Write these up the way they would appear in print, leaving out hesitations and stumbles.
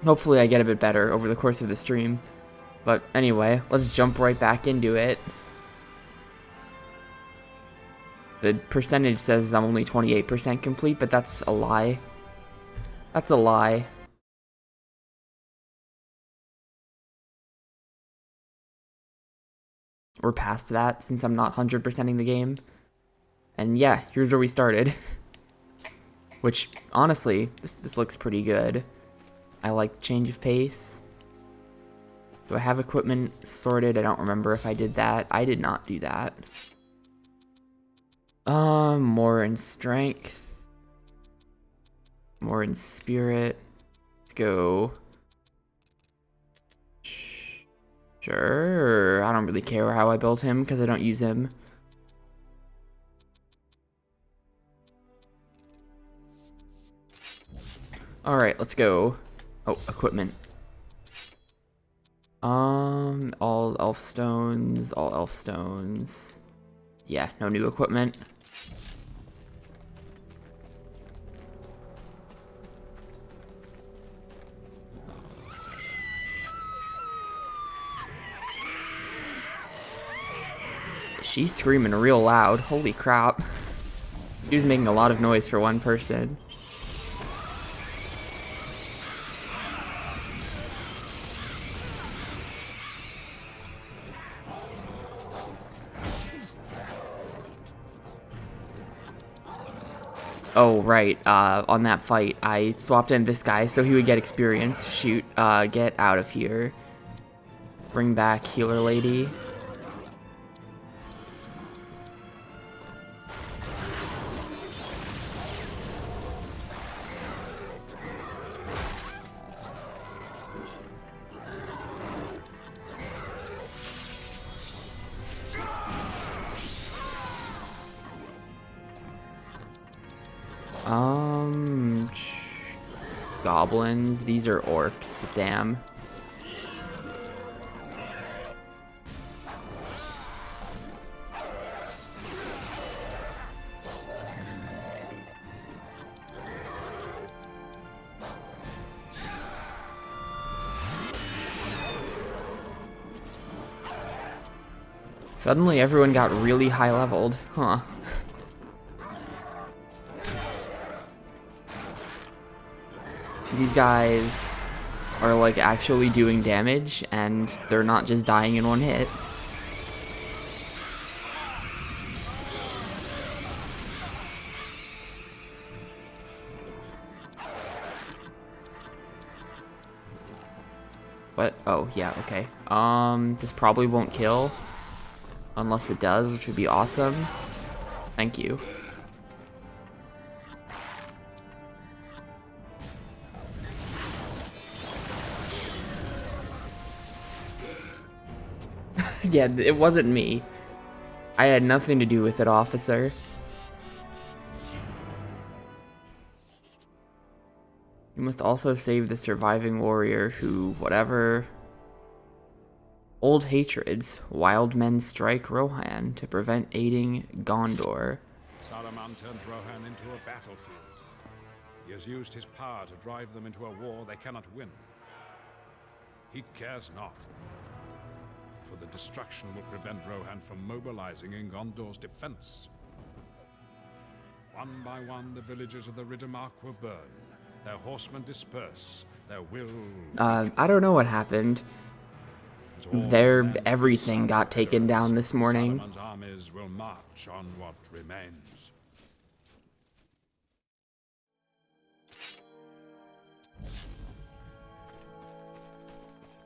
Hopefully I get a bit better over the course of the stream. But anyway, let's jump right back into it. The percentage says I'm only 28% complete, but that's a lie. That's a lie. We're past that since I'm not 100%ing the game. And yeah, here's where we started. Which, honestly, this looks pretty good. I like change of pace. Do I have equipment sorted? I don't remember if I did that. I did not do that. More in strength. More in spirit. Let's go. Sure. I don't really care how I built him because I don't use him. Alright, let's go. Oh, equipment. All elf stones, all elf stones. Yeah, no new equipment. She's screaming real loud. Holy crap. She was making a lot of noise for one person. Oh, right, on that fight, I swapped in this guy so he would get experience. Shoot, get out of here. Bring back healer lady. Goblins. These are orcs. Damn. Suddenly everyone got really high leveled. Huh. These guys are like actually doing damage and they're not just dying in one hit. What? Oh, yeah, okay. This probably won't kill. Unless it does, which would be awesome. Thank you. Yeah, it wasn't me. I had nothing to do with it, officer. You must also save the surviving warrior who, whatever. Old hatreds, wild men strike Rohan to prevent aiding Gondor. Saruman turned Rohan into a battlefield. He has used his power to drive them into a war they cannot win. He cares not, for the destruction will prevent Rohan from mobilizing in Gondor's defense. One by one, the villages of the Riddermark will burn, their horsemen disperse, their will... I don't know what happened. Everything got taken down this morning. Saruman's armies will march on what remains.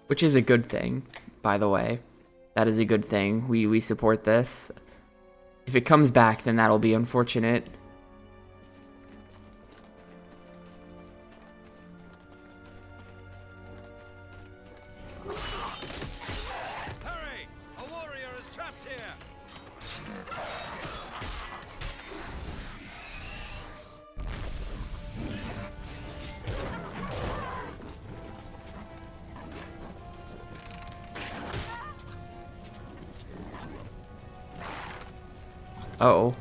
Which is a good thing, by the way. That is a good thing. We support this. If it comes back, then that'll be unfortunate. Hurry! A warrior is trapped here! Oh,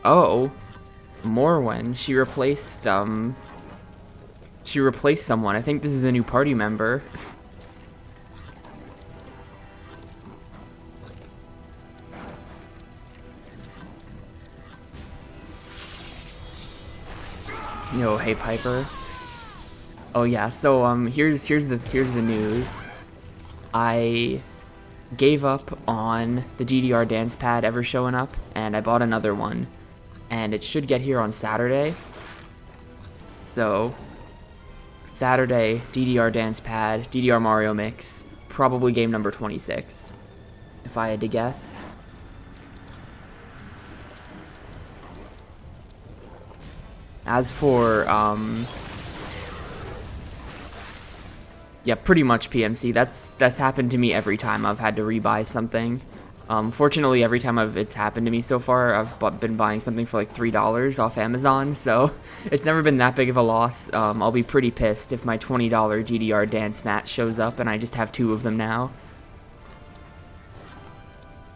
Oh, Morwen. She replaced, she replaced someone. I think this is a new party member. Yo, hey Piper. Oh yeah, so here's the news. I gave up on the DDR dance pad ever showing up, and I bought another one, and it should get here on Saturday. So Saturday, DDR dance pad, DDR Mario mix, probably game number 26, if I had to guess. As for yeah, pretty much PMC. That's happened to me every time I've had to rebuy something. Fortunately, every time it's happened to me so far, I've been buying something for like $3 off Amazon, so it's never been that big of a loss. I'll be pretty pissed if my $20 GDR dance mat shows up and I just have 2 of them now.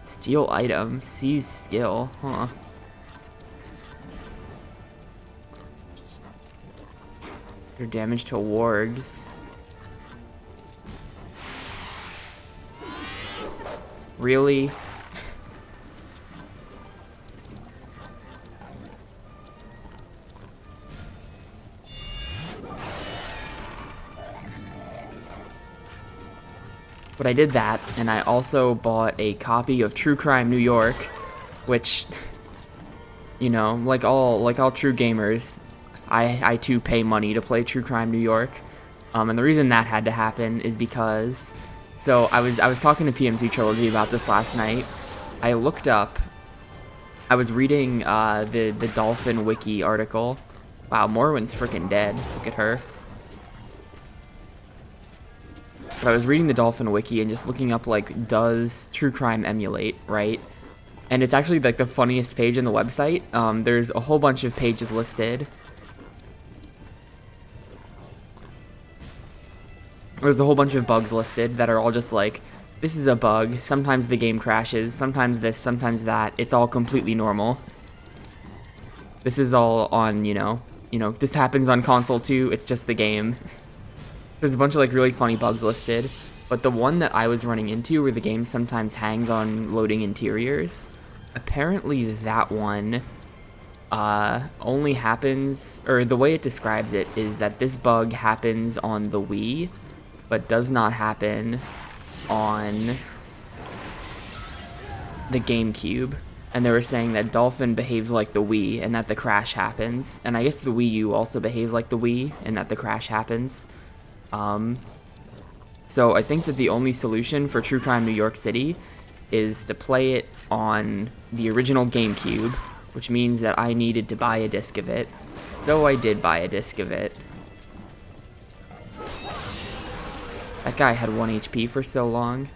Steal item, seize skill, huh? Your damage to wards. Really? But I did that, and I also bought a copy of True Crime New York, which, you know, like all true gamers, I too pay money to play True Crime New York. And the reason that had to happen is because, so I was talking to PMC Trilogy about this last night. I looked up, I was reading the Dolphin Wiki article. Wow, Morwen's freaking dead. Look at her. But I was reading the Dolphin Wiki and just looking up, like, does True Crime emulate, right? And it's actually, like, the funniest page on the website. There's a whole bunch of pages listed. There's a whole bunch of bugs listed that are all just like, this is a bug, sometimes the game crashes, sometimes this, sometimes that, it's all completely normal. This is all on, you know, this happens on console too, it's just the game. There's a bunch of like really funny bugs listed, but the one that I was running into where the game sometimes hangs on loading interiors, apparently that one only happens, or the way it describes it is that this bug happens on the Wii, but does not happen on the Gamecube. And they were saying that Dolphin behaves like the Wii and that the crash happens. And I guess the Wii U also behaves like the Wii and that the crash happens. So I think that the only solution for True Crime New York City is to play it on the original GameCube, which means that I needed to buy a disc of it. So I did buy a disc of it. That guy had 1 HP for so long.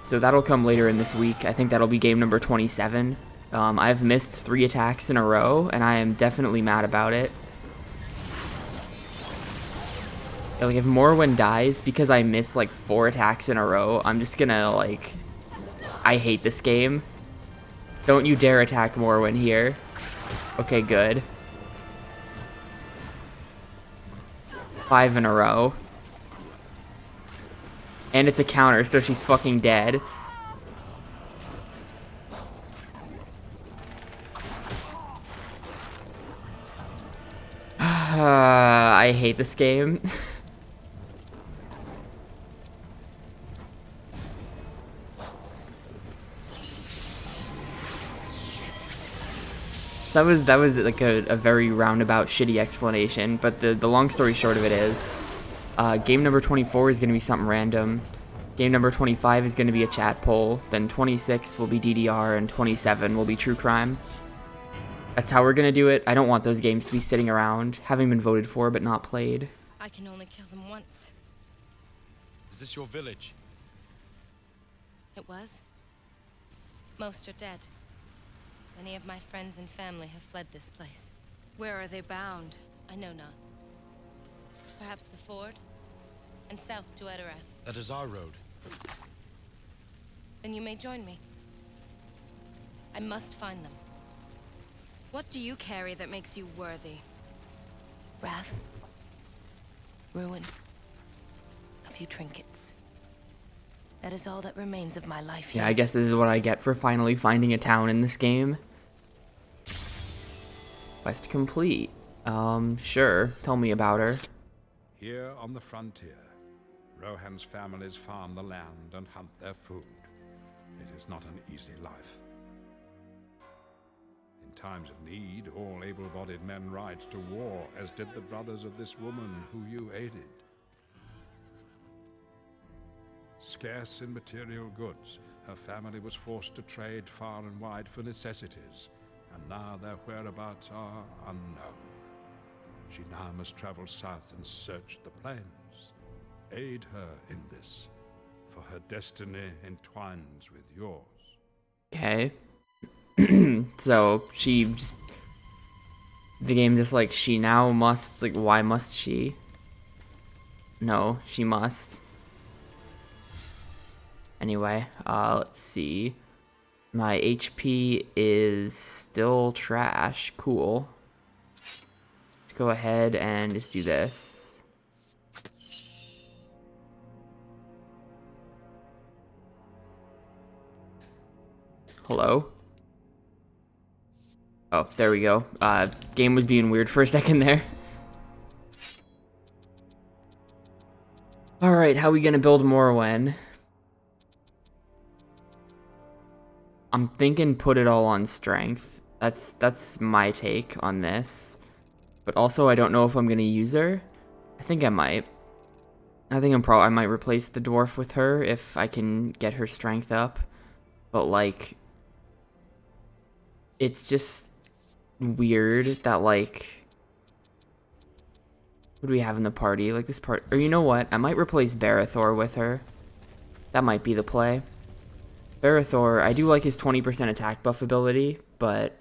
So that'll come later in this week. I think that'll be game number 27. I've missed 3 attacks in a row, and I am definitely mad about it. Like, if Morwen dies because I miss, like, 4 attacks in a row, I'm just gonna, like... I hate this game. Don't you dare attack Morwen here. Okay, good. 5 in a row. And it's a counter, so she's fucking dead. I hate this game. So that was like a very roundabout, shitty explanation, but the long story short of it is, game number 24 is going to be something random, game number 25 is going to be a chat poll, then 26 will be DDR, and 27 will be True Crime. That's how we're going to do it. I don't want those games to be sitting around, having been voted for but not played. I can only kill them once. Is this your village? It was. Most are dead. Many of my friends and family have fled this place. Where are they bound? I know not. Perhaps the ford? And south to Edoras. That is our road. Then you may join me. I must find them. What do you carry that makes you worthy? Wrath, ruin, a few trinkets. That is all that remains of my life here. Yeah, I guess this is what I get for finally finding a town in this game. Quest complete. Sure. Tell me about her. Here on the frontier, Rohan's families farm the land and hunt their food. It is not an easy life. In times of need, all able-bodied men ride to war, as did the brothers of this woman who you aided. Scarce in material goods, her family was forced to trade far and wide for necessities, and now their whereabouts are unknown. She now must travel south and search the plains. Aid her in this, for her destiny entwines with yours. Okay. So she just, the game just like, she now must, like, why must she? No, she must. Anyway, let's see. My HP is still trash. Cool. Let's go ahead and just do this. Hello? Oh, there we go. Game was being weird for a second there. Alright, how are we gonna build Morrowind? I'm thinking put it all on strength. That's my take on this. But also I don't know if I'm gonna use her. I think I might. I might replace the dwarf with her if I can get her strength up. But like, it's just weird that like, what do we have in the party? Like this part, or you know what? I might replace Barithor with her. That might be the play. Barithor, I do like his 20% attack buff ability, but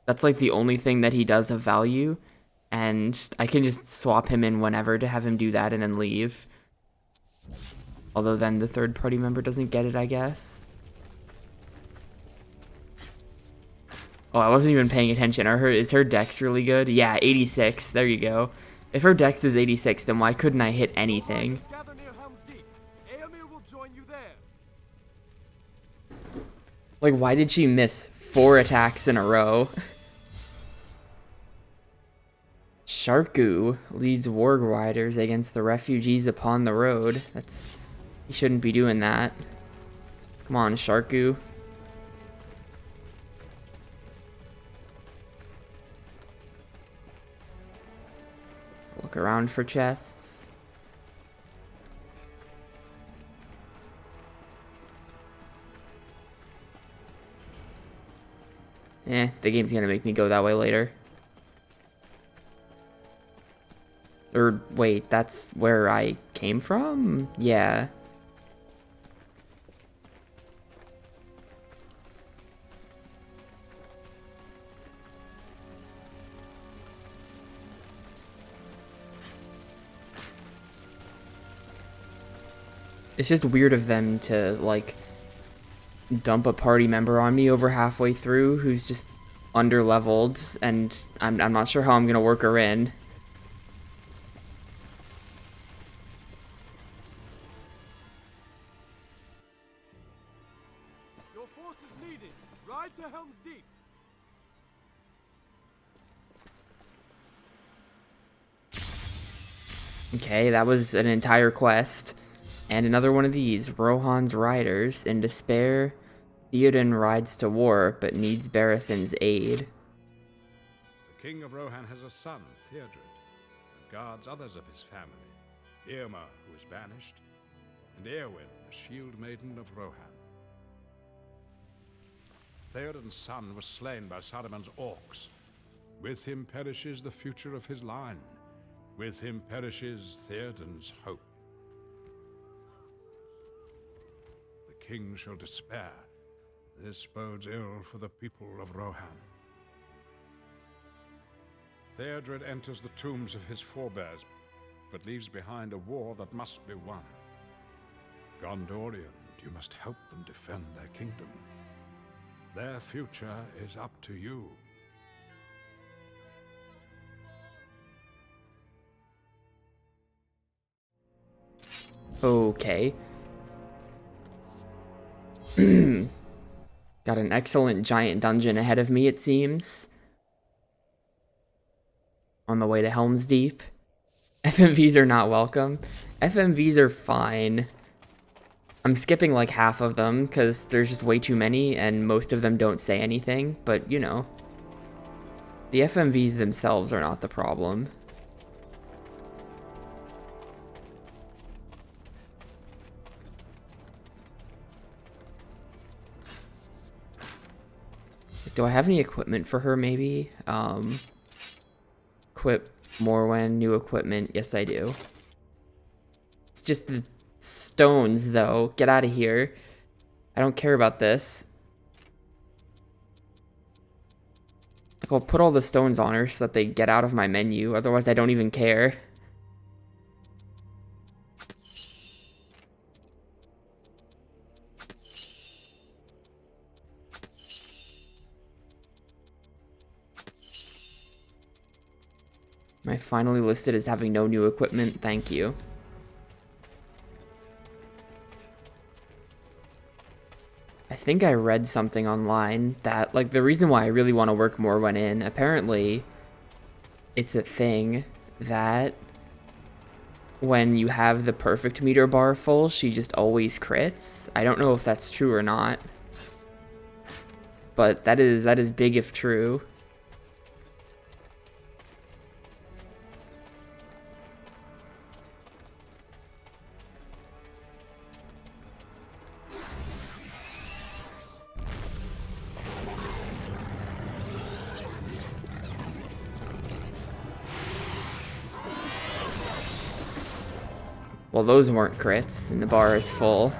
that's like the only thing that he does of value, and I can just swap him in whenever to have him do that and then leave. Although then the third party member doesn't get it, I guess. Oh, I wasn't even paying attention. Is her dex really good? Yeah, 86. There you go. If her dex is 86, then why couldn't I hit anything? Like, why did she miss 4 attacks in a row? Sharku leads war riders against the refugees upon the road. He shouldn't be doing that. Come on, Sharku. Look around for chests. The game's gonna make me go that way later. Or, wait, that's where I came from? Yeah. It's just weird of them to, like, dump a party member on me over halfway through who's just under-leveled, and I'm not sure how I'm gonna work her in. Your force is needed. Ride to Helm's Deep. Okay, that was an entire quest. And another one of these, Rohan's Riders. In despair, Theoden rides to war, but needs Barathin's aid. The king of Rohan has a son, Theodred, and guards others of his family. Irma, who is banished, and Eowyn, the shield maiden of Rohan. Theoden's son was slain by Saruman's orcs. With him perishes the future of his line. With him perishes Theoden's hope. The king shall despair. This bodes ill for the people of Rohan. Theodred enters the tombs of his forebears, but leaves behind a war that must be won. Gondorian, you must help them defend their kingdom. Their future is up to you. Okay. Got an excellent giant dungeon ahead of me, it seems. On the way to Helm's Deep. FMVs are not welcome. FMVs are fine. I'm skipping like half of them because there's just way too many and most of them don't say anything, but you know. The FMVs themselves are not the problem. Do I have any equipment for her, maybe? Equip Morwen, new equipment. Yes, I do. It's just the stones, though. Get out of here. I don't care about this. Like, I'll put all the stones on her so that they get out of my menu. Otherwise, I don't even care. Am I finally listed as having no new equipment? Thank you. I think I read something online that, like, the reason why I really want to work more went in. Apparently, it's a thing that when you have the perfect meter bar full, she just always crits. I don't know if that's true or not. But that is big if true. Well, those weren't crits, and the bar is full.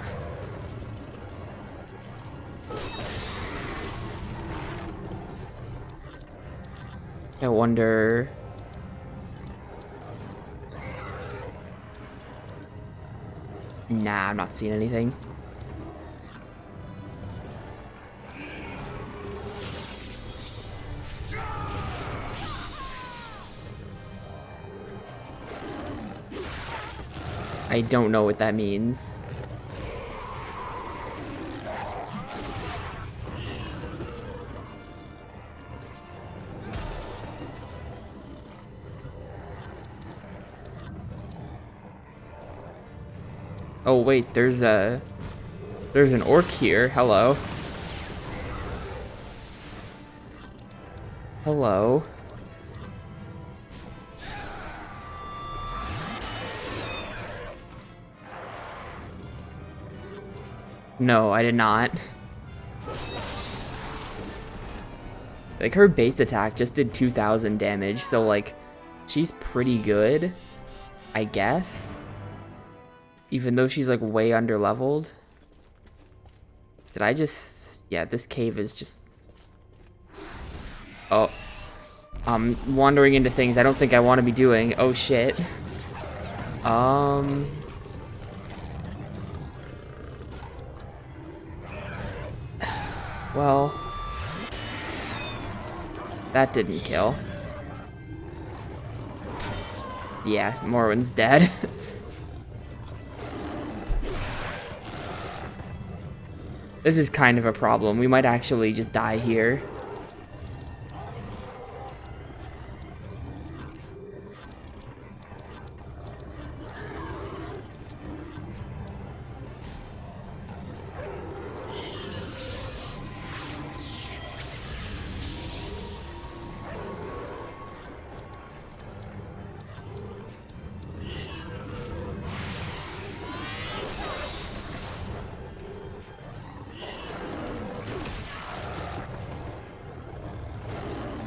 I wonder... Nah, I'm not seeing anything. I don't know what that means. Oh wait, there's an orc here. Hello. Hello. No, I did not. Like, her base attack just did 2,000 damage, so, like, she's pretty good, I guess. Even though she's, like, way under-leveled. Did I just... Yeah, this cave is just... Oh. I'm wandering into things I don't think I want to be doing. Oh, shit. Well, that didn't kill. Yeah, Morwen's dead. This is kind of a problem. We might actually just die here.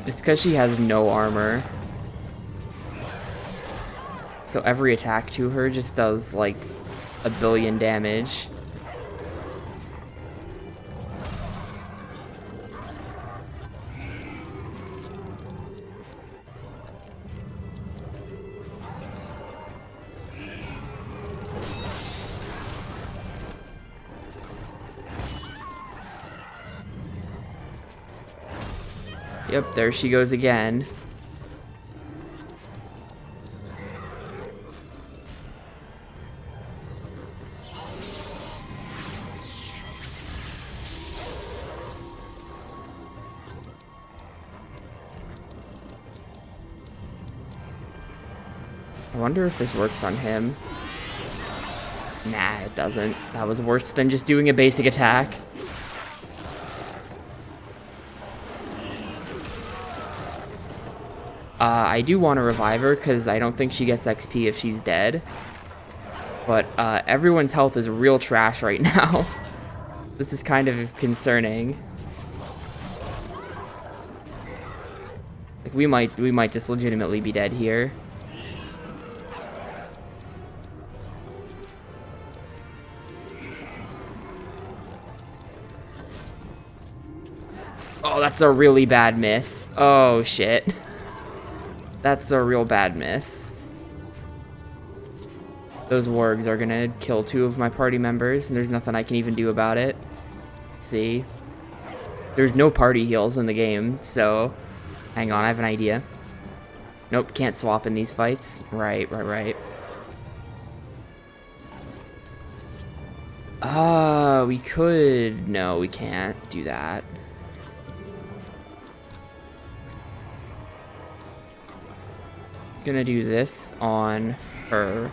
It's because she has no armor. So every attack to her just does like 1 billion damage. Yep, there she goes again. I wonder if this works on him. Nah, it doesn't. That was worse than just doing a basic attack. I do want to revive her because I don't think she gets XP if she's dead. But everyone's health is real trash right now. This is kind of concerning. Like we might just legitimately be dead here. Oh, that's a really bad miss. Oh shit. That's a real bad miss. Those wargs are gonna kill 2 of my party members, and there's nothing I can even do about it. Let's see. There's no party heals in the game, so... Hang on, I have an idea. Nope, can't swap in these fights. Right. We could... No, we can't do that. Gonna do this on her.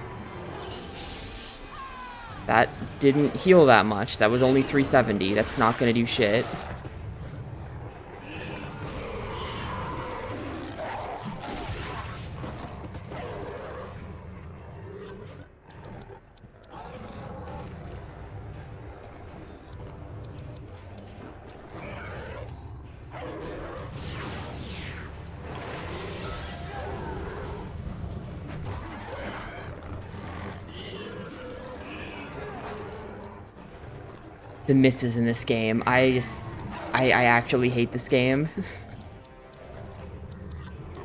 That didn't heal that much. That was only 370. That's not gonna do shit. The misses in this game. I actually hate this game.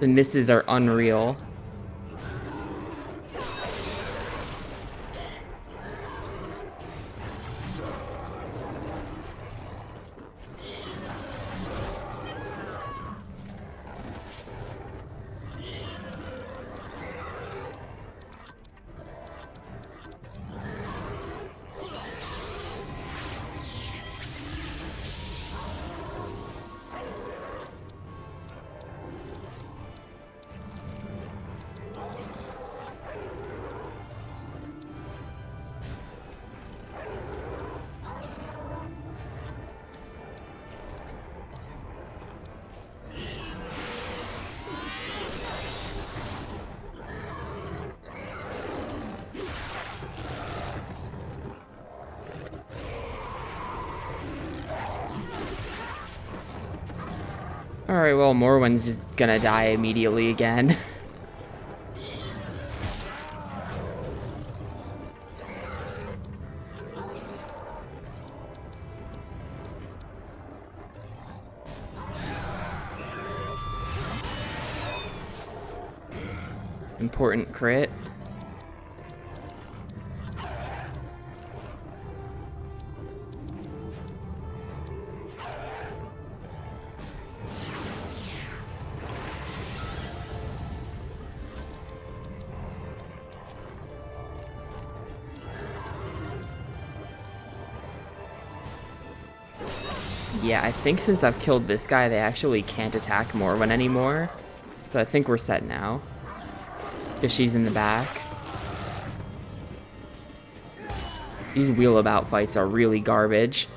The misses are unreal. Alright, well, Morwen's just gonna die immediately again. Important crit. Yeah, I think since I've killed this guy, they actually can't attack Morwen anymore. So I think we're set now. Because she's in the back. These wheelabout fights are really garbage.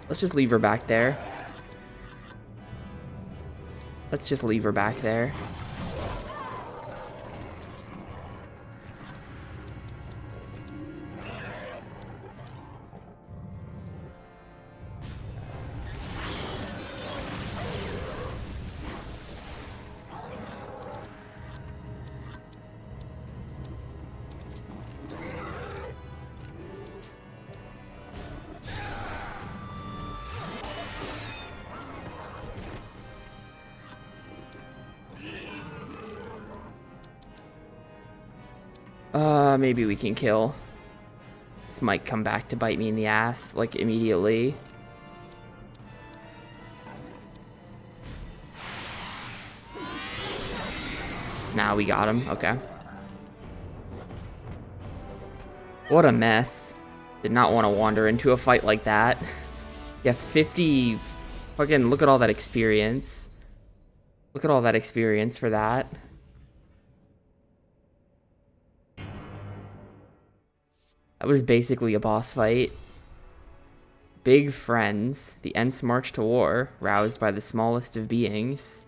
Let's just leave her back there. Let's just leave her back there. Maybe we can kill. This might come back to bite me in the ass, like, immediately. Nah, we got him. Okay. What a mess. Did not want to wander into a fight like that. Yeah, 50 Again, look at all that experience. Look at all that experience for that. That was basically a boss fight. Big friends. The Ents march to war, roused by the smallest of beings.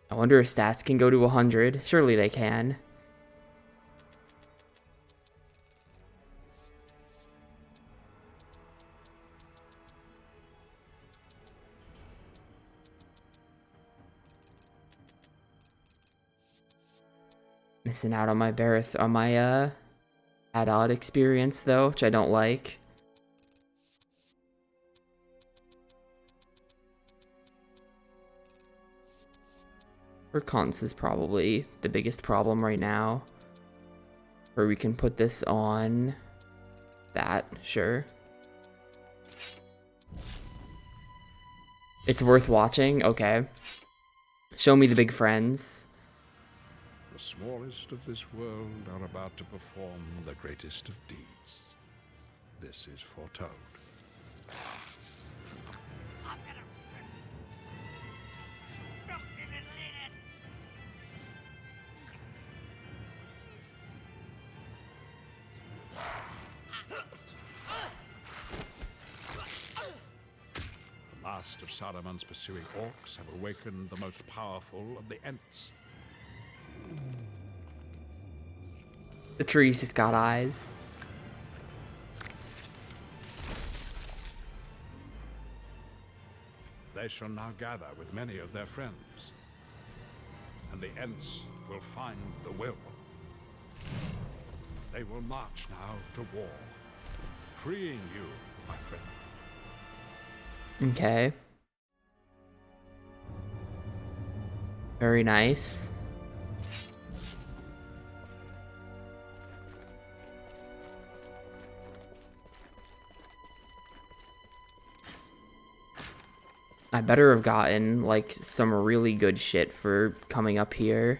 I wonder if stats can go to 100. Surely they can. Missing out on my Ad-Odd experience though, which I don't like. Cons is probably the biggest problem right now. Or we can put this on that, sure. It's worth watching, okay. Show me the big friends. The smallest of this world are about to perform the greatest of deeds. This is foretold. The last of Saruman's pursuing orcs have awakened the most powerful of the Ents. The trees just got eyes. They shall now gather with many of their friends, and the Ents will find the will. They will march now to war, freeing you, my friend. Okay. Very nice. I better have gotten, like, some really good shit for coming up here.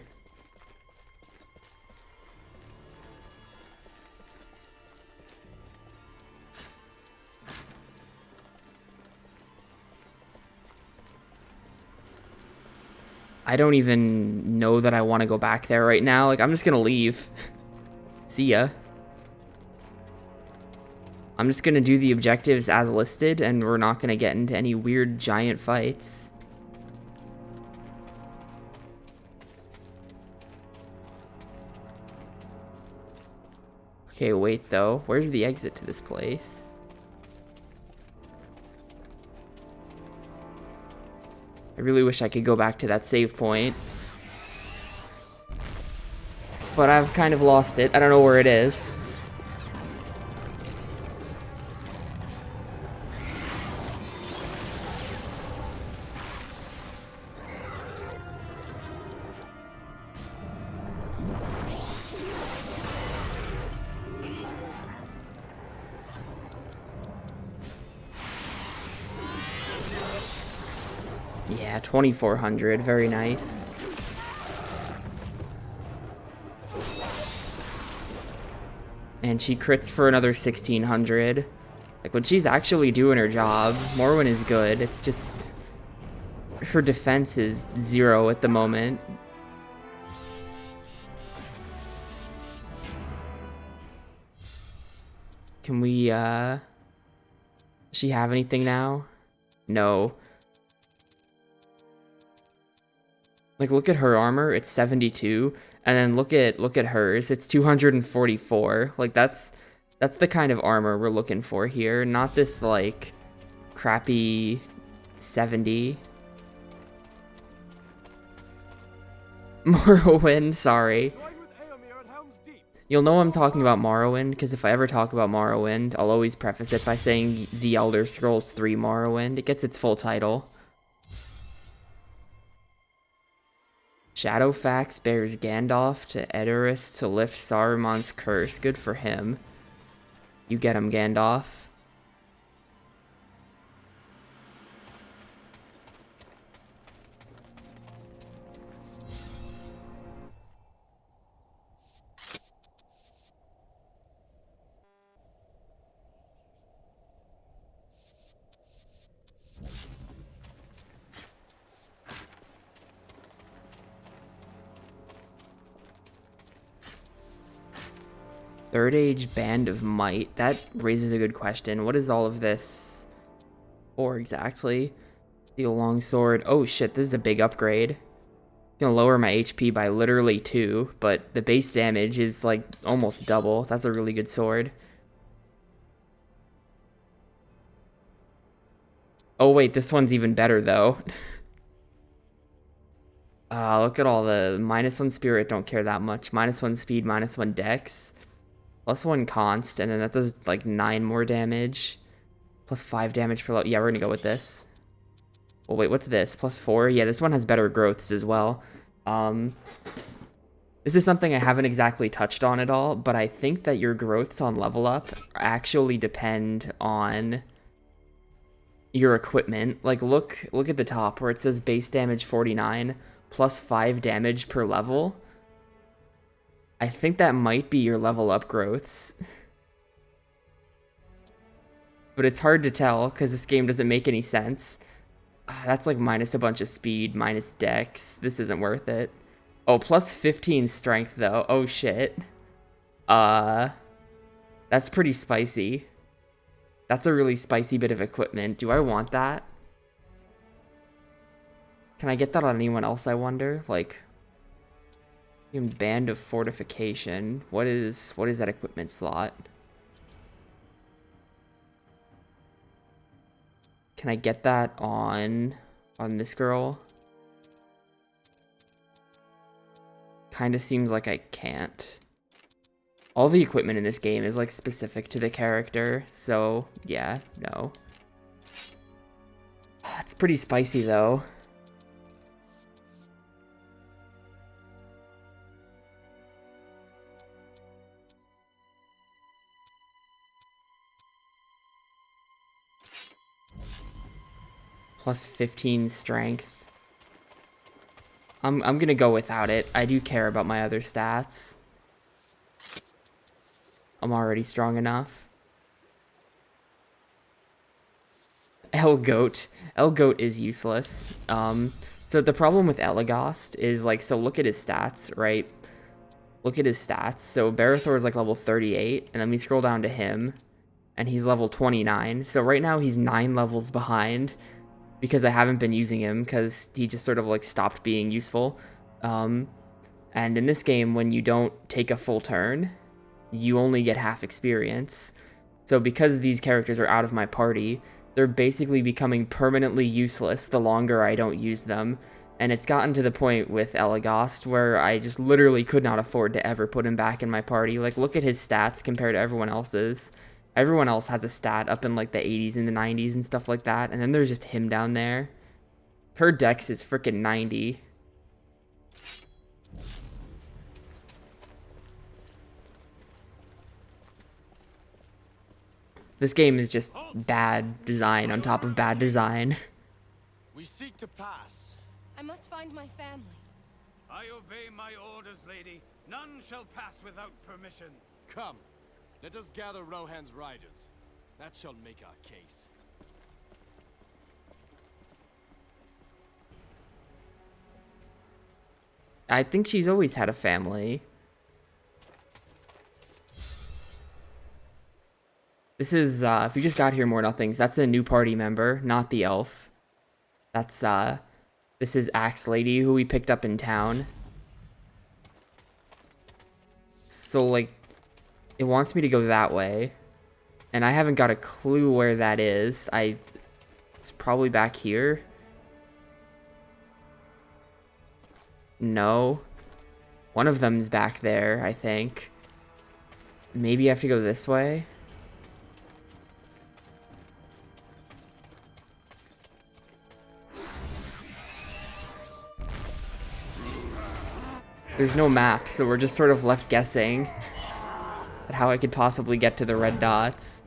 I don't even know that I want to go back there right now. Like, I'm just gonna leave. See ya. I'm just gonna do the objectives as listed, and we're not gonna get into any weird giant fights. Okay, wait though. Where's the exit to this place? I really wish I could go back to that save point. But I've kind of lost it. I don't know where it is. Yeah, 2400, very nice. And she crits for another 1600. Like, when she's actually doing her job, Morwen is good. It's just her defense is 0 at the moment. Can we, does she have anything now? No. Like, look at her armor, it's 72, and then look at hers, it's 244. Like, that's the kind of armor we're looking for here, not this, like, crappy 70. Morrowind, sorry. You'll know I'm talking about Morrowind, because if I ever talk about Morrowind, I'll always preface it by saying The Elder Scrolls 3 Morrowind. It gets its full title. Shadowfax bears Gandalf to Edoras to lift Saruman's curse. Good for him. You get him, Gandalf. Third Age Band of Might. That raises a good question. What is all of this for exactly? Steel Longsword. Oh shit, this is a big upgrade. Gonna lower my HP by literally 2, but the base damage is like almost double. That's a really good sword. Oh wait, this one's even better though. Look at all the -1 spirit, don't care that much. -1 speed, -1 dex, +1 const, and then that does like 9 more damage. +5 damage per level. Yeah, we're gonna go with this. Oh wait, what's this? +4? Yeah, this one has better growths as well. This is something I haven't exactly touched on at all, but I think that your growths on level up actually depend on your equipment. Like look at the top where it says base damage 49 +5 damage per level. I think that might be your level up growths. But it's hard to tell because this game doesn't make any sense. That's like minus a bunch of speed, minus dex. This isn't worth it. Oh, +15 strength though. Oh shit. That's pretty spicy. That's a really spicy bit of equipment. Do I want that? Can I get that on anyone else, I wonder? Like, Band of Fortification. What is that equipment slot? Can I get that on this girl? Kind of seems like I can't. All the equipment in this game is like specific to the character, so yeah, no. It's pretty spicy though. +15 strength. I'm gonna go without it. I do care about my other stats. I'm already strong enough. Elgoat. Elgoat is useless. So the problem with Elagast is like, so look at his stats, right? Look at his stats. So Barathor is like level 38, and then we scroll down to him, and he's level 29. So right now he's 9 levels behind, because I haven't been using him, because he just sort of like stopped being useful. And in this game, when you don't take a full turn, you only get half experience. So because these characters are out of my party, they're basically becoming permanently useless the longer I don't use them. And it's gotten to the point with Elagast where I just literally could not afford to ever put him back in my party. Like, look at his stats compared to everyone else's. Everyone else has a stat up in like the 80s and the 90s and stuff like that, and then there's just him down there. Her dex is freaking 90. This game is just bad design on top of bad design. We seek to pass. I must find my family. I obey my orders, lady. None shall pass without permission. Come, let us gather Rohan's riders. That shall make our case. I think she's always had a family. This is, if you just got here, more nothings, that's a new party member, not the elf. That's, this is Axe Lady, who we picked up in town. So, like, it wants me to go that way. And I haven't got a clue where that is. It's probably back here. No. One of them's back there, I think. Maybe I have to go this way. There's no map, so we're just sort of left guessing at how I could possibly get to the red dots.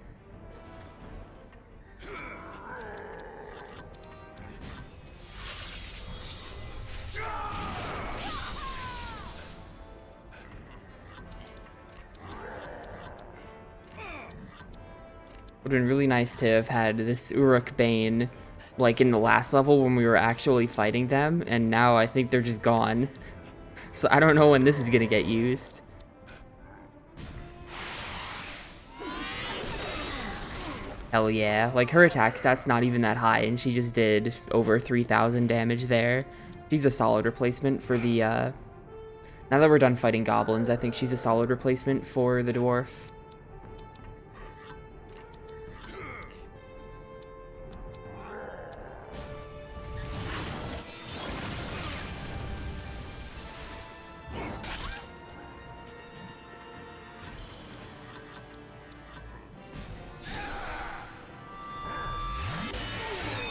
Would have been really nice to have had this Uruk Bane like in the last level when we were actually fighting them, and now I think they're just gone. So I don't know when this is gonna get used. Hell yeah. Like, her attack stat's not even that high, and she just did over 3,000 damage there. She's a solid replacement for the, now that we're done fighting goblins, I think she's a solid replacement for the dwarf.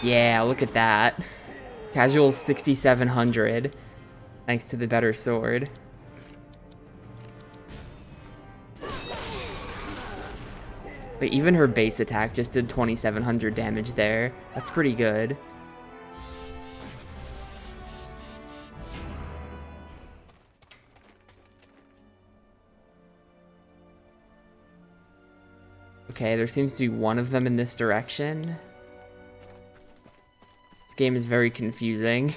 Yeah, look at that. Casual 6,700, thanks to the better sword. But even her base attack just did 2,700 damage there. That's pretty good. Okay, there seems to be one of them in this direction. This game is very confusing.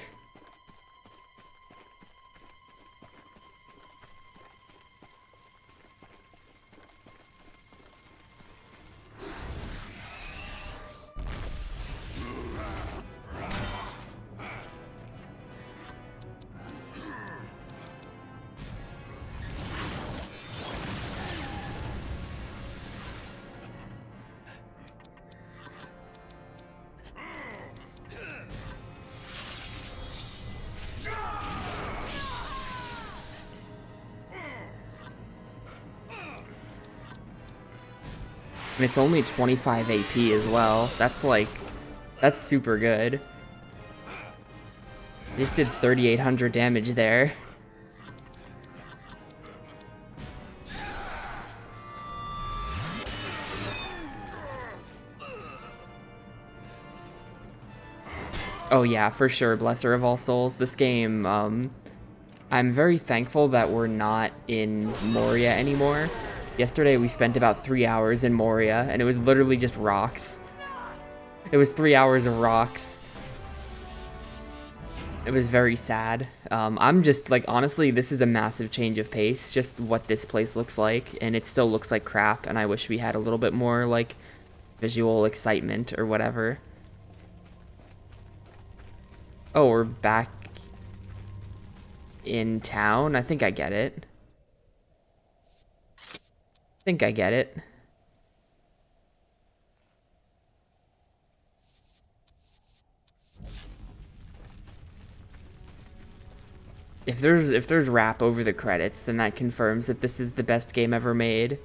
And it's only 25 AP as well. That's like, that's super good. Just did 3,800 damage there. Oh yeah, for sure, Blesser of All Souls. This game, I'm very thankful that we're not in Moria anymore. Yesterday we spent about 3 hours in Moria, and it was literally just rocks. It was 3 hours of rocks. It was very sad. I'm just, like, honestly, this is a massive change of pace, just what this place looks like, and it still looks like crap, and I wish we had a little bit more, like, visual excitement or whatever. Oh, we're back in town? I think I get it. Think I get it. If there's rap over the credits, then that confirms that this is the best game ever made.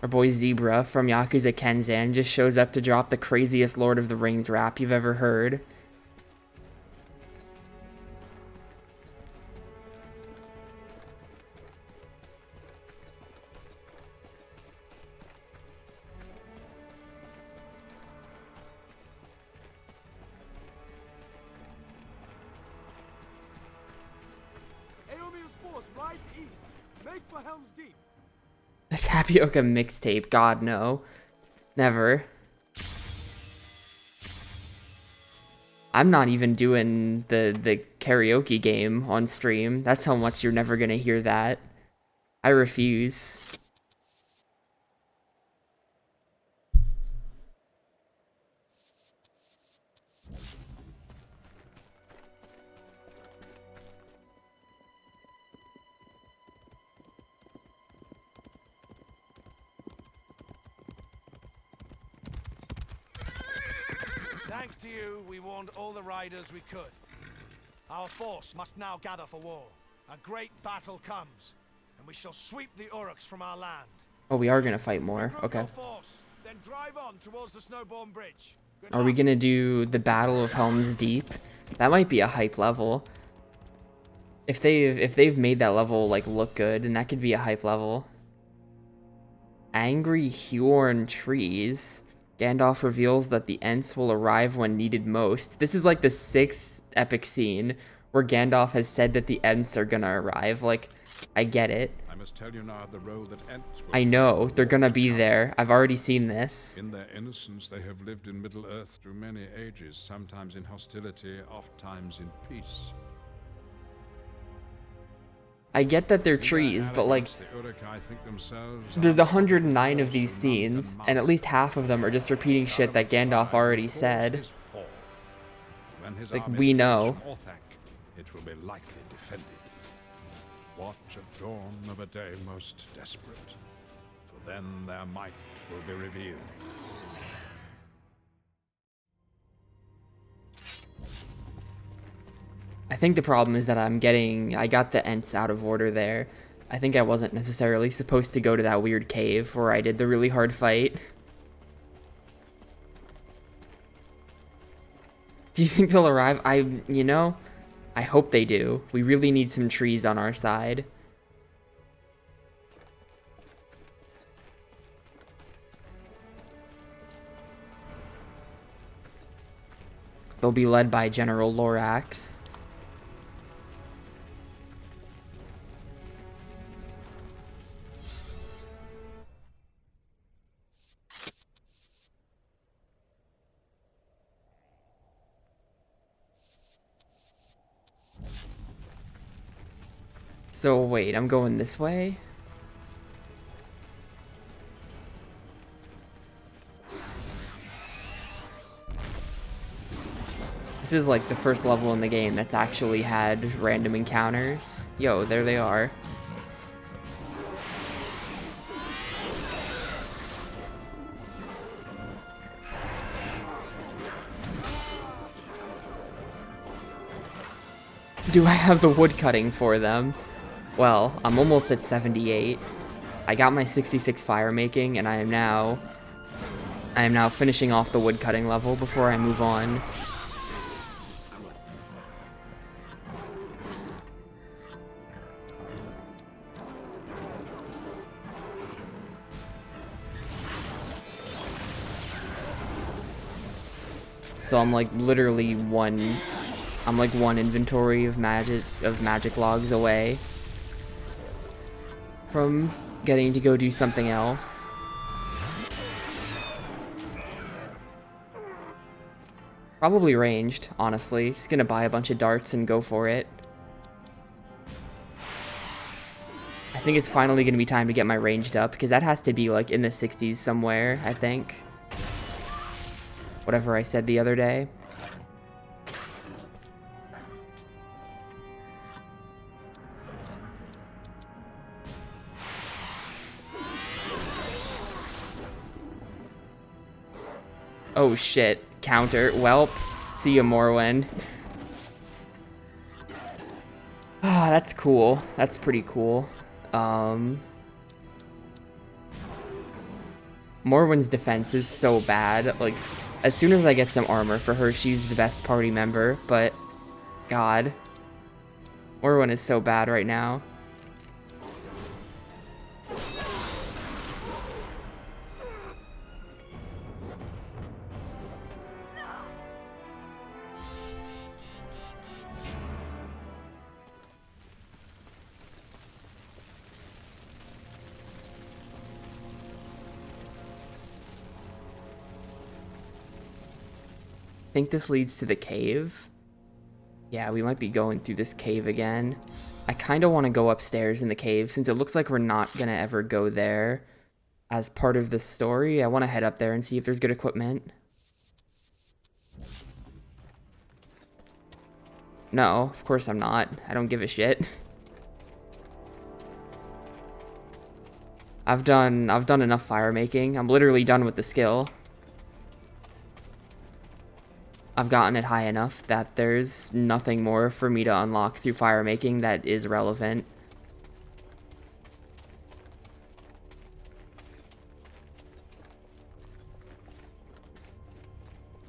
Our boy Zebra from Yakuza Kenzan just shows up to drop the craziest Lord of the Rings rap you've ever heard. Aomia's force rides east. Make for Helm's Deep. A tapioca mixtape? God, no. Never. I'm not even doing the karaoke game on stream. That's how much you're never gonna hear that. I refuse. Thanks to you, we warned all the riders we could. Our force must now gather for war. A great battle comes, and we shall sweep the Uruks from our land. Oh, we are gonna fight more. Regroup Okay. your force, then drive on towards the Snowborn Bridge. Good Are we luck. gonna do the Battle of Helm's Deep? That might be a hype level. If they've made that level like look good, then that could be a hype level. Angry Huorn Trees. Gandalf reveals that the Ents will arrive when needed most. This is like the 6th epic scene where Gandalf has said that the Ents are gonna arrive. Like, I get it. I must tell you now of the role that Ents will I know, they're gonna be there. I've already seen this. In their innocence, they have lived in Middle-earth through many ages, sometimes in hostility, oft times in peace. I get that they're In their trees, but like, arrogance, the Uruk-hai think themselves there's are 109 of these first among the scenes, and at least half of them are just repeating shit that Saruman's Gandalf pride will already cause said. his fall. When his Like, army we steals know. from Orthanc, it will be lightly defended. Watch at dawn of a day most desperate, for then their might will be revealed. I think the problem is that I got the Ents out of order there. I think I wasn't necessarily supposed to go to that weird cave where I did the really hard fight. Do you think they'll arrive? You know, I hope they do. We really need some trees on our side. They'll be led by General Lorax. So wait, I'm going this way? This is like the first level in the game that's actually had random encounters. Yo, there they are. Do I have the wood cutting for them? Well, I'm almost at 78. I got my 66 fire making, and I am now finishing off the wood cutting level before I move on. So I'm like literally one inventory of magic logs away from getting to go do something else. Probably ranged, honestly. Just gonna buy a bunch of darts and go for it. I think it's finally gonna be time to get my ranged up, because that has to be like in the 60s somewhere, I think. Whatever I said the other day. Oh shit. Counter. Welp. See ya, Morwen. Ah, that's cool. That's pretty cool. Morwen's defense is so bad. Like, as soon as I get some armor for her, she's the best party member, but God. Morwen is so bad right now. I think this leads to the cave. Yeah, we might be going through this cave again. I kind of want to go upstairs in the cave since it looks like we're not going to ever go there as part of the story. I want to head up there and see if there's good equipment. No, of course I'm not. I don't give a shit. I've done enough fire making. I'm literally done with the skill. I've gotten it high enough that there's nothing more for me to unlock through fire making that is relevant.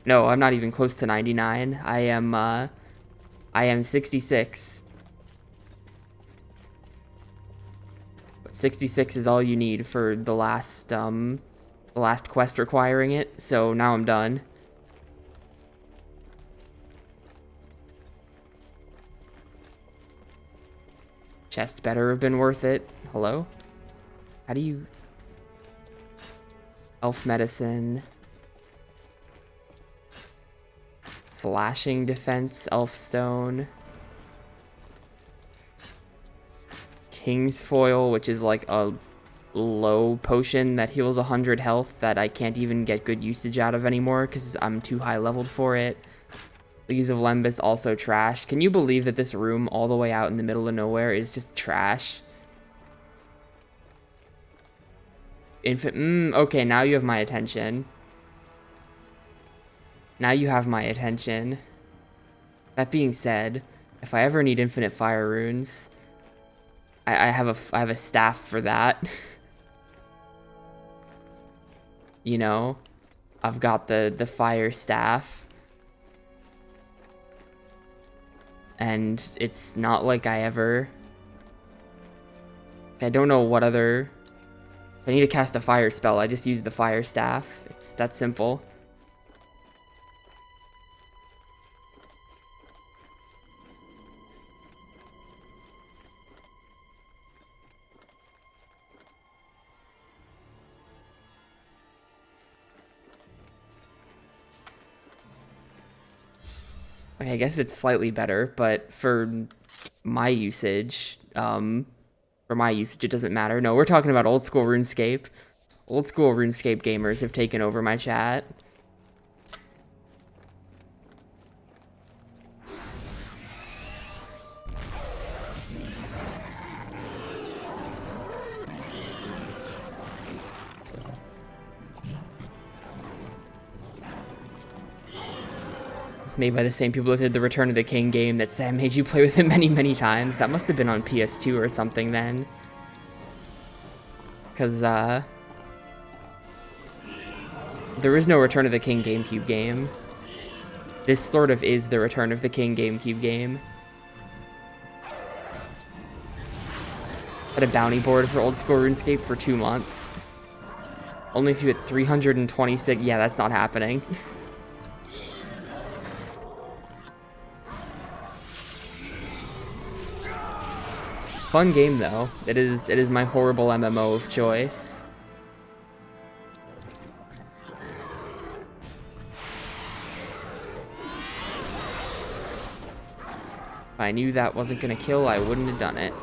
No, I'm not even close to 99. I am 66. But 66 is all you need for the last quest requiring it, so now I'm done. Chest better have been worth it. Hello? How do you... Elf medicine. Slashing defense, elf stone. King's Foil, which is like a low potion that heals 100 health that I can't even get good usage out of anymore because I'm too high leveled for it. Leaves of Lembas also trash. Can you believe that this room all the way out in the middle of nowhere is just trash? Okay, now you have my attention. Now you have my attention. That being said, if I ever need infinite fire runes, I have a staff for that. You know, I've got the fire staff. And it's not like I don't know what other... If I need to cast a fire spell, I just use the fire staff. It's that simple. Okay, I guess it's slightly better, but for my usage, it doesn't matter. No, we're talking about old school RuneScape. Old school RuneScape gamers have taken over my chat. Made by the same people that did the Return of the King game that Sam made you play with it many, many times. That must have been on PS2 or something then. Because, there is no Return of the King GameCube game. This sort of is the Return of the King GameCube game. Had a bounty board for old school RuneScape for 2 months. Only if you hit 326. Yeah, that's not happening. Fun game though. It is my horrible MMO of choice. If I knew that wasn't gonna kill, I wouldn't have done it.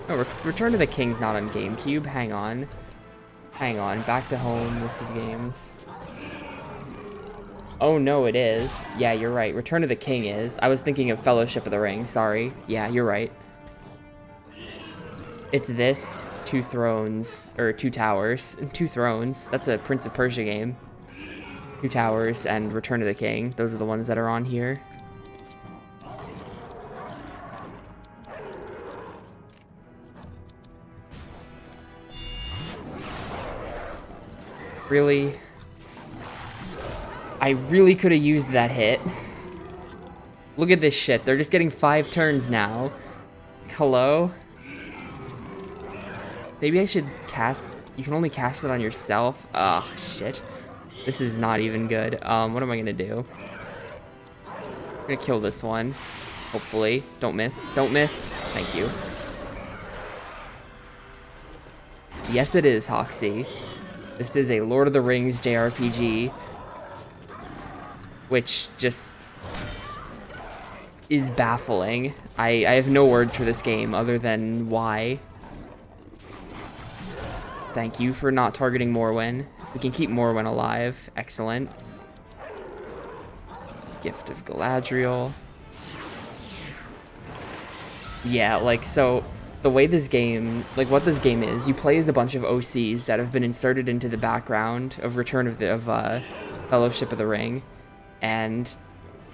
No, Return to the King's not on GameCube. Hang on. Hang on. Back to home, list of games. Oh no, it is. Yeah, you're right. Return of the King is. I was thinking of Fellowship of the Ring. Sorry. Yeah, you're right. It's this, Two Thrones, or Two Towers. Two Thrones. That's a Prince of Persia game. Two Towers and Return of the King. Those are the ones that are on here. Really? I really could have used that hit. Look at this shit. They're just getting 5 turns now. Hello? Maybe I should cast... You can only cast it on yourself? Ah, shit. This is not even good. What am I gonna do? I'm gonna kill this one. Hopefully. Don't miss. Don't miss. Thank you. Yes, it is, Hoxie. This is a Lord of the Rings JRPG. Which just is baffling. I have no words for this game other than why. Thank you for not targeting Morwen. If we can keep Morwen alive, excellent. Gift of Galadriel. Yeah, like, so the way this game, like what this game is, you play as a bunch of OCs that have been inserted into the background of Return of Fellowship of the Ring. And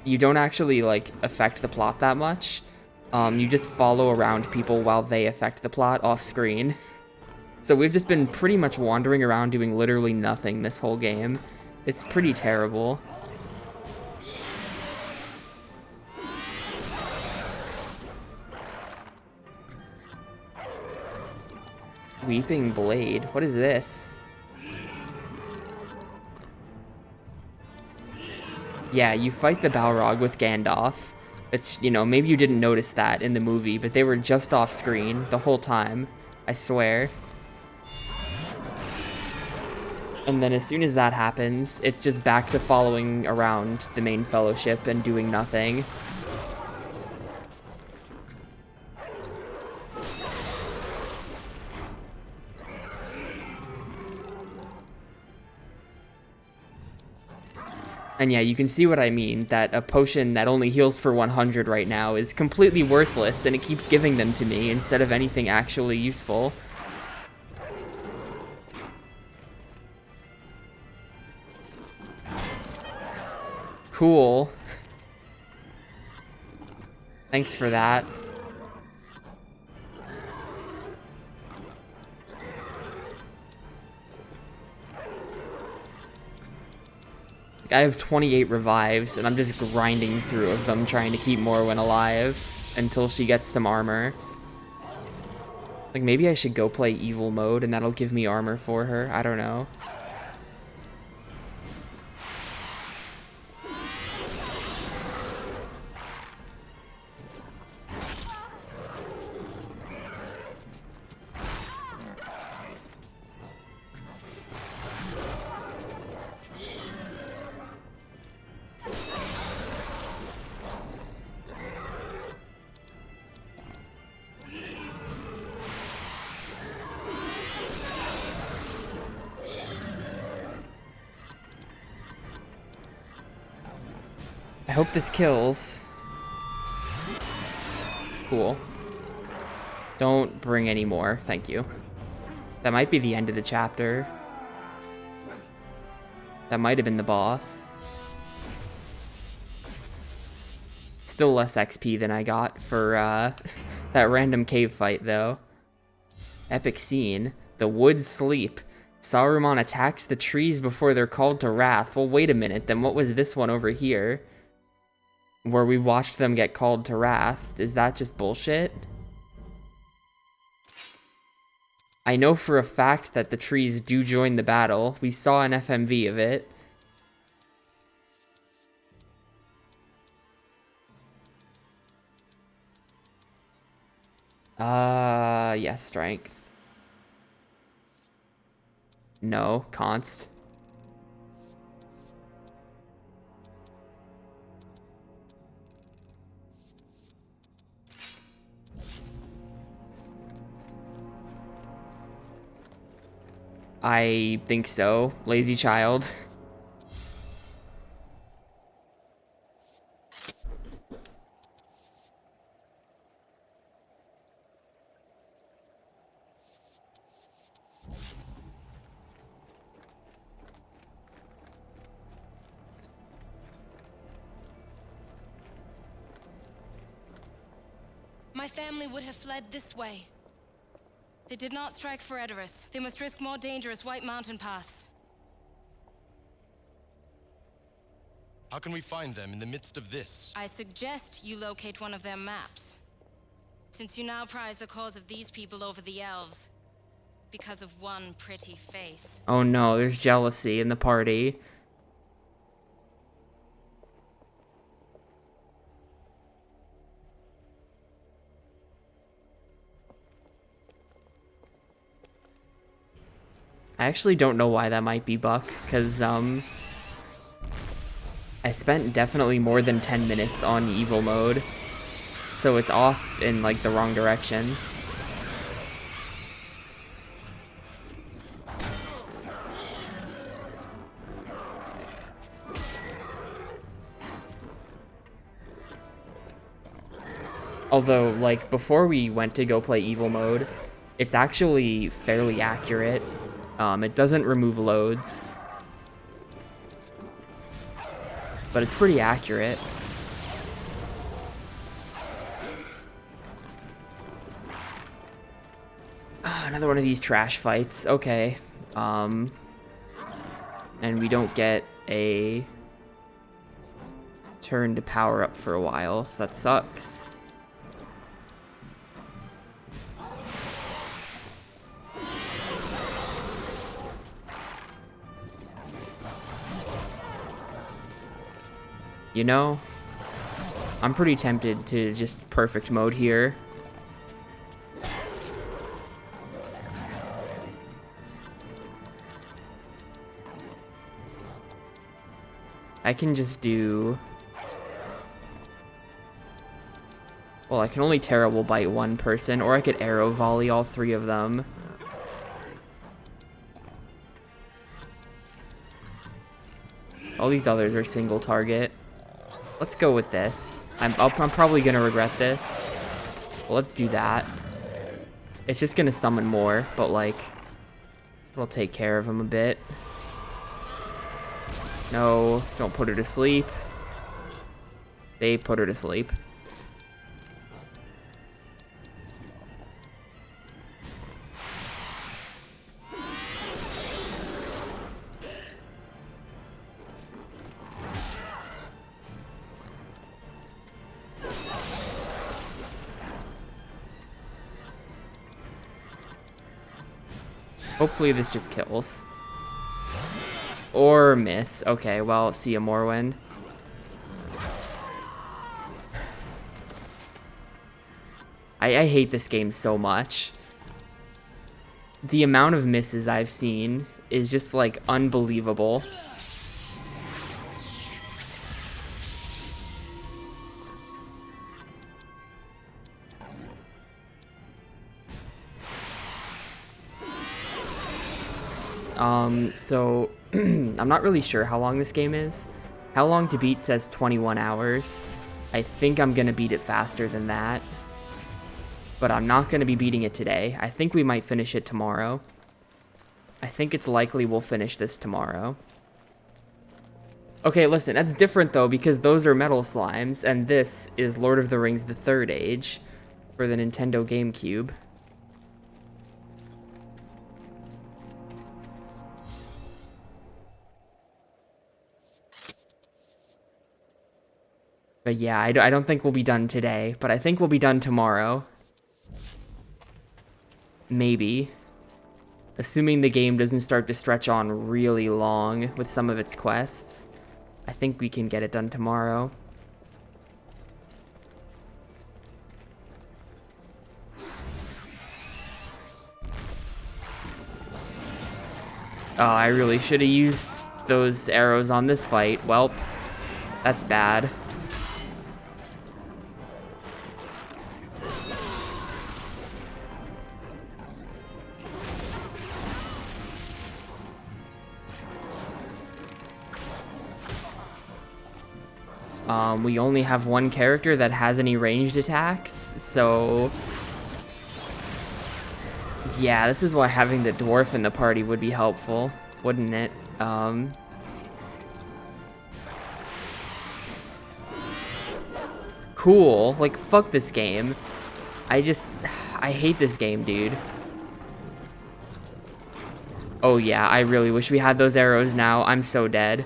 you don't actually, like, affect the plot that much. You just follow around people while they affect the plot off screen. So we've just been pretty much wandering around doing literally nothing this whole game. It's pretty terrible. Weeping Blade? What is this? Yeah, you fight the Balrog with Gandalf. It's, you know, maybe you didn't notice that in the movie, but they were just off screen the whole time. I swear. And then as soon as that happens, it's just back to following around the main fellowship and doing nothing. And yeah, you can see what I mean, that a potion that only heals for 100 right now is completely worthless, and it keeps giving them to me instead of anything actually useful. Cool. Thanks for that. I have 28 revives, and I'm just grinding through of them trying to keep Morwen alive until she gets some armor. Like, maybe I should go play evil mode, and that'll give me armor for her. I don't know. I hope this kills. Cool. Don't bring any more, thank you. That might be the end of the chapter. That might have been the boss. Still less XP than I got for that random cave fight, though. Epic scene. The woods sleep. Saruman attacks the trees before they're called to wrath. Well, wait a minute, then what was this one over here? Where we watched them get called to wrath. Is that just bullshit? I know for a fact that the trees do join the battle. We saw an FMV of it. Yes, strength. No, const. I think so. Lazy child. My family would have fled this way. They did not strike for Edoras. They must risk more dangerous White Mountain paths. How can we find them in the midst of this? I suggest you locate one of their maps. Since you now prize the cause of these people over the elves. Because of one pretty face. Oh no, there's jealousy in the party. I actually don't know why that might be Buck, because, I spent definitely more than 10 minutes on evil mode, so it's off in, like, the wrong direction. Although, like, before we went to go play evil mode, it's actually fairly accurate. It doesn't remove loads, but it's pretty accurate. Another one of these trash fights. Okay. And we don't get a turn to power up for a while, so that sucks. You know, I'm pretty tempted to just perfect mode here. I can just do... Well, I can only terrible bite one person, or I could arrow volley all three of them. All these others are single target. Let's go with this. I'm probably gonna regret this. Well, let's do that. It's just gonna summon more, but like, it'll take care of him a bit. No, don't put her to sleep. They put her to sleep. Hopefully this just kills. Or miss. Okay, well, see ya, Morwen. I hate this game so much. The amount of misses I've seen is just, like, unbelievable. So I'm not really sure how long this game is. How long to beat says 21 hours. I think I'm gonna beat it faster than that. But I'm not gonna be beating it today. I think we might finish it tomorrow. I think it's likely we'll finish this tomorrow. Okay, listen, that's different though, because those are metal slimes, and this is Lord of the Rings: The Third Age for the Nintendo Gamecube. But yeah, I don't think we'll be done today, but I think we'll be done tomorrow. Maybe. Assuming the game doesn't start to stretch on really long with some of its quests. I think we can get it done tomorrow. Oh, I really should have used those arrows on this fight. Welp, that's bad. We only have one character that has any ranged attacks, so yeah, this is why having the dwarf in the party would be helpful, wouldn't it? Cool. Like, fuck this game. I hate this game, dude. Oh yeah, I really wish we had those arrows now. I'm so dead.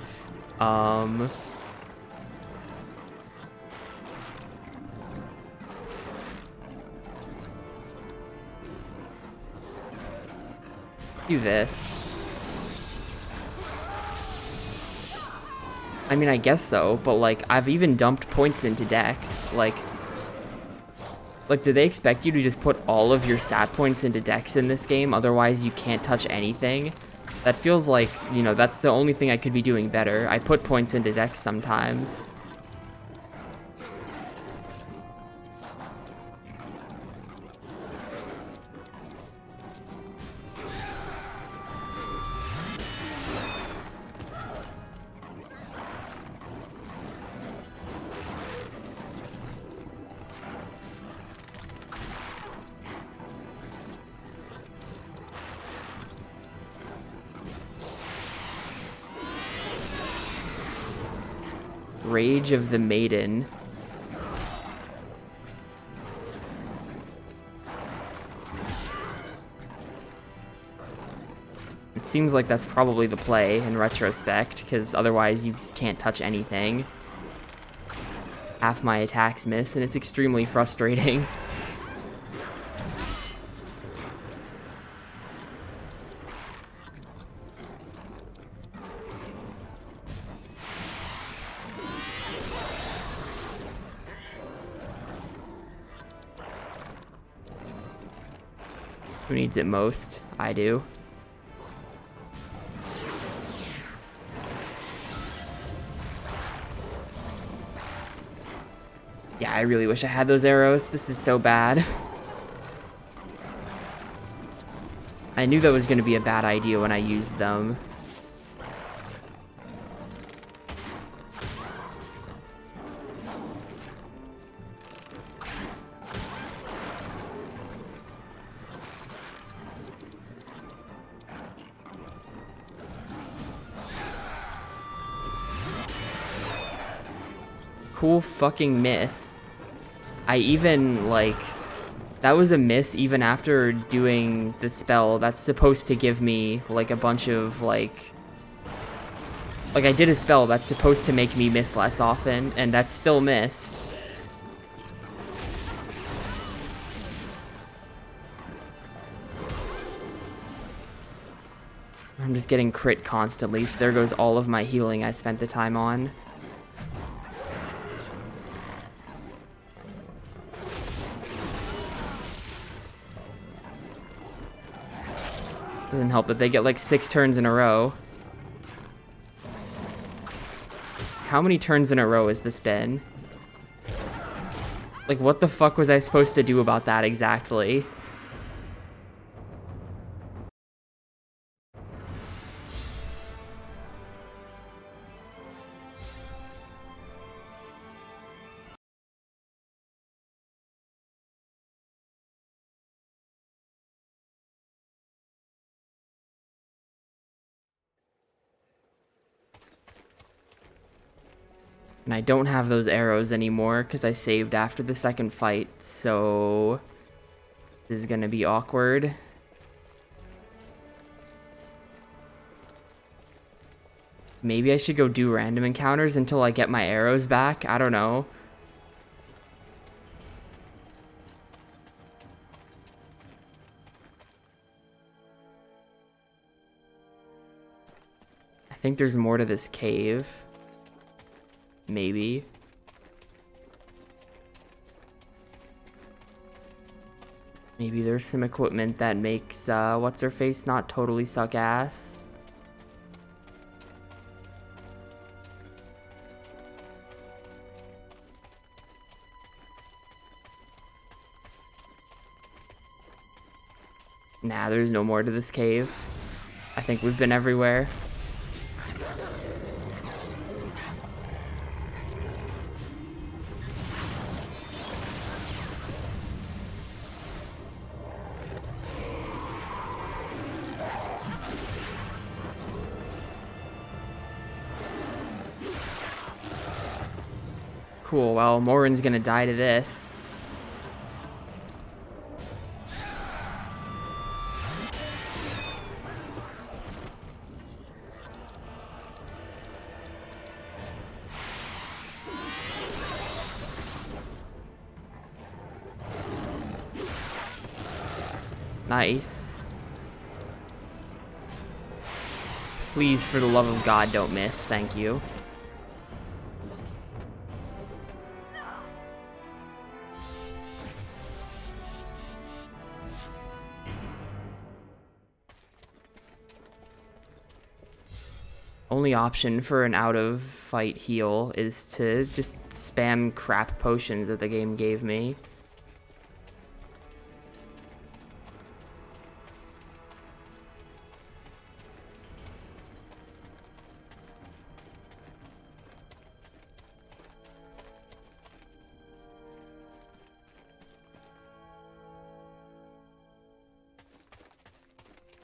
Do this. I mean, I guess so, but like, I've even dumped points into Dex. Like, do they expect you to just put all of your stat points into Dex in this game? Otherwise, you can't touch anything? That feels like, you know, that's the only thing I could be doing better. I put points into Dex sometimes. Rage of the Maiden. It seems like that's probably the play in retrospect, because otherwise you just can't touch anything. Half my attacks miss, and it's extremely frustrating. Who needs it most? I do. Yeah, I really wish I had those arrows. This is so bad. I knew that was going to be a bad idea when I used them. Cool fucking miss. I even, like... That was a miss even after doing the spell that's supposed to give me, like, a bunch of, like... Like, I did a spell that's supposed to make me miss less often, and that's still missed. I'm just getting crit constantly, so there goes all of my healing I spent the time on. Doesn't help that they get like 6 turns in a row. How many turns in a row has this been? Like, what the fuck was I supposed to do about that exactly? And I don't have those arrows anymore because I saved after the second fight, so this is gonna be awkward. Maybe I should go do random encounters until I get my arrows back. I don't know. I think there's more to this cave. Maybe. Maybe there's some equipment that makes, what's-her-face not totally suck ass. Nah, there's no more to this cave. I think we've been everywhere. Cool, well, Morin's gonna die to this. Nice. Please, for the love of God, don't miss. Thank you. Only option for an out-of-fight heal is to just spam crap potions that the game gave me.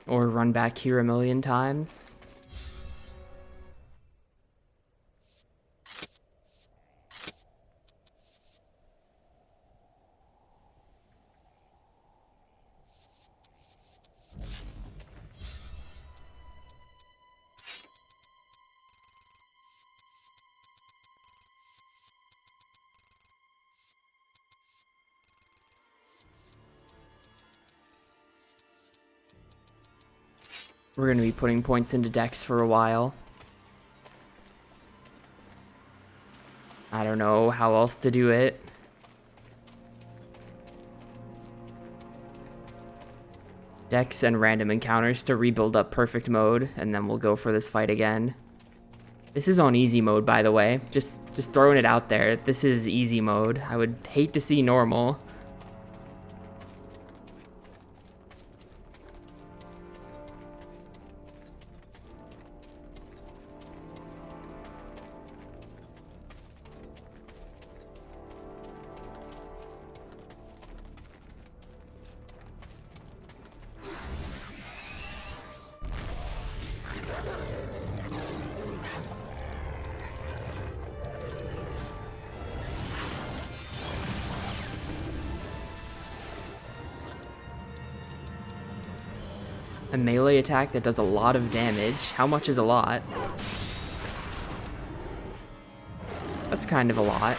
Or run back here a million times. We're gonna be putting points into Dex for a while. I don't know how else to do it. Dex and random encounters to rebuild up perfect mode, and then we'll go for this fight again. This is on easy mode, by the way. Just throwing it out there. This is easy mode. I would hate to see normal. A melee attack that does a lot of damage. How much is a lot? That's kind of a lot.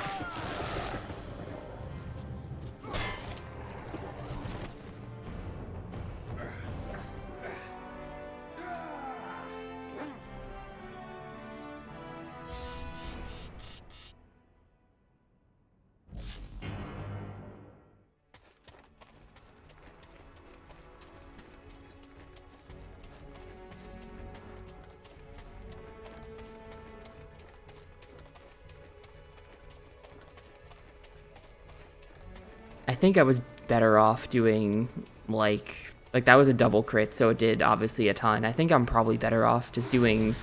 I think I was better off doing like that was a double crit, so it did obviously a ton. I think I'm probably better off just doing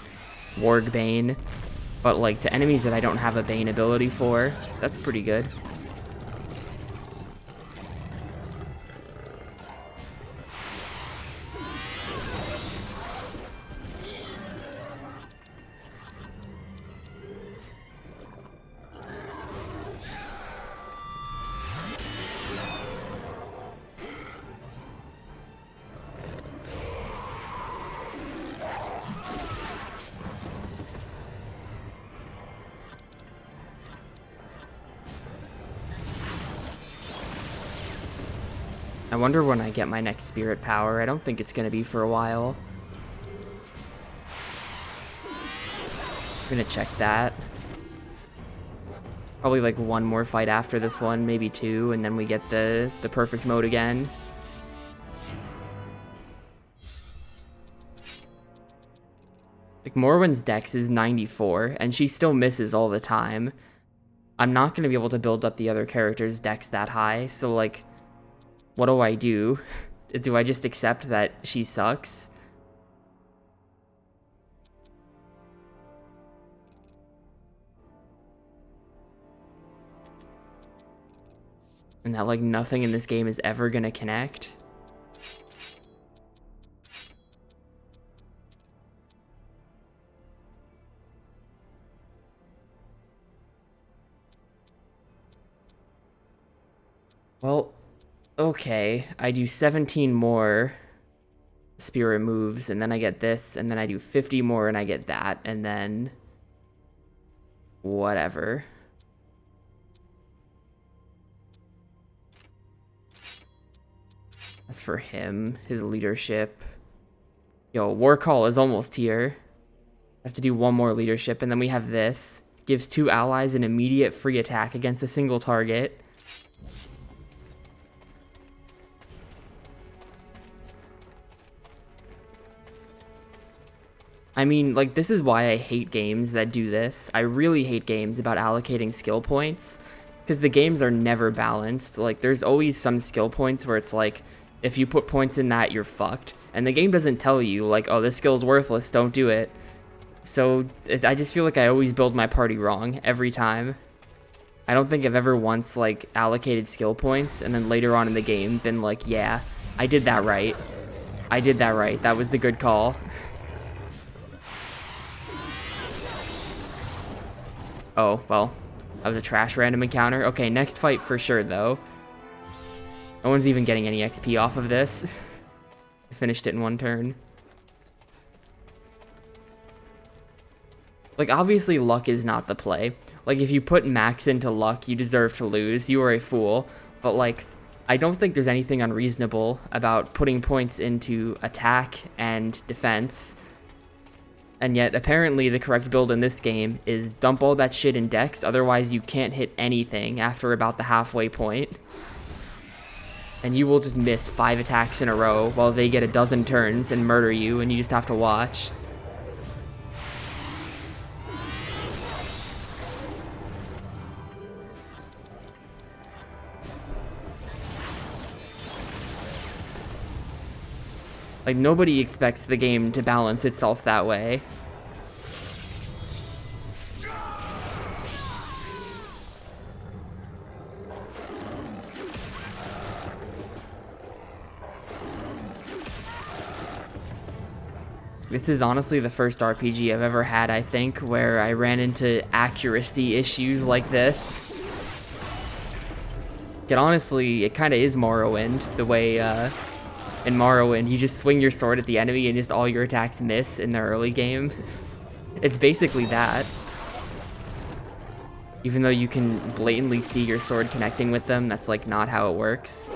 Warg Bane, but like to enemies that I don't have a Bane ability for, that's pretty good. I wonder when I get my next spirit power. I don't think it's gonna be for a while. I'm gonna check that. Probably like one more fight after this one, maybe two, and then we get the perfect mode again. Like Morwen's dex is 94, and she still misses all the time. I'm not gonna be able to build up the other characters' dex that high, so like, what do I do? Do I just accept that she sucks? And that like nothing in this game is ever gonna connect? Well, okay, I do 17 more spirit moves, and then I get this, and then I do 50 more and I get that, and then whatever. As for him, his leadership. Yo, War Call is almost here. I have to do one more leadership, and then we have this. Gives 2 allies an immediate free attack against a single target. I mean, like, this is why I hate games that do this. I really hate games about allocating skill points, because the games are never balanced. Like, there's always some skill points where it's like, if you put points in that, you're fucked. And the game doesn't tell you, like, oh, this skill's worthless, don't do it. So, I just feel like I always build my party wrong, every time. I don't think I've ever once, like, allocated skill points, and then later on in the game been like, yeah, I did that right. I did that right, that was the good call. Oh, well, that was a trash random encounter. Okay, next fight for sure, though. No one's even getting any XP off of this. I finished it in one turn. Like, obviously, luck is not the play. Like, if you put max into luck, you deserve to lose. You are a fool. But, like, I don't think there's anything unreasonable about putting points into attack and defense. And yet, apparently, the correct build in this game is dump all that shit in dex, otherwise you can't hit anything after about the halfway point. And you will just miss 5 attacks in a row while they get a dozen turns and murder you, and you just have to watch. Like, nobody expects the game to balance itself that way. This is honestly the first RPG I've ever had, I think, where I ran into accuracy issues like this. It honestly, it kind of is Morrowind, the way in Morrowind, you just swing your sword at the enemy and just all your attacks miss in the early game. It's basically that. Even though you can blatantly see your sword connecting with them, that's like not how it works.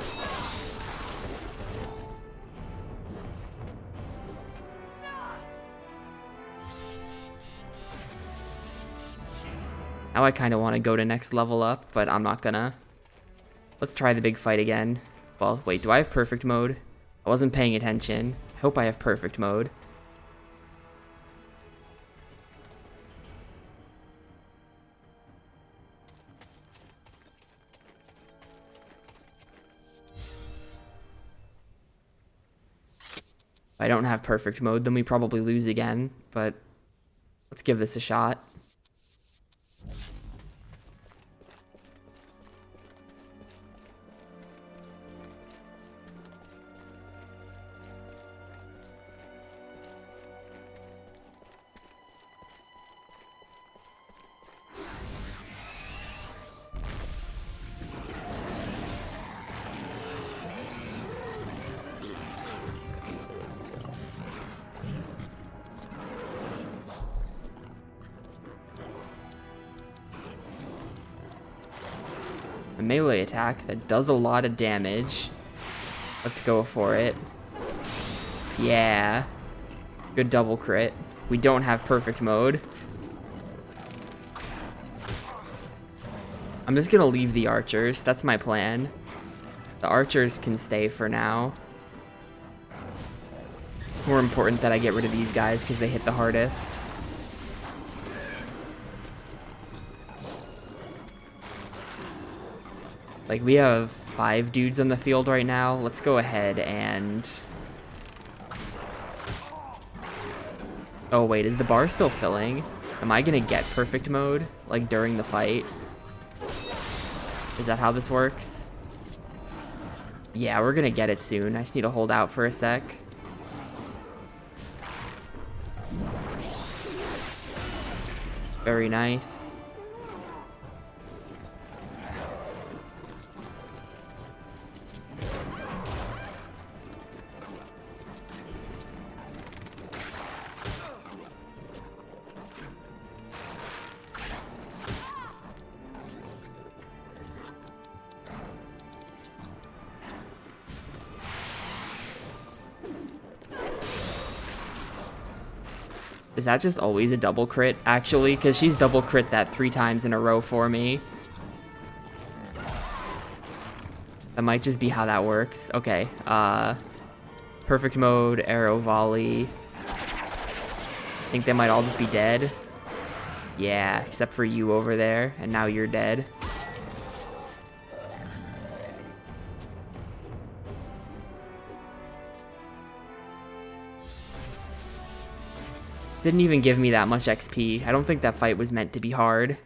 Now I kind of want to go to next level up, but I'm not gonna. Let's try the big fight again. Well, wait, do I have perfect mode? I wasn't paying attention. I hope I have perfect mode. If I don't have perfect mode, then we probably lose again, but let's give this a shot. A melee attack that does a lot of damage. Let's go for it. Yeah. Good double crit. We don't have perfect mode. I'm just gonna leave the archers. That's my plan. The archers can stay for now. More important that I get rid of these guys because they hit the hardest. Like, we have 5 dudes on the field right now. Let's go ahead and... Oh, wait, is the bar still filling? Am I gonna get perfect mode, like, during the fight? Is that how this works? Yeah, we're gonna get it soon. I just need to hold out for a sec. Very nice. Is that just always a double crit, actually? Because she's double crit that 3 times in a row for me. That might just be how that works. Okay, perfect mode, arrow volley. I think they might all just be dead. Yeah, except for you over there, and now you're dead. Didn't even give me that much XP. I don't think that fight was meant to be hard.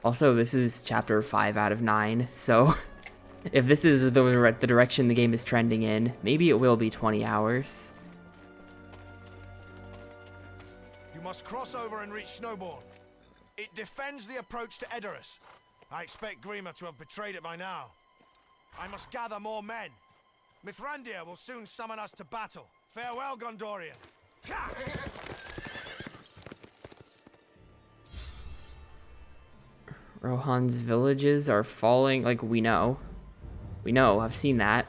Also, this is chapter 5 out of 9, so if this is the direction the game is trending in, maybe it will be 20 hours. You must cross over and reach Snowbourne. It defends the approach to Edoras. I expect Grima to have betrayed it by now. I must gather more men. Mithrandir will soon summon us to battle. Farewell, Gondorian. Rohan's villages are falling, like, we know. We know, I've seen that.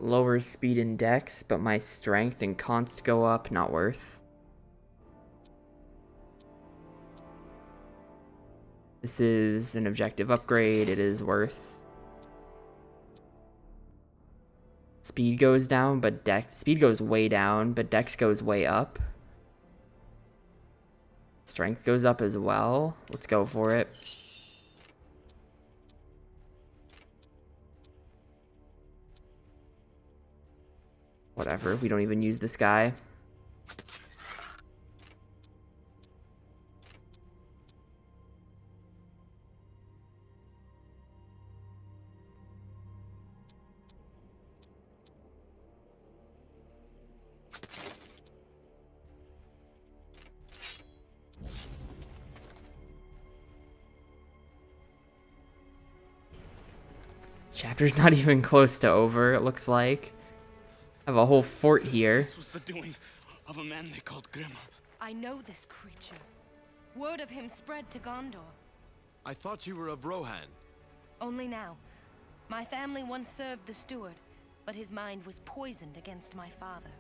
lower speed and dex, but my strength and const go up. Not worth. This is an objective upgrade. It is worth. Speed goes down, but speed goes way down, but dex goes way up. Strength goes up as well. Let's go for it. Whatever, we don't even use this guy. Chapter's not even close to over, it looks like. I have a whole fort here. This was the doing of a man they called Grim. I know this creature. Word of him spread to Gondor. I thought you were of Rohan. Only now. My family once served the steward, but his mind was poisoned against my father.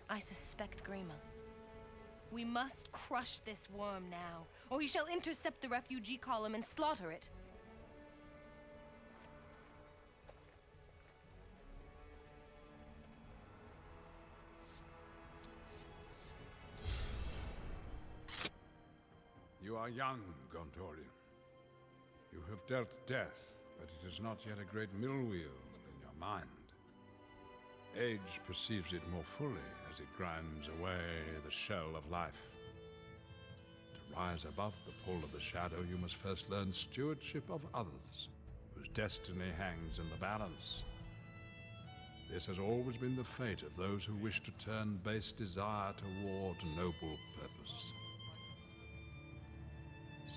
I suspect Grima. We must crush this worm now, or he shall intercept the refugee column and slaughter it. You are young, Gondorian. You have dealt death, but it is not yet a great mill wheel in your mind. Age perceives it more fully as it grinds away the shell of life. To rise above the pull of the shadow, you must first learn stewardship of others, whose destiny hangs in the balance. This has always been the fate of those who wish to turn base desire toward noble purpose.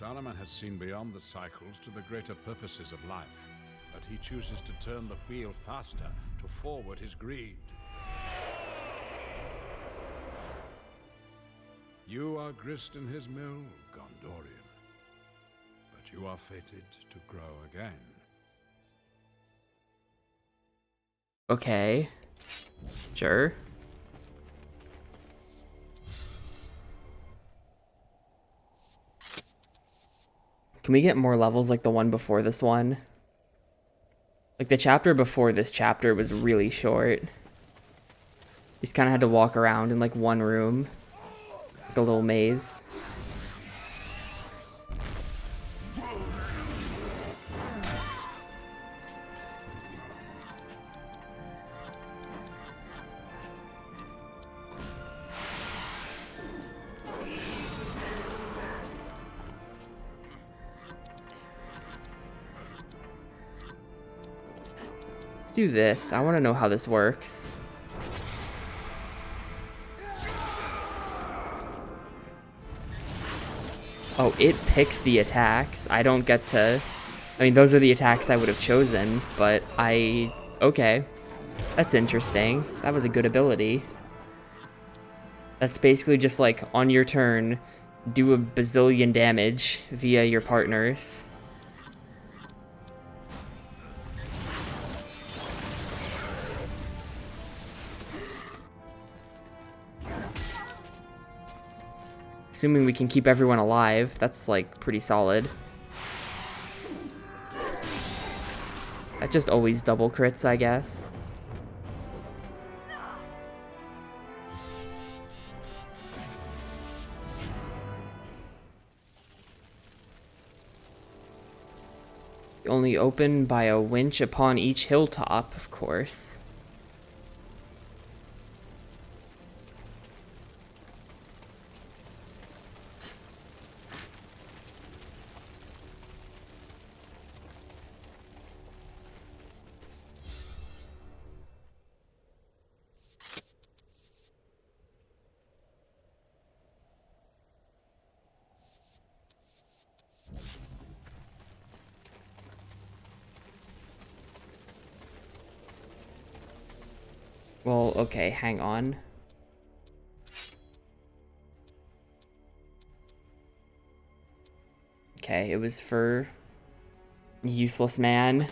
Saruman has seen beyond the cycles to the greater purposes of life, but he chooses to turn the wheel faster to forward his greed. You are grist in his mill, Gondorian, but you are fated to grow again. Okay. Sure. Can we get more levels like the one before this one? Like the chapter before this chapter was really short. He's kind of had to walk around in like one room. Like a little maze. Let's do this. I want to know how this works. Oh, it picks the attacks. I don't get to... I mean, those are the attacks I would have chosen, but okay. That's interesting. That was a good ability. That's basically just like, on your turn, do a bazillion damage via your partners. Assuming we can keep everyone alive, that's like pretty solid. That just always double crits, I guess. Only open by a winch upon each hilltop, of course. Well, okay, hang on. Okay, it was for useless man.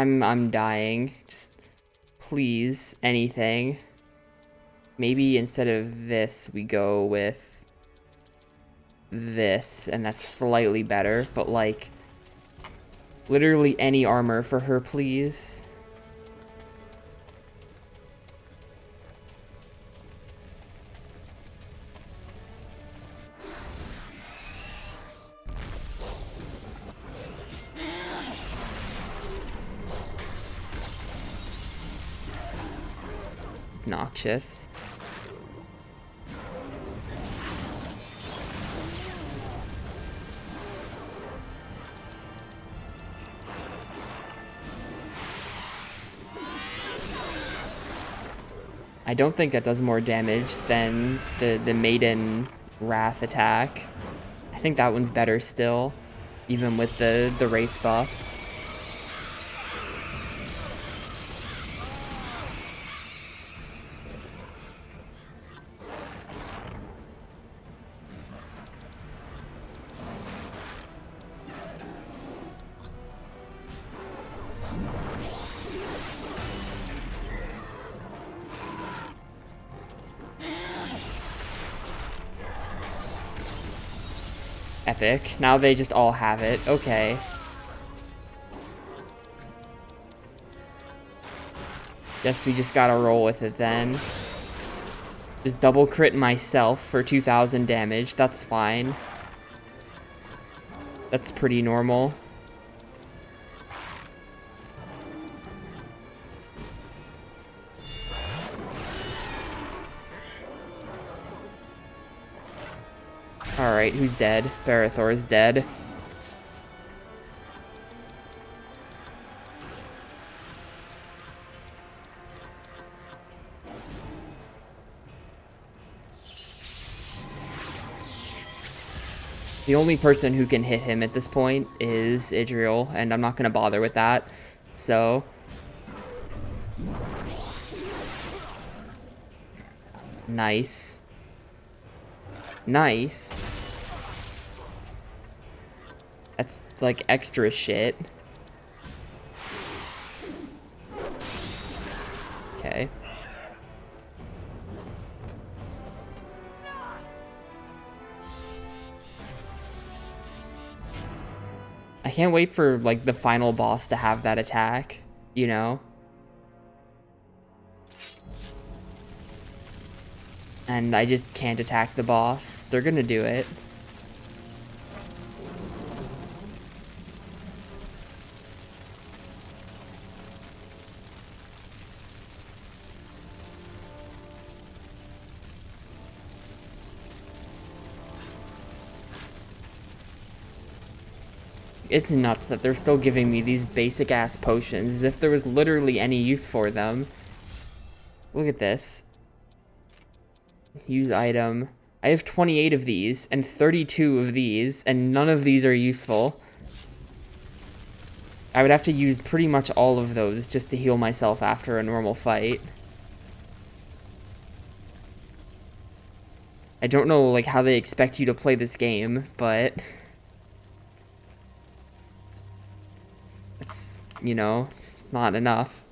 I'm dying. Just please, anything. Maybe instead of this, we go with this, and that's slightly better, but like, literally any armor for her, please. Obnoxious. I don't think that does more damage than the Maiden Wrath attack. I think that one's better still, even with the race buff. Epic. Now they just all have it. Okay. Guess we just gotta roll with it then. Just double crit myself for 2,000 damage. That's fine. That's pretty normal. Alright, who's dead? Barathor is dead. The only person who can hit him at this point is Idril, and I'm not going to bother with that. So... Nice. Nice. That's like extra shit. Okay. I can't wait for like the final boss to have that attack, you know? And I just can't attack the boss. They're gonna do it. It's nuts that they're still giving me these basic ass potions as if there was literally any use for them. Look at this. Use item. I have 28 of these and 32 of these, and none of these are useful. I would have to use pretty much all of those just to heal myself after a normal fight. I don't know like how they expect you to play this game, but it's, you know, it's not enough.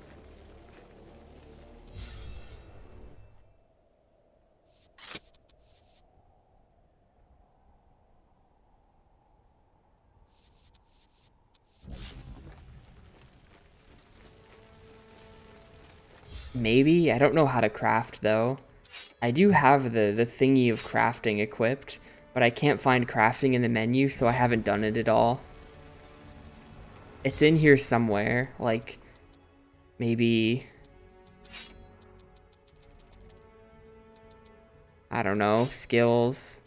Maybe? I don't know how to craft, though. I do have the thingy of crafting equipped, but I can't find crafting in the menu, so I haven't done it at all. It's in here somewhere, like, maybe... I don't know, skills.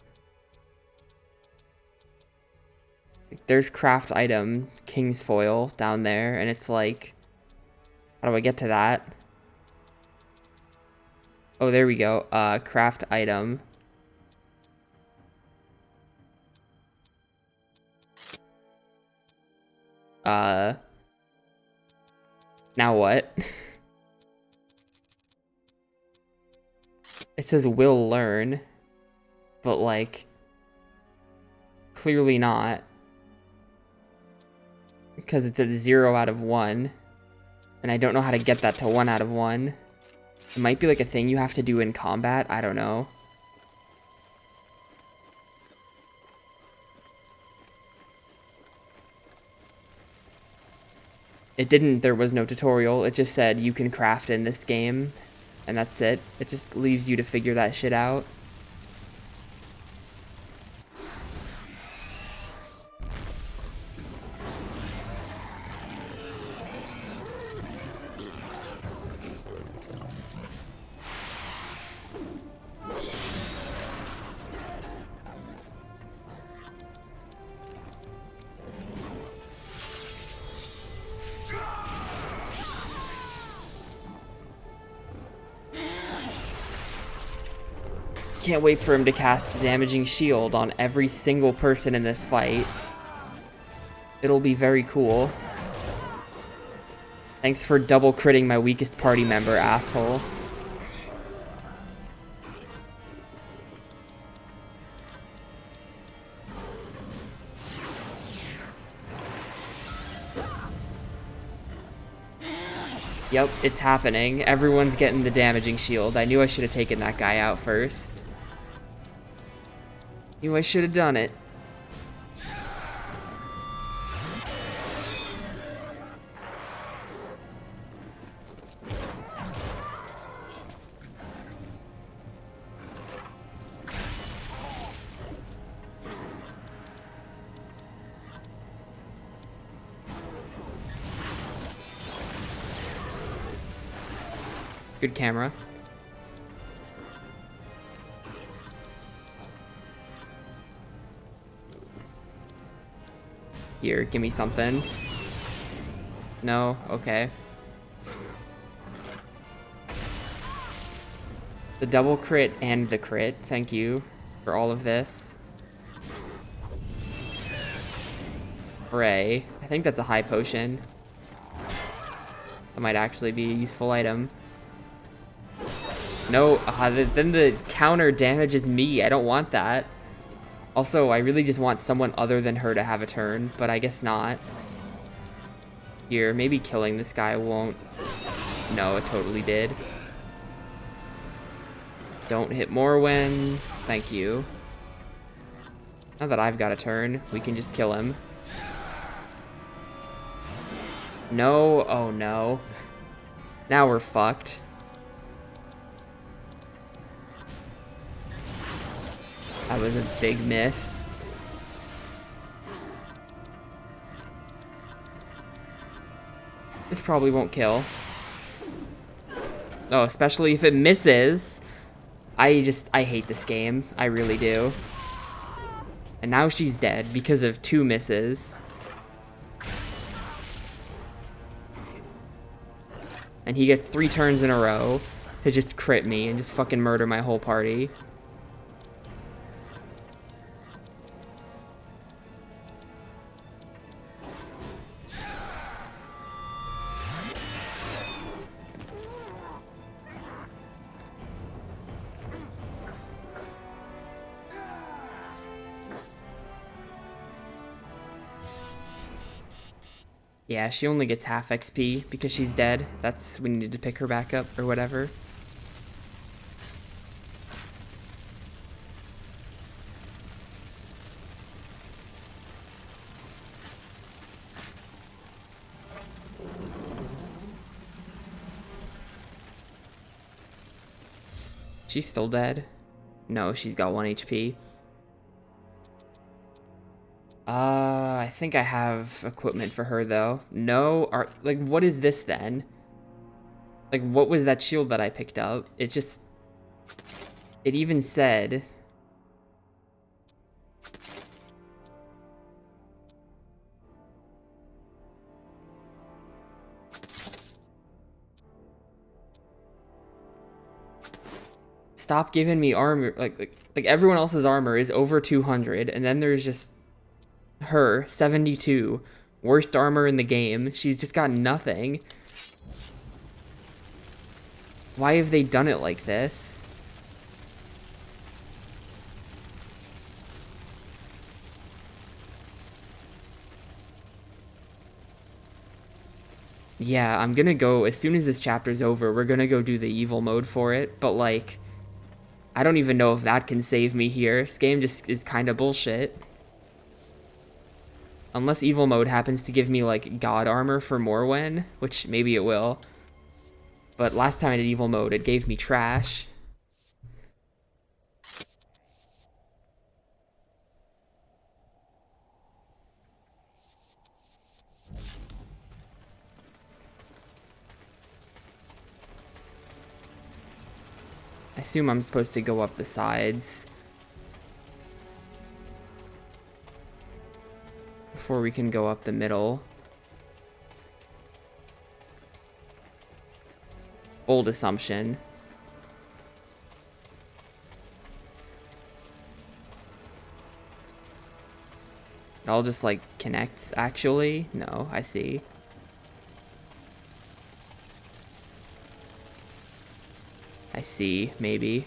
There's craft item, King's Foil, down there, and it's like... How do I get to that? Oh, there we go. Craft item. Now what? It says will learn, but like, clearly not. Because it's at 0 out of 1. And I don't know how to get that to 1 out of 1. It might be like a thing you have to do in combat. I don't know. It didn't, there was no tutorial. It just said you can craft in this game. And that's it. It just leaves you to figure that shit out. Can't wait for him to cast a damaging shield on every single person in this fight. It'll be very cool. Thanks for double critting my weakest party member, asshole. Yep, it's happening. Everyone's getting the damaging shield. I knew I should have taken that guy out first. Knew I should have done it. Good camera. Here, give me something. No? Okay. The double crit and the crit. Thank you for all of this. Hooray. I think that's a high potion. That might actually be a useful item. No, then the counter damages me. I don't want that. Also, I really just want someone other than her to have a turn, but I guess not. Here, maybe killing this guy won't... No, it totally did. Don't hit Morwen. Thank you. Now that I've got a turn, we can just kill him. No, oh no. Now we're fucked. That was a big miss. This probably won't kill. Oh, especially if it misses. I hate this game. I really do. And now she's dead because of 2 misses. And he gets 3 turns in a row to just crit me and just fucking murder my whole party. Yeah, she only gets half XP because she's dead. That's, we needed to pick her back up or whatever. She's still dead? No, she's got 1 HP. I think I have equipment for her though. No, like what is this then? Like what was that shield that I picked up? It even said... Stop giving me armor. Like everyone else's armor is over 200, and then there's just her, 72. Worst armor in the game. She's just got nothing. Why have they done it like this? Yeah, I'm gonna go, as soon as this chapter's over, we're gonna go do the evil mode for it, but like, I don't even know if that can save me here. This game just is kind of bullshit. Unless evil mode happens to give me like god armor for Morwen, which maybe it will. But last time I did evil mode, it gave me trash. I assume I'm supposed to go up the sides before we can go up the middle. Bold assumption. It all just like connects actually? No, I see. I see, maybe.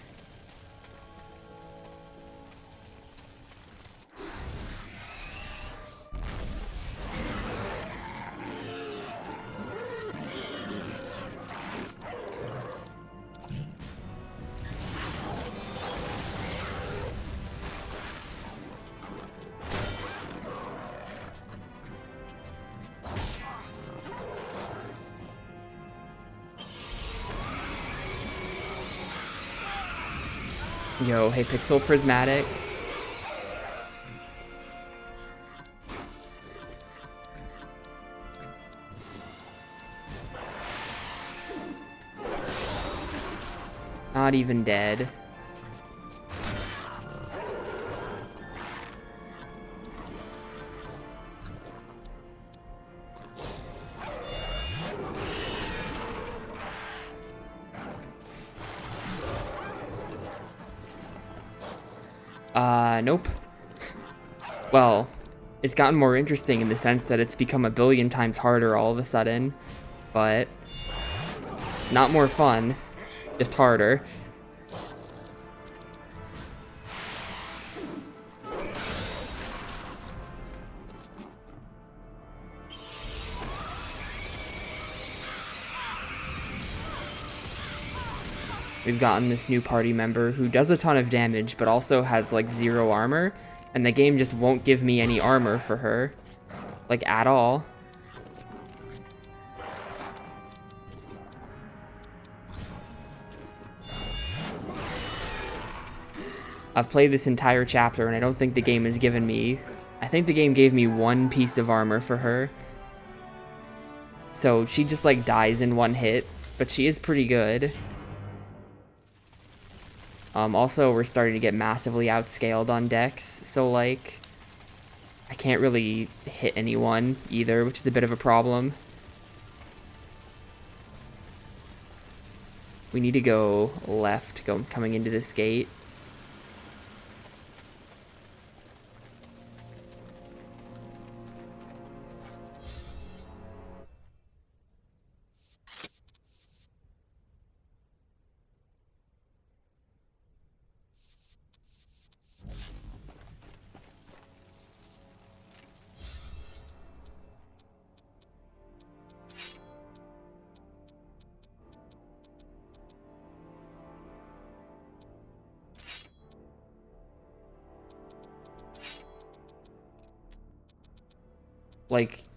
Yo, hey Pixel Prismatic. Not even dead. Nope. Well, it's gotten more interesting in the sense that it's become a billion times harder all of a sudden, but not more fun, just harder. We've gotten this new party member who does a ton of damage, but also has like 0 armor, and the game just won't give me any armor for her, like at all. I've played this entire chapter and I don't think the game has given me, I think the game gave me 1 piece of armor for her. So she just like dies in 1 hit, but she is pretty good. Also, we're starting to get massively outscaled on Dex, so like, I can't really hit anyone either, which is a bit of a problem. We need to go left, coming into this gate.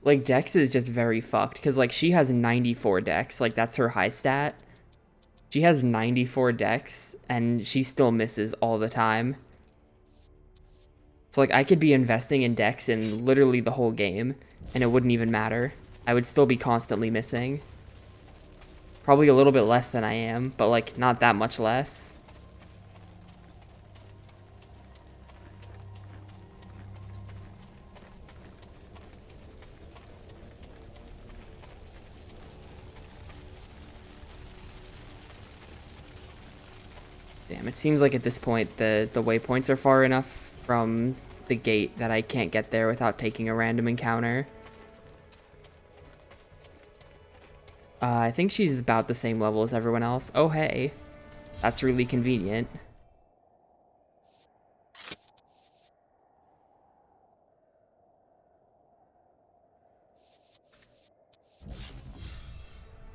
Like Dex is just very fucked, because like she has 94 Dex, like that's her high stat. She has 94 Dex, and she still misses all the time. So like I could be investing in Dex in literally the whole game, and it wouldn't even matter. I would still be constantly missing. Probably a little bit less than I am, but like not that much less. Damn, it seems like at this point the waypoints are far enough from the gate that I can't get there without taking a random encounter. I think she's about the same level as everyone else. Oh hey, that's really convenient.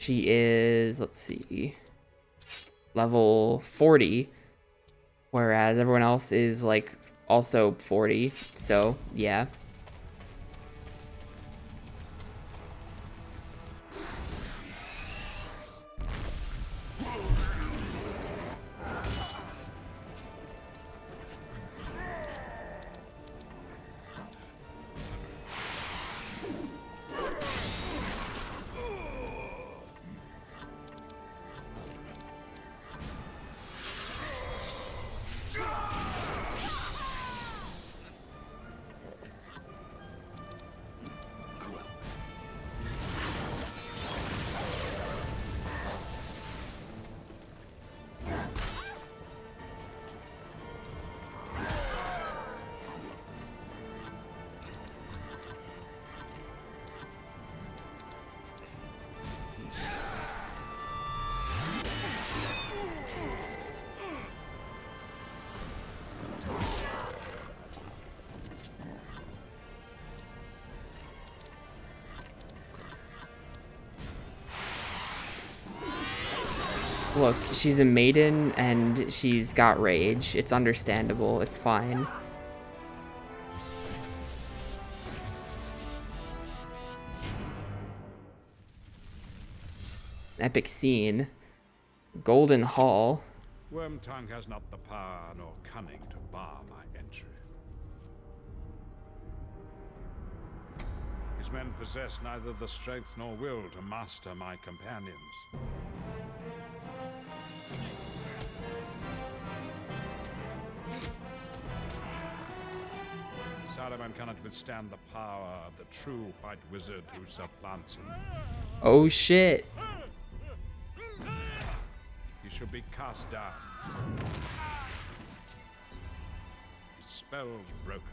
She is, let's see, level 40, whereas everyone else is like also 40. So yeah. Look, she's a maiden and she's got rage. It's understandable. It's fine. Epic scene. Golden Hall. Wormtongue has not the power nor cunning to bar my entry. His men possess neither the strength nor will to master my companions. Saruman cannot withstand the power of the true white wizard who supplants him. Oh shit. He should be cast down. His spells broken.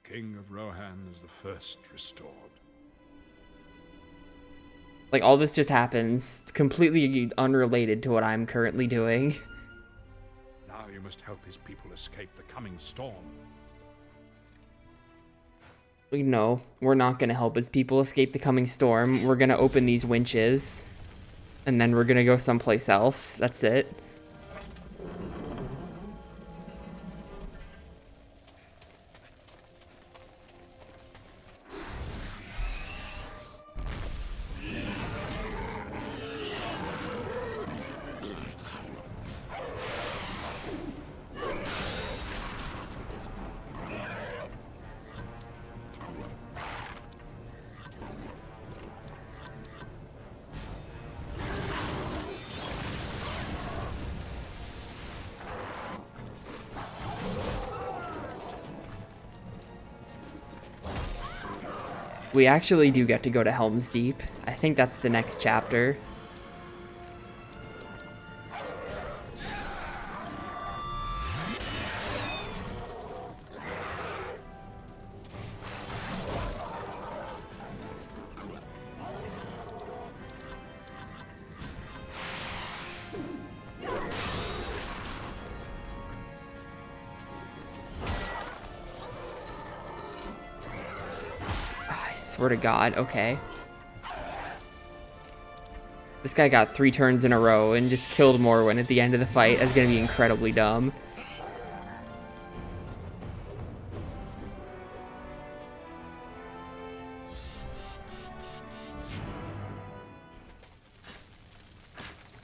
The King of Rohan is the first restored. Like, all this just happens completely unrelated to what I'm currently doing. Now you must help his people escape the coming storm. No, we're not gonna help his people escape the coming storm. We're gonna open these winches, and then we're gonna go someplace else. That's it. We actually do get to go to Helm's Deep. I think that's the next chapter. Swear to God, okay. This guy got 3 turns in a row and just killed Morwen at the end of the fight. That's gonna be incredibly dumb.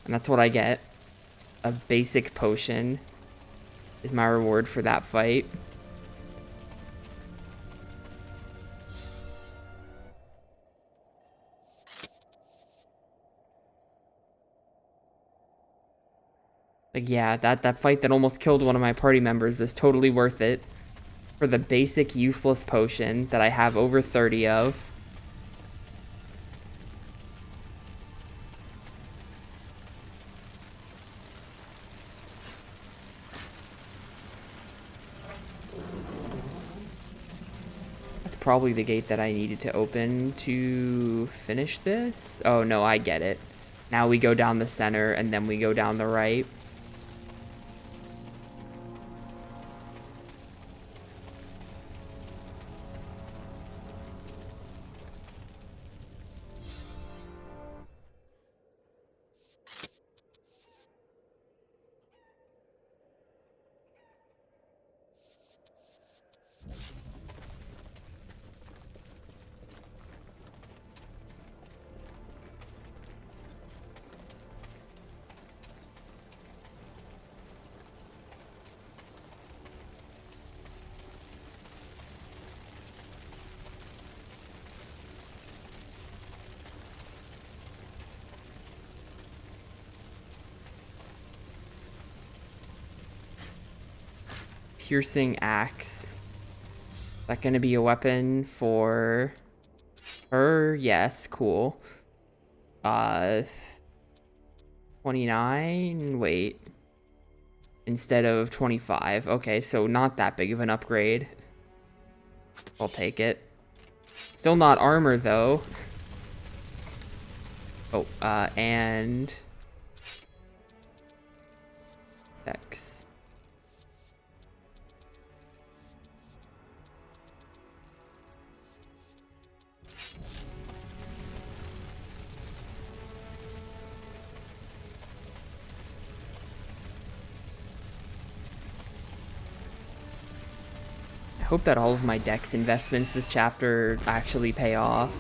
And that's what I get. A basic potion is my reward for that fight. Like, yeah, that fight that almost killed one of my party members was totally worth it for the basic useless potion that I have over 30 of. That's probably the gate that I needed to open to finish this. Oh, no, I get it. Now we go down the center and then we go down the right. piercing axe. Is that gonna be a weapon for her? Yes, cool. 29, wait. Instead of 25. Okay, so not that big of an upgrade. I'll take it. Still not armor though. Oh, and Dex. I hope that all of my Dex investments this chapter actually pay off.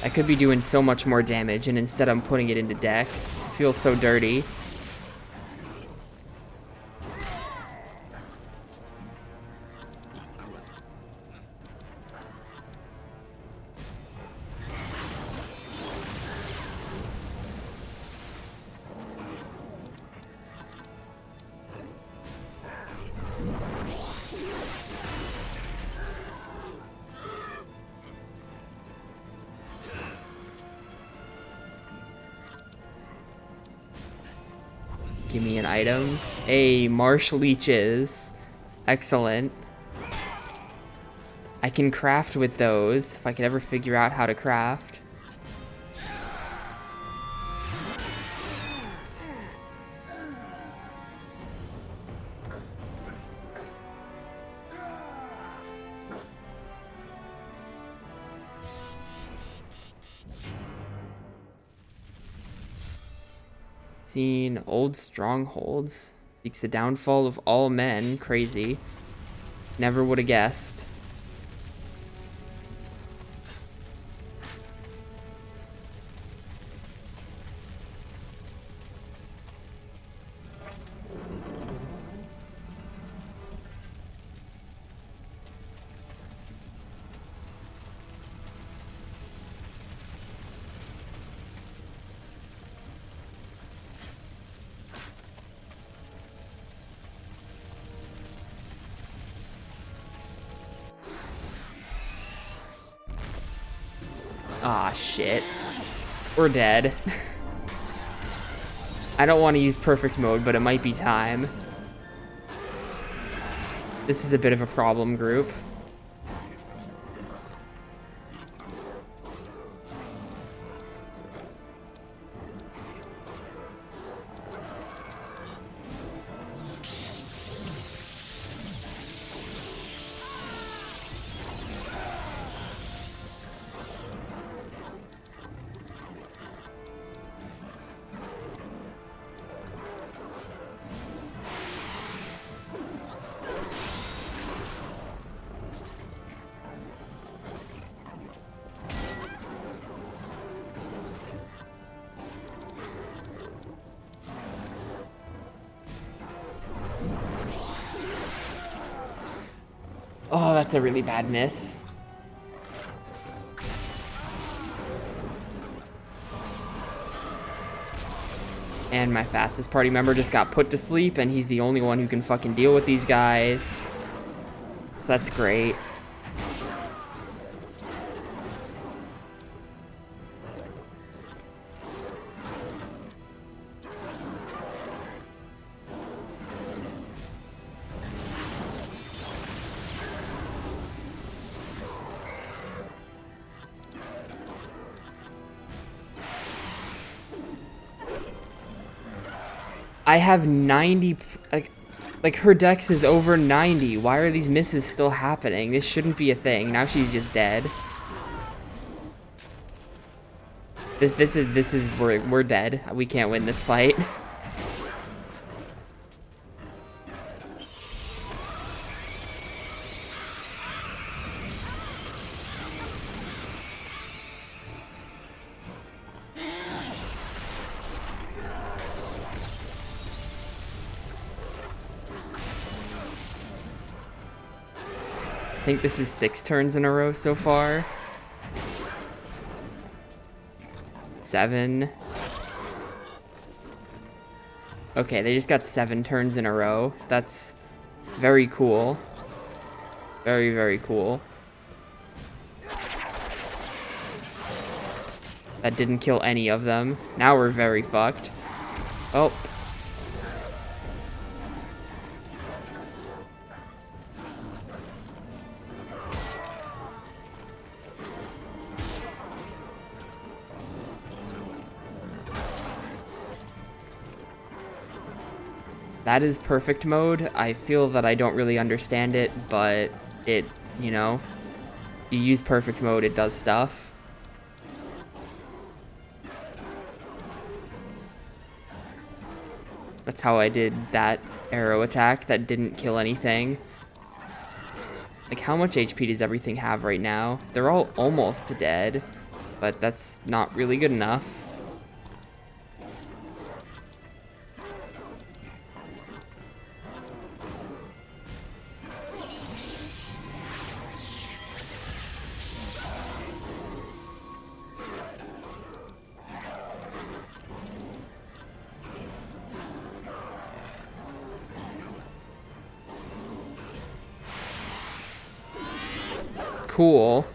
I could be doing so much more damage, and instead I'm putting it into Dex. It feels so dirty. Give me an item. Hey, marsh leeches. Excellent. I can craft with those, if I could ever figure out how to craft. Seen old strongholds. Seeks the downfall of all men. Crazy. Never would have guessed. Ah, shit. We're dead. I don't want to use perfect mode, but it might be time. This is a bit of a problem group. Oh, that's a really bad miss. And my fastest party member just got put to sleep, and he's the only one who can fucking deal with these guys. So that's great. I have 90, like her dex is over 90. Why are these misses still happening? This shouldn't be a thing. Now she's just dead. This is we're dead. We can't win this fight. I think this is 6 turns in a row so far. 7. Okay, they just got 7 turns in a row. So that's very cool. Very, very cool. That didn't kill any of them. Now we're very fucked. Oh. That is perfect mode. I feel that I don't really understand it, but it, you know, you use perfect mode, it does stuff. That's how I did that arrow attack that didn't kill anything. Like, how much HP does everything have right now? They're all almost dead, but that's not really good enough. Cool.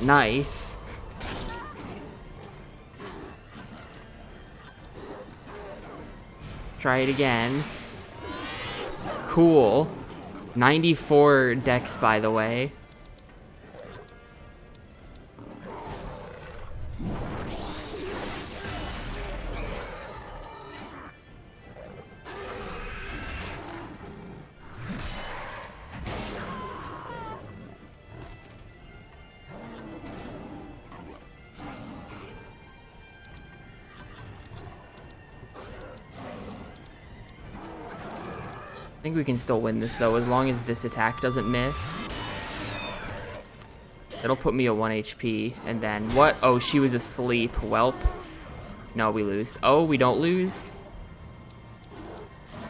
Nice. Try it again. Cool. 94 dex, by the way. I think we can still win this, though, as long as this attack doesn't miss. It'll put me at 1 HP, and then what? Oh, she was asleep. Welp. No, we lose. Oh, we don't lose?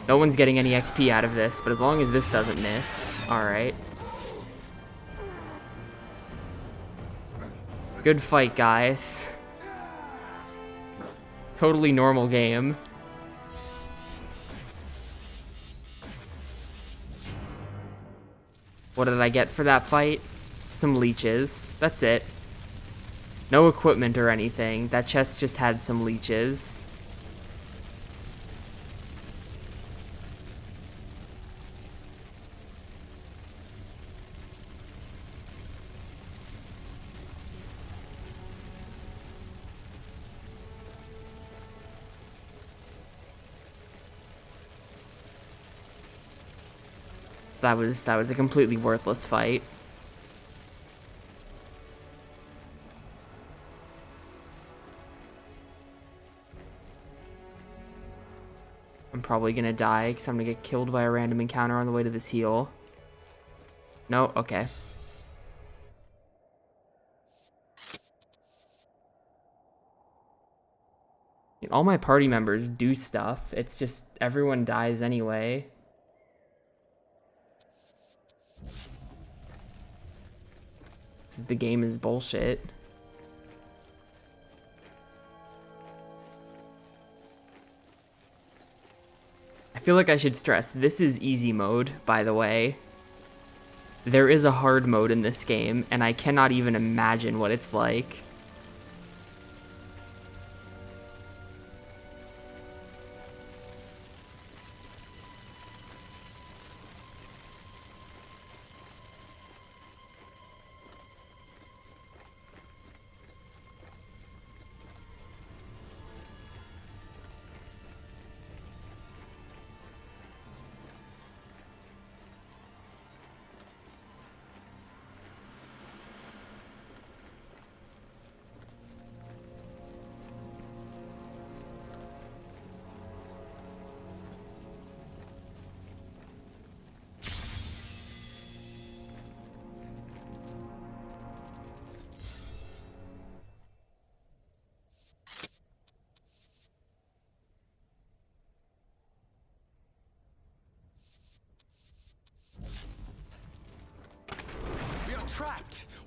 No one's getting any XP out of this, but as long as this doesn't miss. Alright. Good fight, guys. Totally normal game. What did I get for that fight? Some leeches. That's it. No equipment or anything. That chest just had some leeches. So that was a completely worthless fight. I'm probably gonna die because I'm gonna get killed by a random encounter on the way to this heal. No? Okay. All my party members do stuff. It's just everyone dies anyway. The game is bullshit. I feel like I should stress, this is easy mode, by the way. There is a hard mode in this game, and I cannot even imagine what it's like.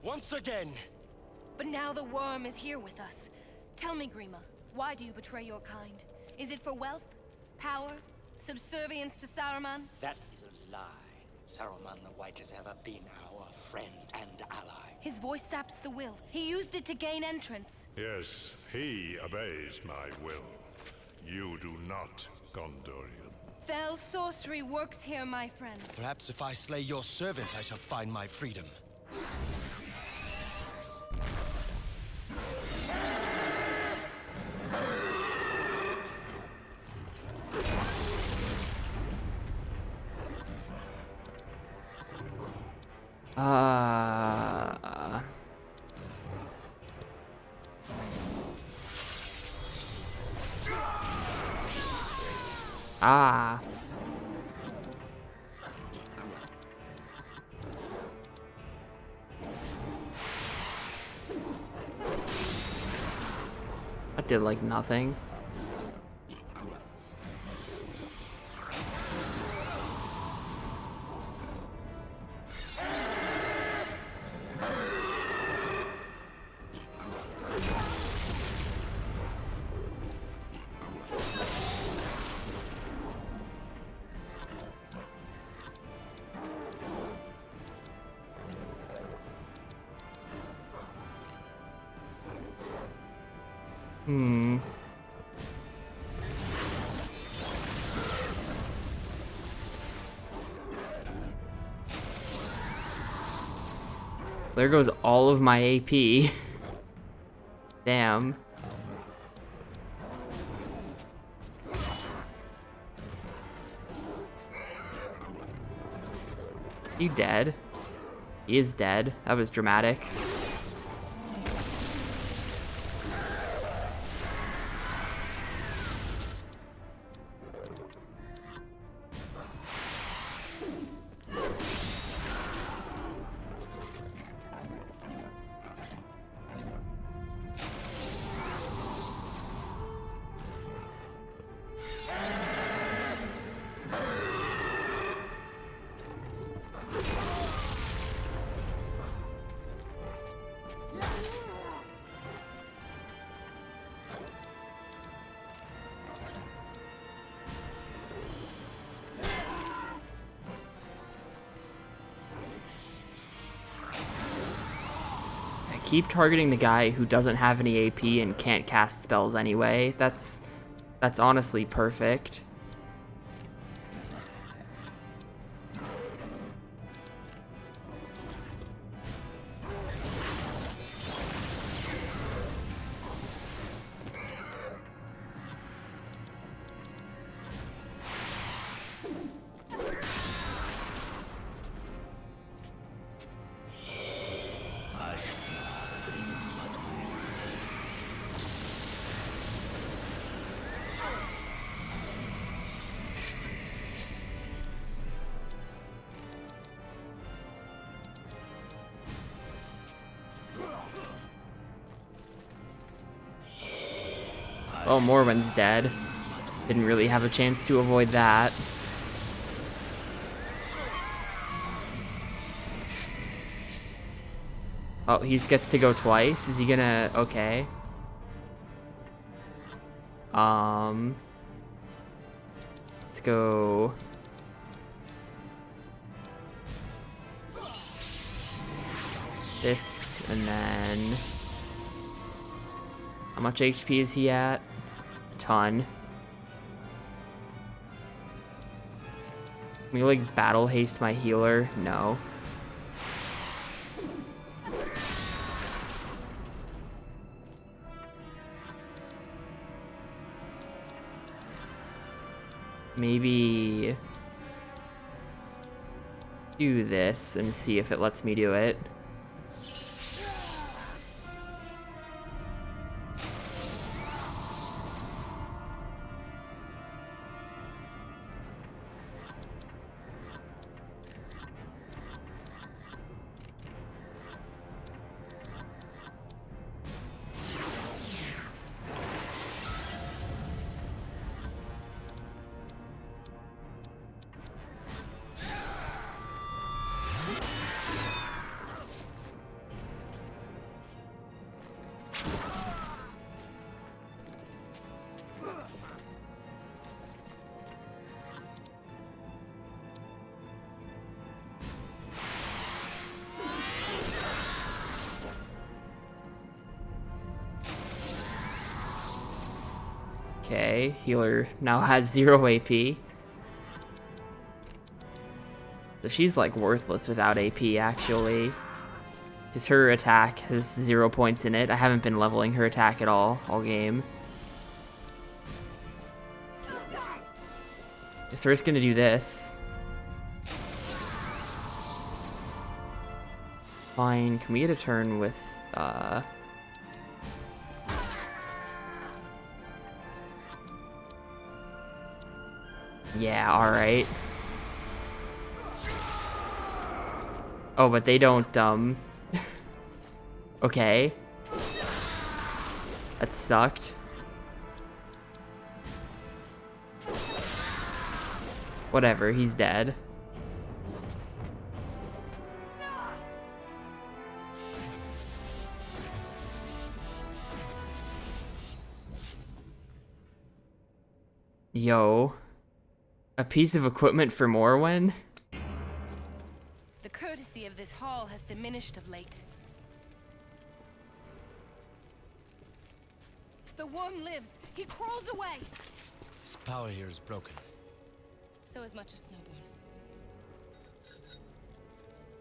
once again. But now the worm is here with us. Tell me, Grima, why do you betray your kind? Is it for wealth? Power? Subservience to Saruman? That is a lie. Saruman the White has ever been our friend and ally. His voice saps the will. He used it to gain entrance. Yes, he obeys my will. You do not, Gondorian. Fell sorcery works here, my friend. Perhaps if I slay your servant, I shall find my freedom. Ah. That did like nothing. There goes all of my AP. Damn. You dead? He is dead. That was dramatic. Keep targeting the guy who doesn't have any AP and can't cast spells anyway. That's honestly perfect. Oh, Morwen's dead. Didn't really have a chance to avoid that. Oh, he gets to go twice? Is he gonna... Okay. Let's go... This, and then... How much HP is he at? A ton. Can we, like, battle haste my healer? No. Maybe... do this and see if it lets me do it. Okay, healer now has 0 AP. So she's like worthless without AP actually. Because her attack has 0 points in it. I haven't been leveling her attack at all game. So we're just gonna do this. Fine, can we get a turn with, yeah, alright. Oh, but they don't, okay. That sucked. Whatever, he's dead. Yo. A piece of equipment for Morwen? The courtesy of this hall has diminished of late. The worm lives. He crawls away. His power here is broken. So is much of Snowbourn.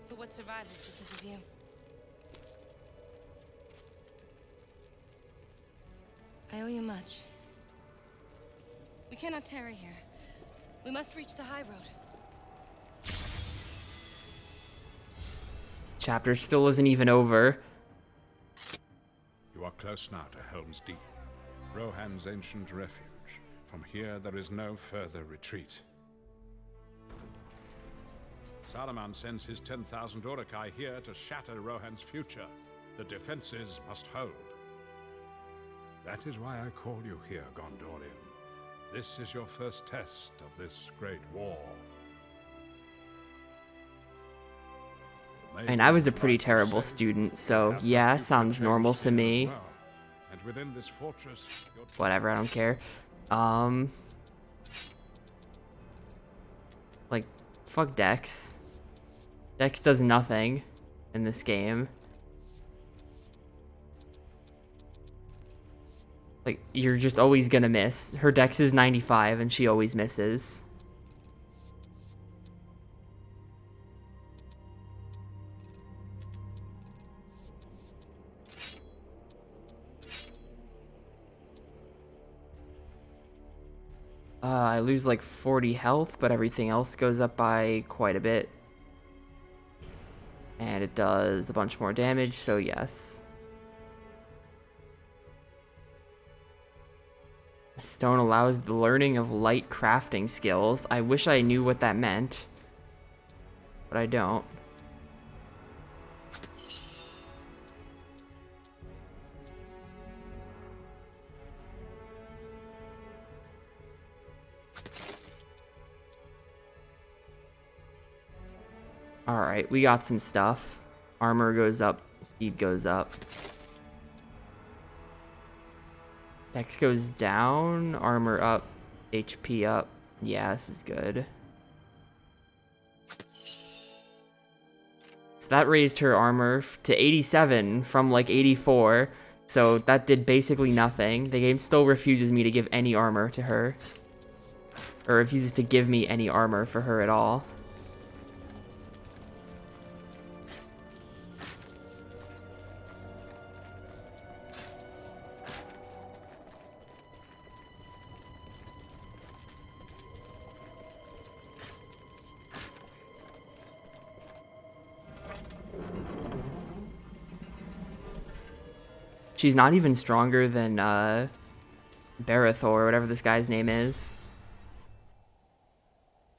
But what survives is because of you. I owe you much. We cannot tarry here. We must reach the high road. Chapter still isn't even over. You are close now to Helm's Deep, Rohan's ancient refuge. From here, there is no further retreat. Saruman sends his 10,000 Uruk-hai here to shatter Rohan's future. The defenses must hold. That is why I call you here, Gondorian. This is your first test of this great war. And I was a pretty terrible student, so yeah, sounds normal to me. And within this fortress, Whatever, I don't care. Like, fuck Dex. Dex does nothing in this game. Like, you're just always gonna miss. Her Dex is 95 and she always misses. I lose like 40 health, but everything else goes up by quite a bit. And it does a bunch more damage, so yes. Stone allows the learning of light crafting skills. I wish I knew what that meant, but I don't. Alright, we got some stuff. Armor goes up, speed goes up. Dex goes down, armor up, HP up. Yeah, this is good. So that raised her armor to 87 from like 84. So that did basically nothing. The game still refuses me to give any armor to her. Or refuses to give me any armor for her at all. She's not even stronger than Barithor, or whatever this guy's name is.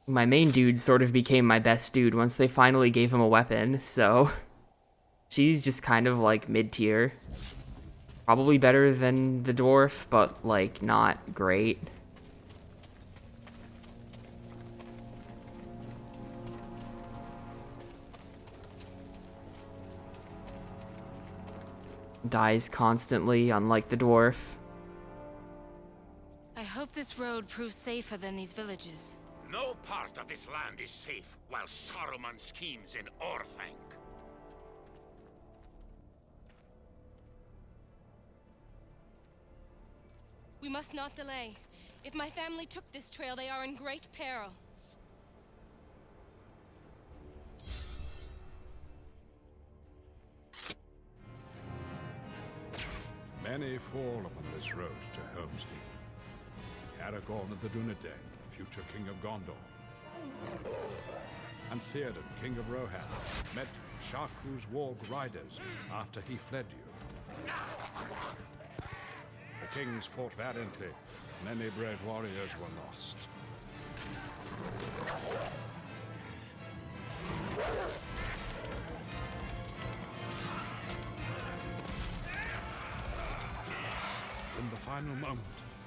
My main dude sort of became my best dude once they finally gave him a weapon, so she's just kind of like mid-tier. Probably better than the dwarf, but like not great. Dies constantly, unlike the dwarf. I hope this road proves safer than these villages. No part of this land is safe while Saruman schemes in Orthanc. We must not delay. If my family took this trail, they are in great peril. Many fall upon this road to Helm's Deep. Aragorn of the Dunedain, future King of Gondor. And Theoden, King of Rohan, met Shakru's warg riders after he fled you. The kings fought valiantly. Many brave warriors were lost. In the final moment,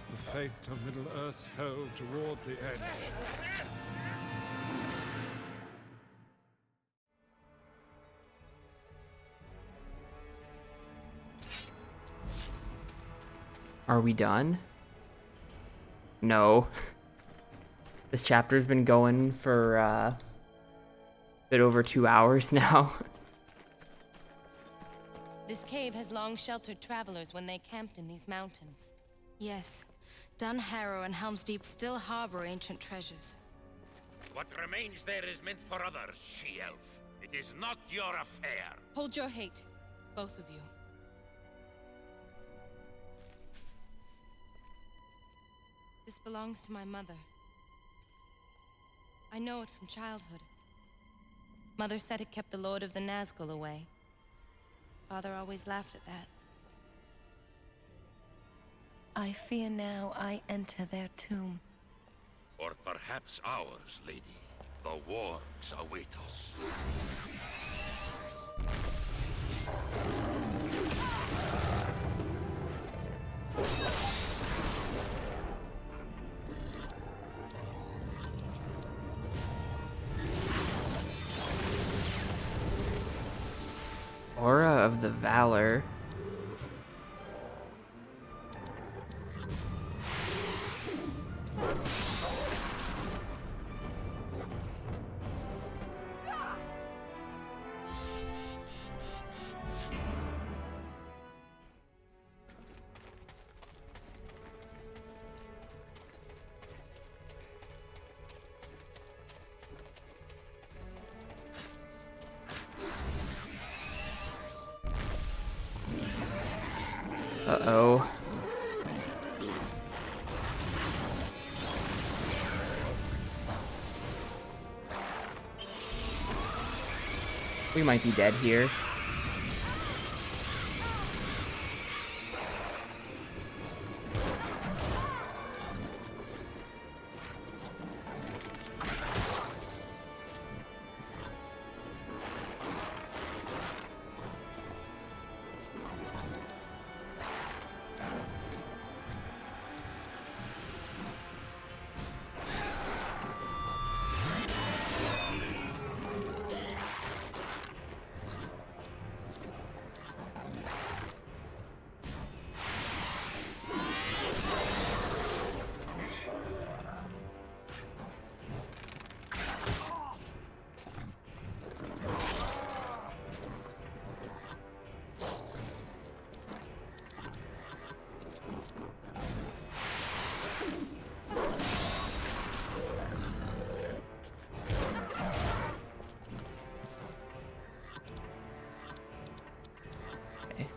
the fate of Middle-earth hurled toward the edge. Are we done? No. This chapter's been going for a bit over 2 hours now. This cave has long sheltered travelers when they camped in these mountains. Yes, Dun Harrow and Helm's Deep still harbor ancient treasures. What remains there is meant for others, she-elf. It is not your affair. Hold your hate, both of you. This belongs to my mother. I know it from childhood. Mother said it kept the Lord of the Nazgul away. Father always laughed at that. I fear now I enter their tomb. Or perhaps ours, lady. The wargs await us. Aura of the Valor. Uh-oh. We might be dead here.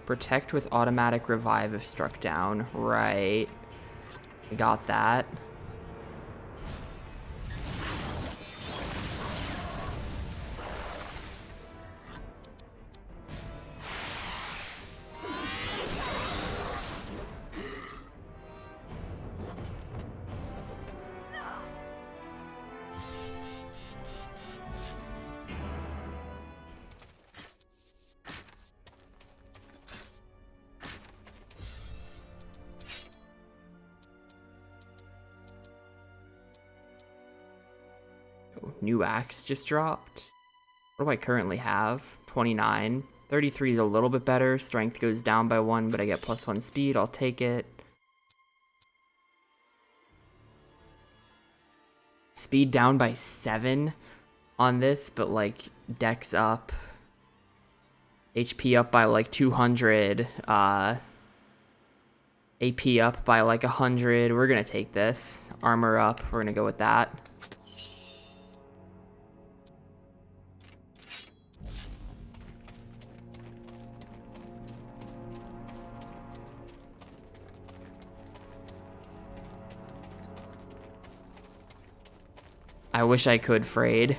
Protect with automatic revive if struck down. Right. I got that. New axe just dropped. What do I currently have? 29. 33 is a little bit better. Strength goes down by 1, but I get +1 speed. I'll take it. Speed down by 7 on this, but like dex up. HP up by like 200. AP up by like 100. We're gonna take this. Armor up. We're gonna go with that. I wish I could Frayed.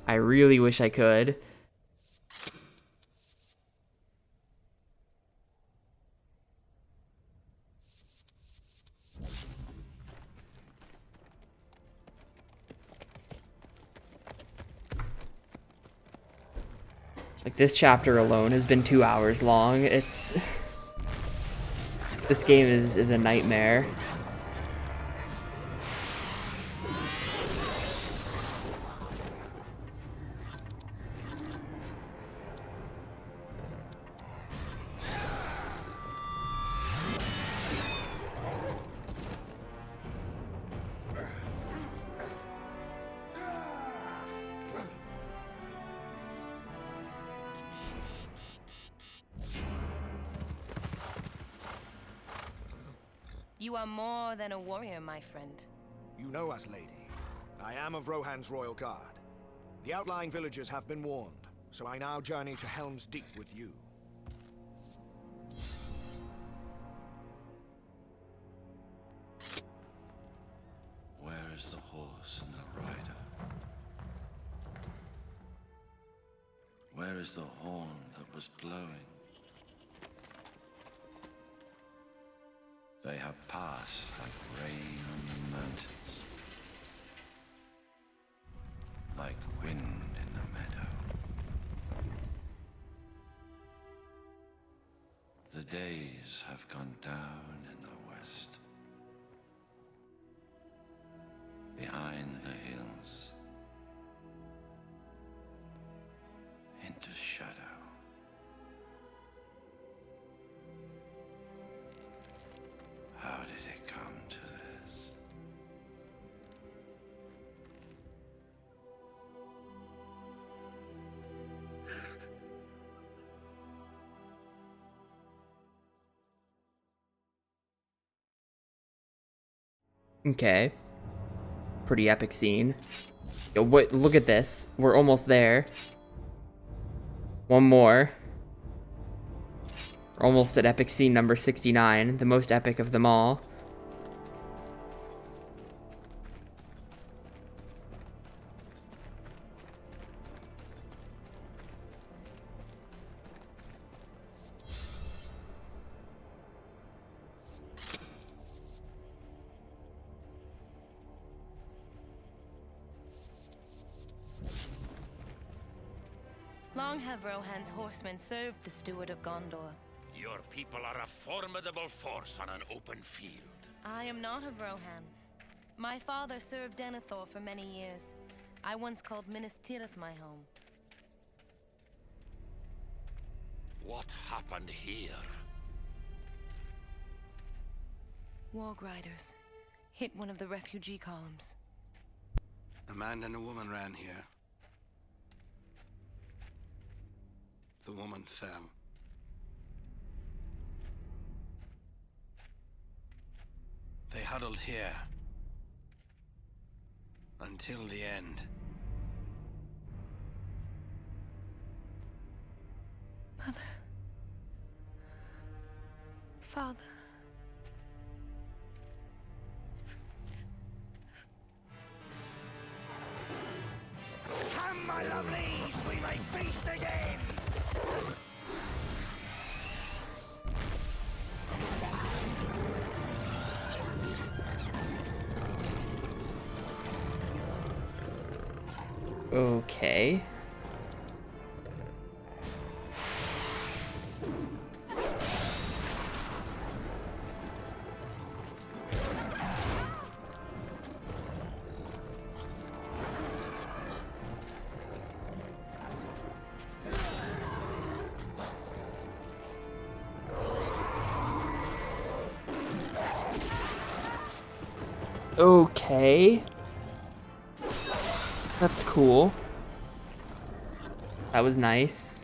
I really wish I could. Like, this chapter alone has been 2 hours long. It's... This game is a nightmare. You are more than a warrior, my friend. You know us, lady. I am of Rohan's royal guard. The outlying villagers have been warned, so I now journey to Helm's Deep with you. Where is the horse and the rider? Where is the horn that was blowing? They have passed like rain on the mountains, like wind in the meadow. The days have gone down in the west, behind the hills, into shadow. How did it come to this? Okay. Pretty epic scene. Yo, what? Look at this. We're almost there. One more. We're almost at epic scene number 69, the most epic of them all. Long have Rohan's horsemen served the Steward of Gondor. Your people are a formidable force on an open field. I am not of Rohan. My father served Denethor for many years. I once called Minas Tirith my home. What happened here? Warg Riders hit one of the refugee columns. A man and a woman ran here. The woman fell. They huddled here until the end. Mother. Father. Come, my lovelies, we may feast again! Okay. Okay. That's cool. That was nice.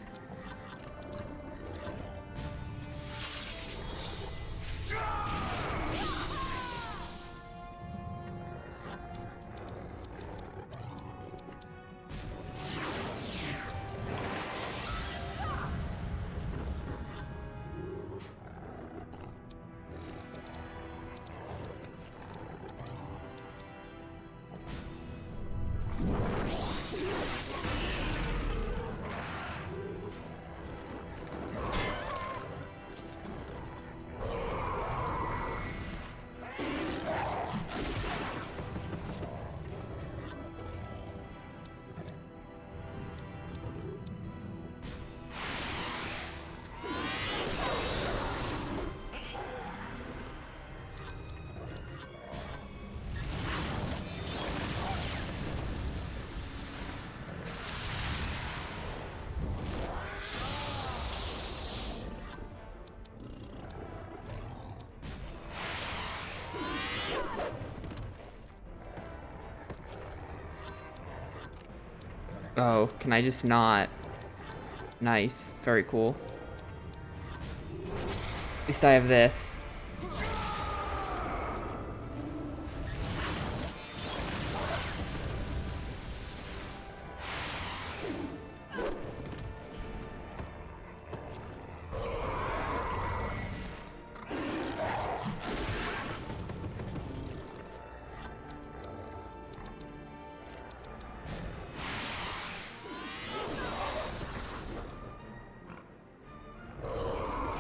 Oh, can I just not? Nice. Very cool. At least I have this.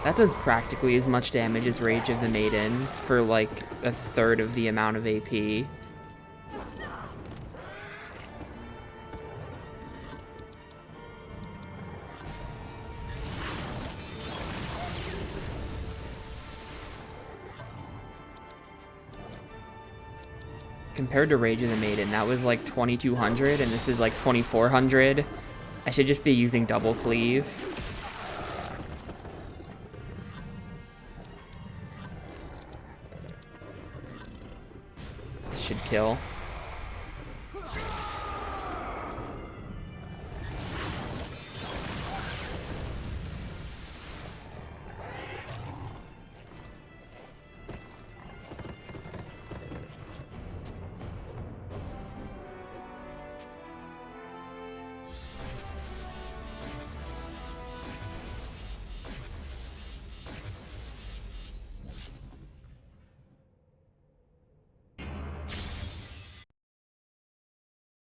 That does practically as much damage as Rage of the Maiden for like a third of the amount of AP. Compared to Rage of the Maiden, that was like 2200 and this is like 2400. I should just be using double cleave. Should kill.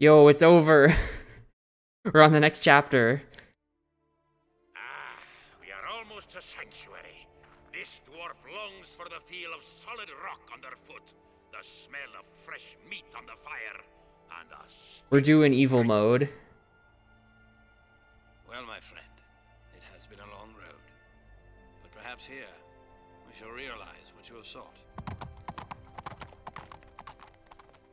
Yo, it's over. We're on the next chapter. Ah, we are almost to Sanctuary. This dwarf longs for the feel of solid rock underfoot, the smell of fresh meat on the fire, and the We're doing evil mode. Well, my friend, it has been a long road. But perhaps here, we shall realize what you have sought.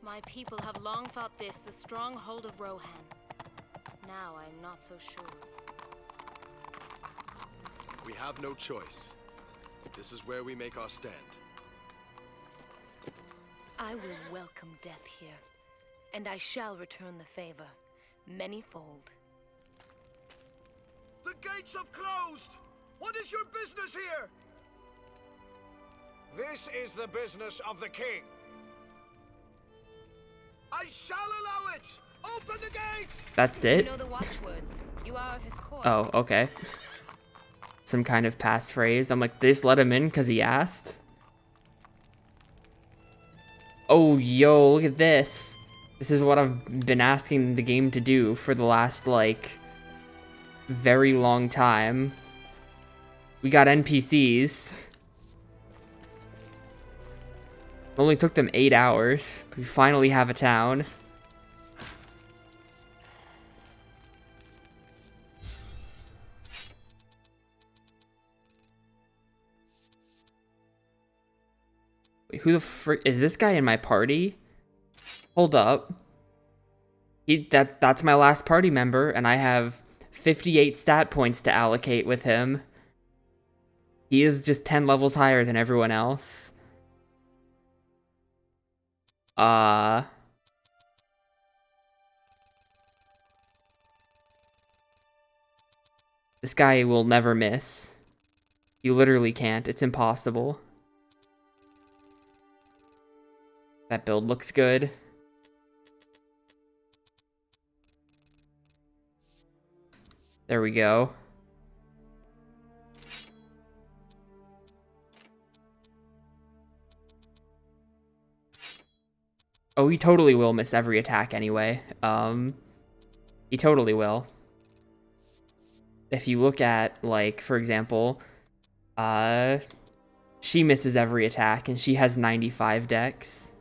My people have long thought this the stronghold of Rohan. Now I'm not so sure. We have no choice. This is where we make our stand. I will welcome death here, and I shall return the favor, manyfold. The gates have closed! What is your business here? This is the business of the king. I shall allow it! Open the gates! That's it? You know the watchwords. You are of his court. Oh, okay. Some kind of passphrase. I'm like, this let him in because he asked? Oh, yo, look at this. This is what I've been asking the game to do for the last, like, very long time. We got NPCs. It only took them 8 hours. We finally have a town. Wait, who the frick is this guy in my party? Hold up. That's my last party member, and I have 58 stat points to allocate with him. He is just 10 levels higher than everyone else. This guy will never miss. You literally can't. It's impossible. That build looks good. There we go. Oh, he totally will miss every attack anyway. He totally will. If you look at, like, for example, she misses every attack and she has 95 dex.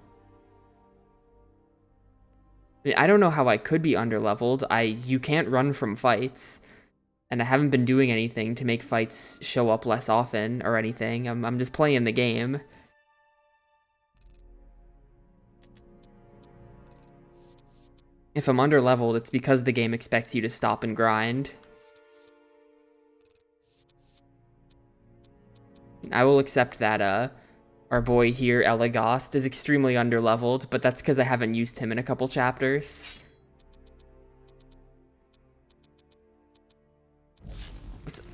I don't know how I could be underleveled. You can't run from fights. And I haven't been doing anything to make fights show up less often or anything. I'm just playing the game. If I'm underleveled, it's because the game expects you to stop and grind. I will accept that our boy here, Elagast, is extremely underleveled, but that's because I haven't used him in a couple chapters.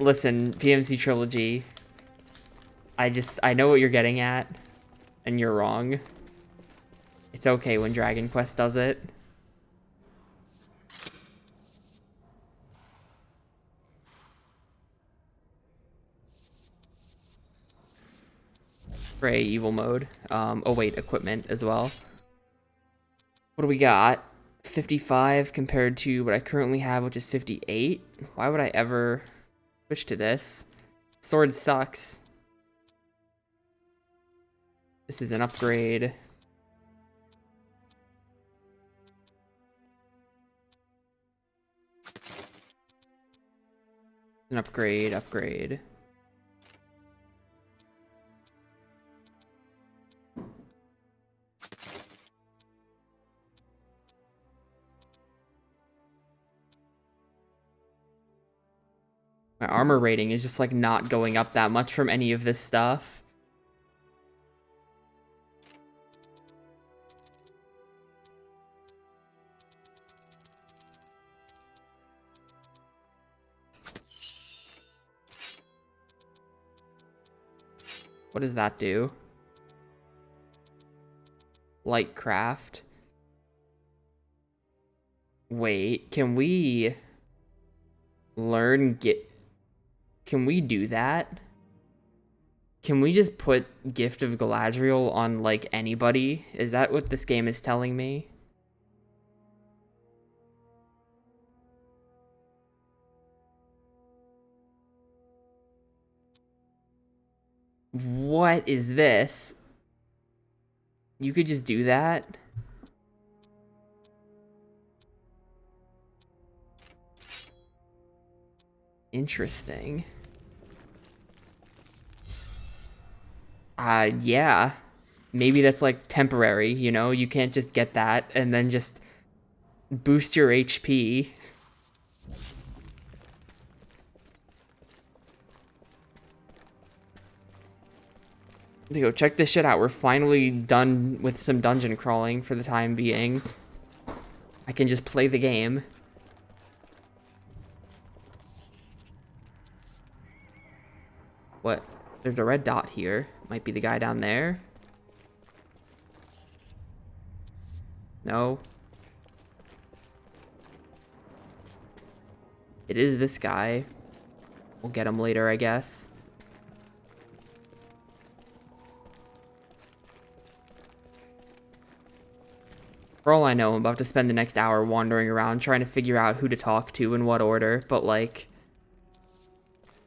Listen, PMC Trilogy. I know what you're getting at, and you're wrong. It's okay when Dragon Quest does it. Prey, evil mode. Oh wait, equipment as well. What do we got? 55 compared to what I currently have, which is 58. Why would I ever switch to this? Sword sucks. This is an upgrade. An upgrade. My armor rating is just like not going up that much from any of this stuff. What does that do? Light craft. Wait, can we learn Can we do that? Can we just put Gift of Galadriel on like anybody? Is that what this game is telling me? What is this? You could just do that? Interesting. Yeah. Maybe that's like temporary, you know? You can't just get that and then just boost your HP. Go check this shit out. We're finally done with some dungeon crawling for the time being. I can just play the game. What? There's a red dot here. Might be the guy down there. No. It is this guy. We'll get him later, I guess. For all I know, I'm about to spend the next hour wandering around trying to figure out who to talk to in what order, but like,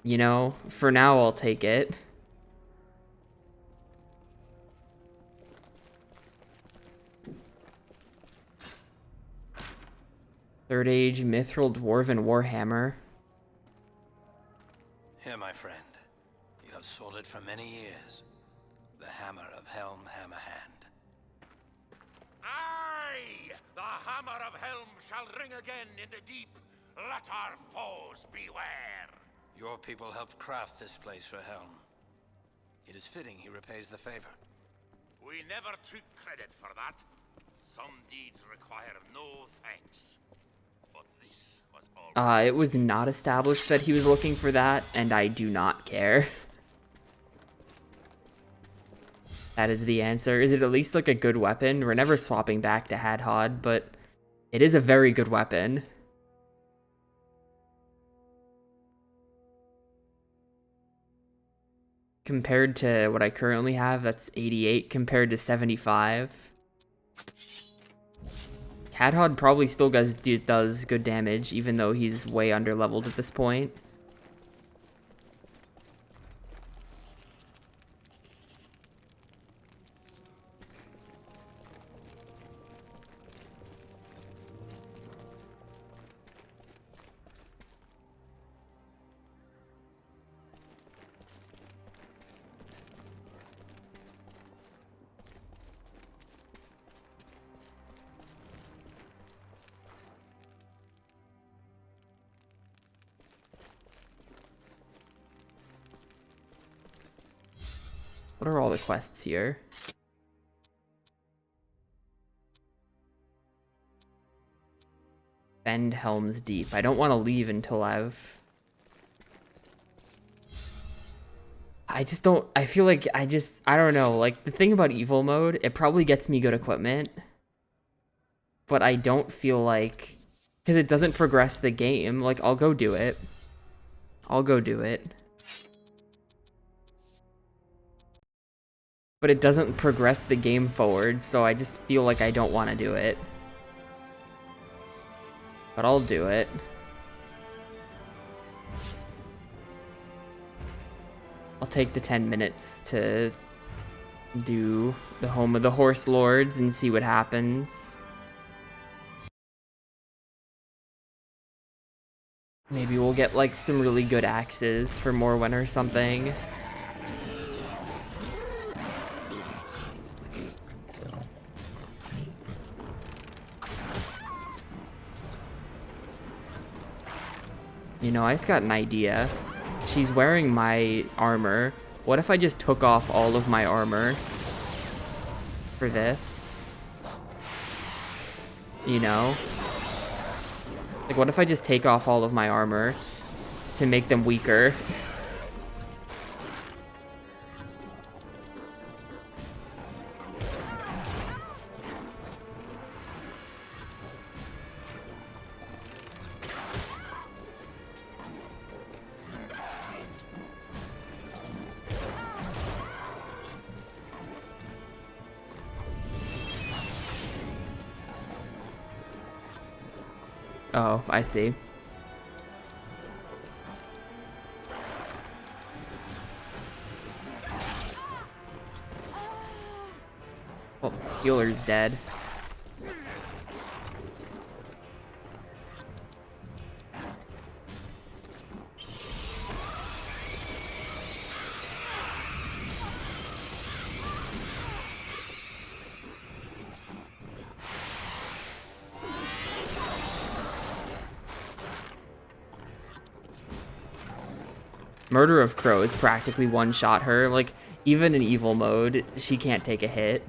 you know, for now I'll take it. Third Age Mithril Dwarven Warhammer. Here, my friend. You have sought it for many years. The Hammer of Helm Hammerhand. Aye! The hammer of Helm shall ring again in the deep. Let our foes beware. Your people helped craft this place for Helm. It is fitting he repays the favor. We never took credit for that. Some deeds require no thanks. But this was all. It was not established that he was looking for that, and I do not care. That is the answer. Is it at least like a good weapon? We're never swapping back to Hadhod, but it is a very good weapon. Compared to what I currently have, that's 88 compared to 75. Hadhod probably still does good damage, even though he's way under-leveled at this point. What are all the quests here? Bend Helm's Deep. I don't want to leave until I've I just don't, I feel like I don't know, like the thing about evil mode, it probably gets me good equipment, but I don't feel like, because it doesn't progress the game, like I'll go do it. I'll go do it. But it doesn't progress the game forward, so I just feel like I don't want to do it. But I'll do it. I'll take the 10 minutes to do the Home of the Horse Lords and see what happens. Maybe we'll get like some really good axes for Morwen or something. You know, I just got an idea. She's wearing my armor. What if I just took off all of my armor for this? You know? Like, what if I just take off all of my armor to make them weaker? Oh, I see. Well, healer's dead. Murder of Crows practically one-shot her. Like, even in evil mode, she can't take a hit.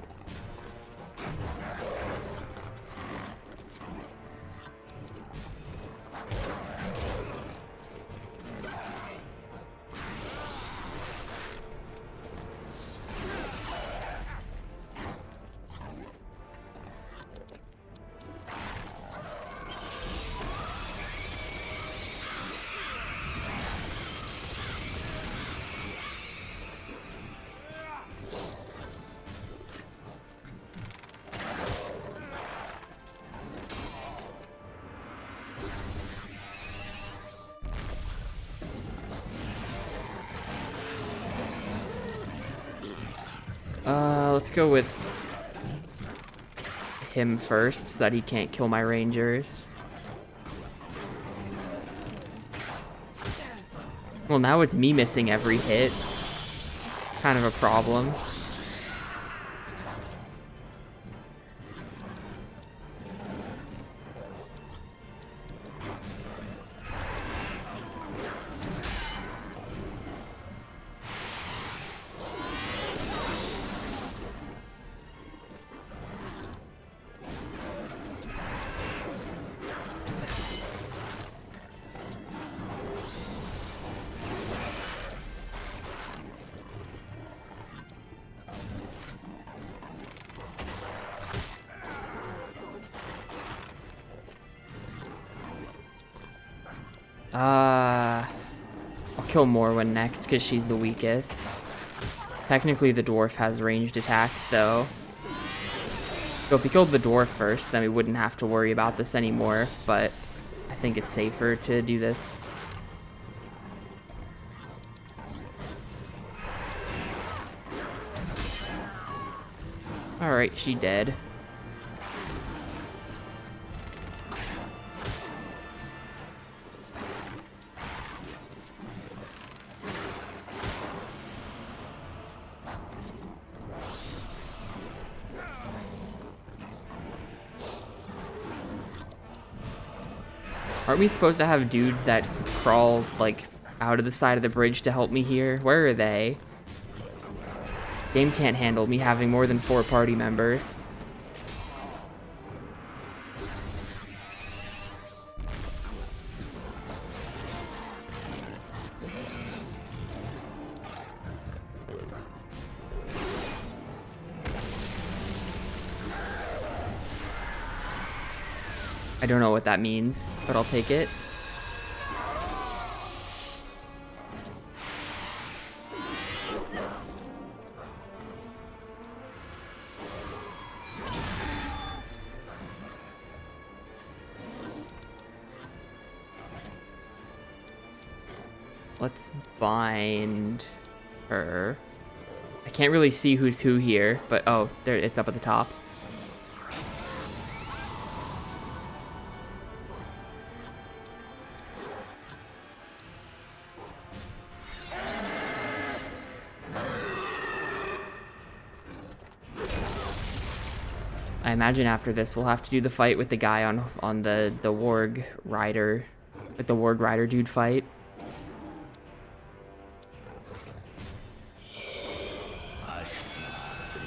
Let's go with him first so that he can't kill my rangers. Well, now it's me missing every hit. Kind of a problem. I'll kill Morwen next because she's the weakest. Technically the dwarf has ranged attacks though. So if we killed the dwarf first, then we wouldn't have to worry about this anymore, but I think it's safer to do this. Alright, she dead. Aren't we supposed to have dudes that crawl, like, out of the side of the bridge to help me here? Where are they? Game can't handle me having more than 4 party members. I don't know what that means, but I'll take it. Let's bind her. I can't really see who's who here, but oh, there, it's up at the top. I imagine after this we'll have to do the fight with the guy on the warg rider, like the warg rider dude fight.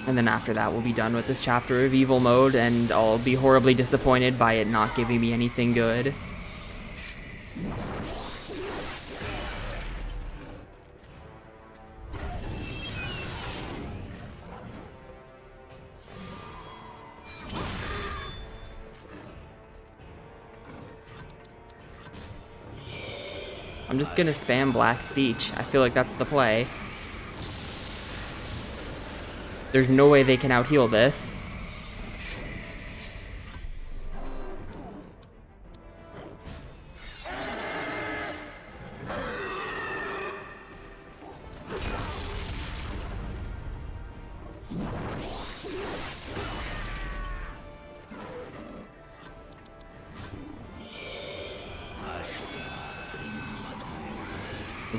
And then after that we'll be done with this chapter of evil mode, and I'll be horribly disappointed by it not giving me anything good. I'm just gonna spam Black Speech. I feel like that's the play. There's no way they can out-heal this.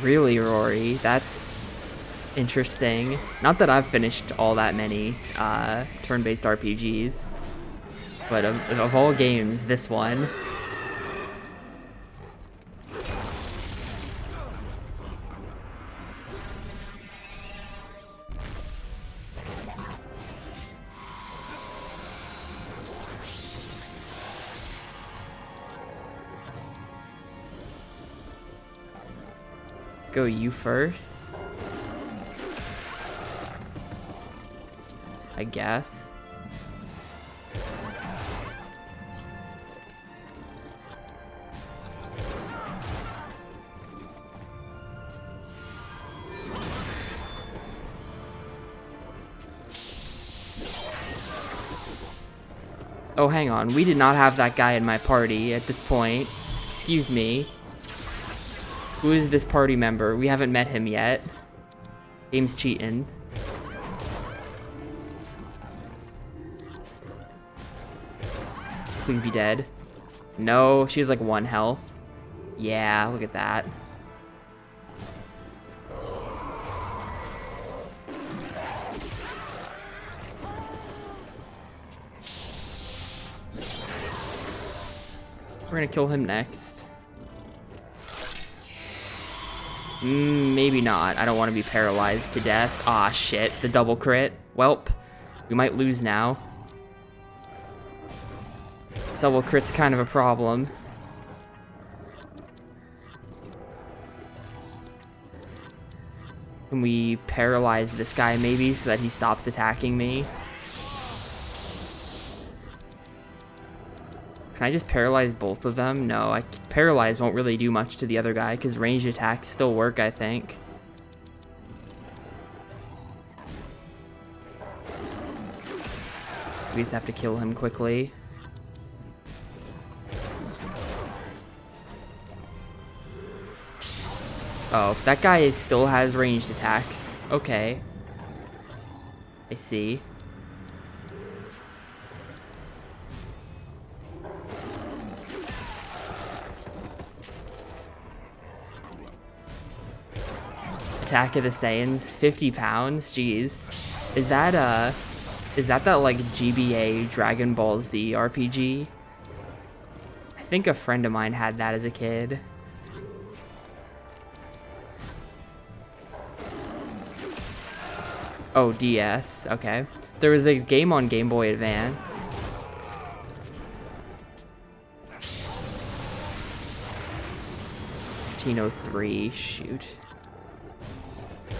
Really, Rory? That's interesting. Not that I've finished all that many turn-based RPGs, but of all games, this one. Go you first, I guess. Oh, hang on. We did not have that guy in my party at this point. Excuse me. Who is this party member? We haven't met him yet. Game's cheating. Please be dead. No, she has like 1 health. Yeah, look at that. We're gonna kill him next. Maybe not. I don't want to be paralyzed to death. Ah, shit. The double crit. Welp. We might lose now. Double crit's kind of a problem. Can we paralyze this guy maybe so that he stops attacking me? Can I just paralyze both of them? No, paralyze won't really do much to the other guy because ranged attacks still work, I think. We just have to kill him quickly. Oh, that guy still has ranged attacks. Okay. I see. Attack of the Saiyans, 50 pounds, jeez. Is that like GBA Dragon Ball Z RPG? I think a friend of mine had that as a kid. Oh, DS, okay. There was a game on Game Boy Advance. $1503, shoot.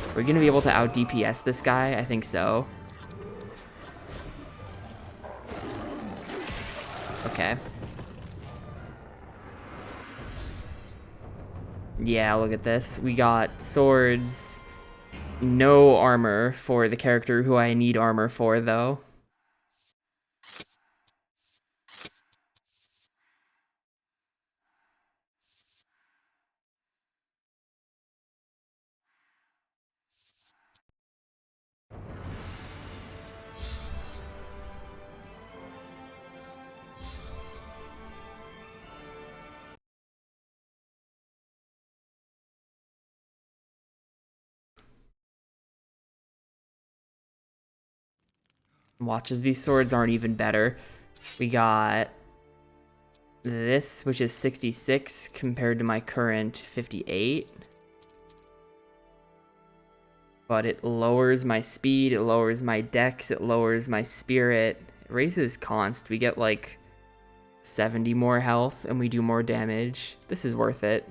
Are we gonna be able to out DPS this guy? I think so. Okay. Yeah, look at this. We got swords, no armor for the character who I need armor for, though. Watch as these swords aren't even better. We got this, which is 66 compared to my current 58. But it lowers my speed, it lowers my dex, it lowers my spirit. It raises const. We get like 70 more health and we do more damage. This is worth it.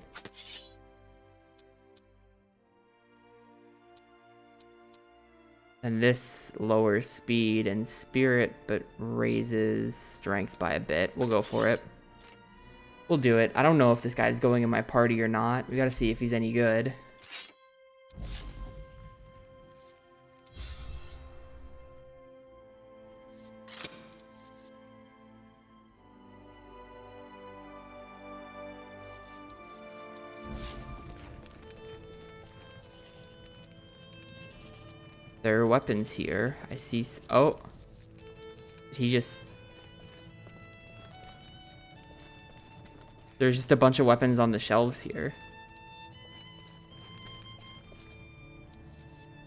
And this lowers speed and spirit, but raises strength by a bit. We'll go for it. We'll do it. I don't know if this guy's going in my party or not. We gotta see if he's any good. There are weapons here. I see. Oh, he just. There's just a bunch of weapons on the shelves here.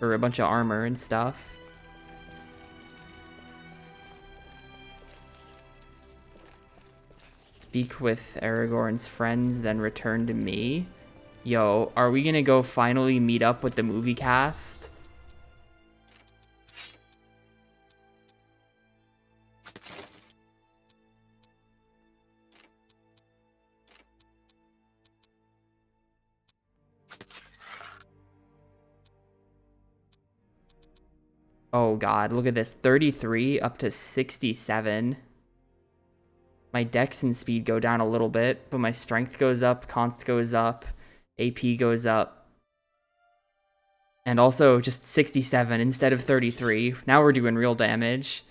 Or a bunch of armor and stuff. Speak with Aragorn's friends, then return to me. Yo, are we gonna go finally meet up with the movie cast? Oh god, look at this. 33 up to 67. My dex and speed go down a little bit, but my strength goes up, const goes up, AP goes up. And also just 67 instead of 33. Now we're doing real damage.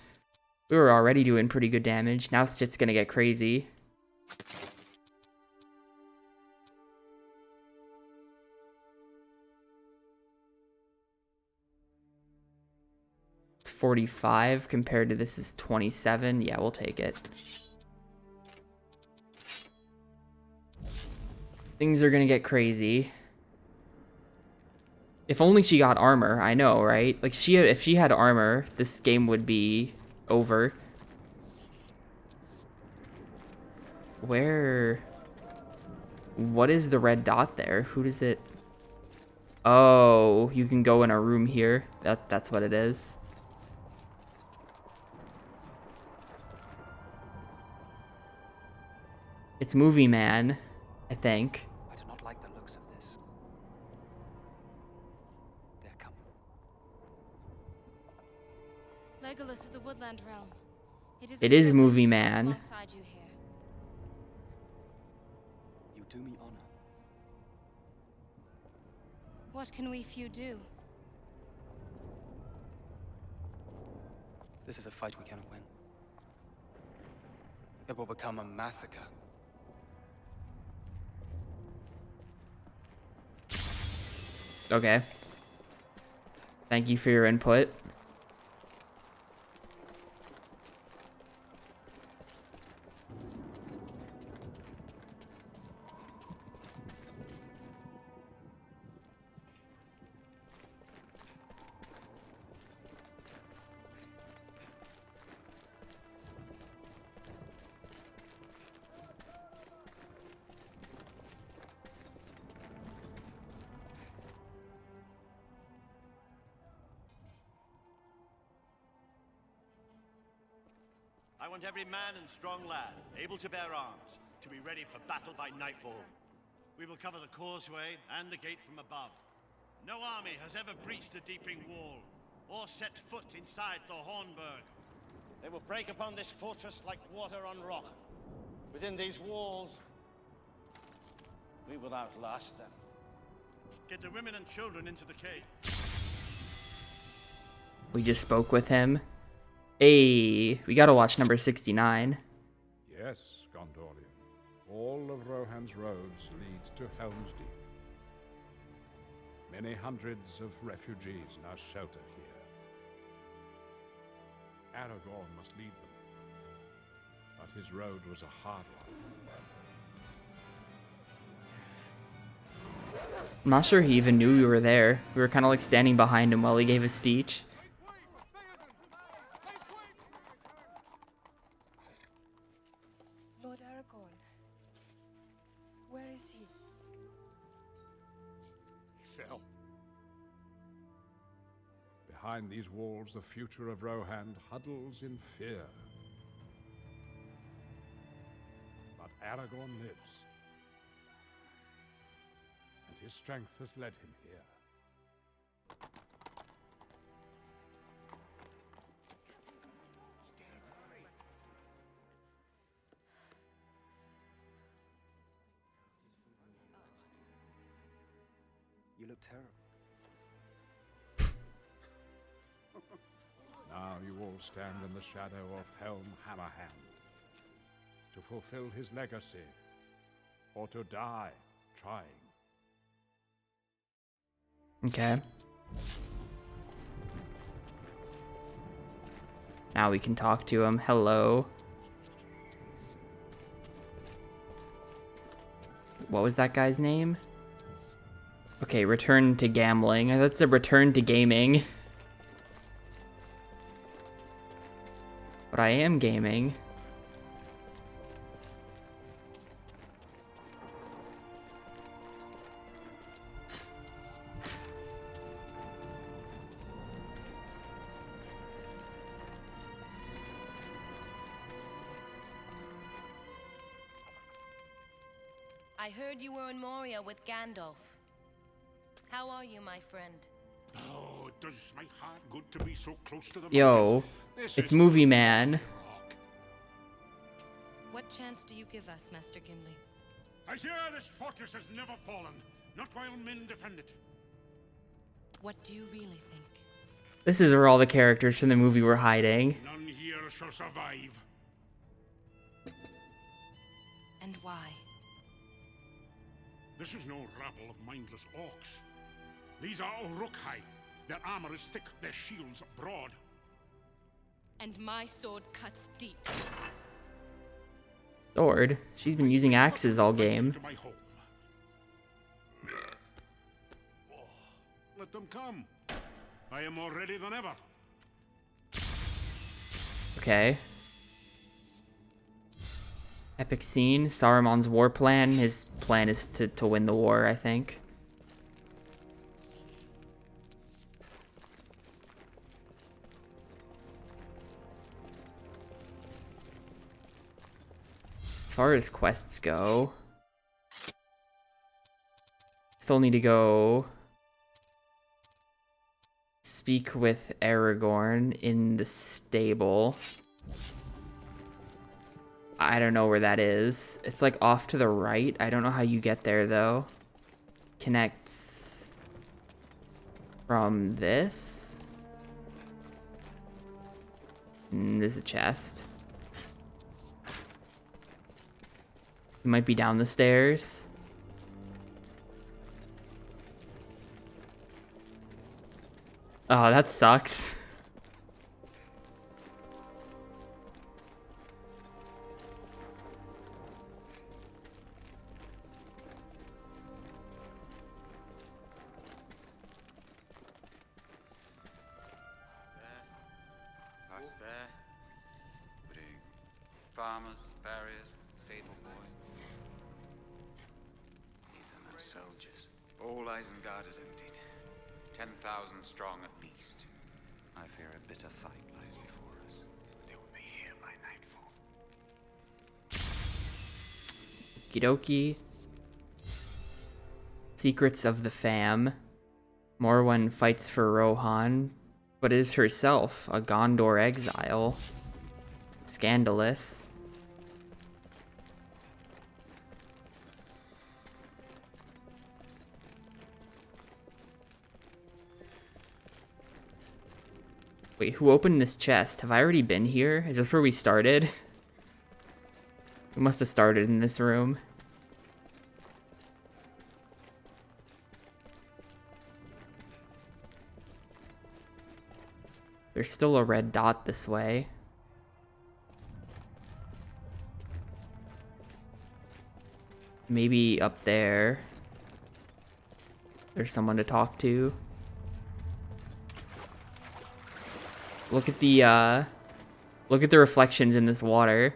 We were already doing pretty good damage. Now shit's gonna get crazy. It's 45 compared to this is 27. Yeah, we'll take it. Things are gonna get crazy. If only she got armor, I know, right? Like, if she had armor, this game would be over. Where? What is the red dot there? Who does it? Oh, you can go in a room here. That's what it is. It's Movie Man, I think. I do not like the looks of this. They're coming. Legolas of the Woodland Realm. It is Movie Man. Alongside you here. You do me honor. What can we few do? This is a fight we cannot win. It will become a massacre. Okay. Thank you for your input. I want every man and strong lad, able to bear arms, to be ready for battle by nightfall. We will cover the causeway and the gate from above. No army has ever breached the Deeping Wall, or set foot inside the Hornburg. They will break upon this fortress like water on rock. Within these walls, we will outlast them. Get the women and children into the cave. We just spoke with him. Hey, we gotta watch number 69. Yes, Gondorian. All of Rohan's roads lead to Helm's Deep. Many hundreds of refugees now shelter here. Aragorn must lead them. But his road was a hard one. I'm not sure he even knew we were there. We were kind of like standing behind him while he gave his speech. Lord Aragorn. Where is he? He fell. Behind these walls, the future of Rohan huddles in fear. But Aragorn lives. And his strength has led him here. You look terrible. Now you all stand in the shadow of Helm Hammerhand. To fulfill his legacy, or to die trying. Okay. Now we can talk to him. Hello. What was that guy's name? Okay, return to gambling. That's a return to gaming. But I am gaming. I heard you were in Moria with Gandalf. How are you, my friend? Oh, it does my heart good to be so close to the Yo, it's Movie Man. What chance do you give us, Master Gimli? I hear this fortress has never fallen, not while men defend it. What do you really think? This is where all the characters from the movie were hiding. None here shall survive. And why? This is no rabble of mindless orcs. These are Uruk-hai. Their armor is thick, their shields broad. And my sword cuts deep. Sword? She's been using axes all game. To my home. Let them come. I am more ready than ever. Okay. Epic scene. Saruman's war plan. His plan is to win the war, I think. As far as quests go, still need to go speak with Aragorn in the stable. I don't know where that is. It's like off to the right. I don't know how you get there though. Connects from this. There's a chest. It might be down the stairs. Oh, that sucks. Us there. Putting farmers, barriers, stable boys. These are not soldiers. All Isengard is emptied. 10,000 strong at least. I fear a bitter fight lies before us. They will be here by nightfall. Okie dokie. Secrets of the Fam. Morwen fights for Rohan, but is herself a Gondor exile. Scandalous. Wait, who opened this chest? Have I already been here? Is this where we started? We must have started in this room. There's still a red dot this way. Maybe up there. There's someone to talk to. Look at the reflections in this water.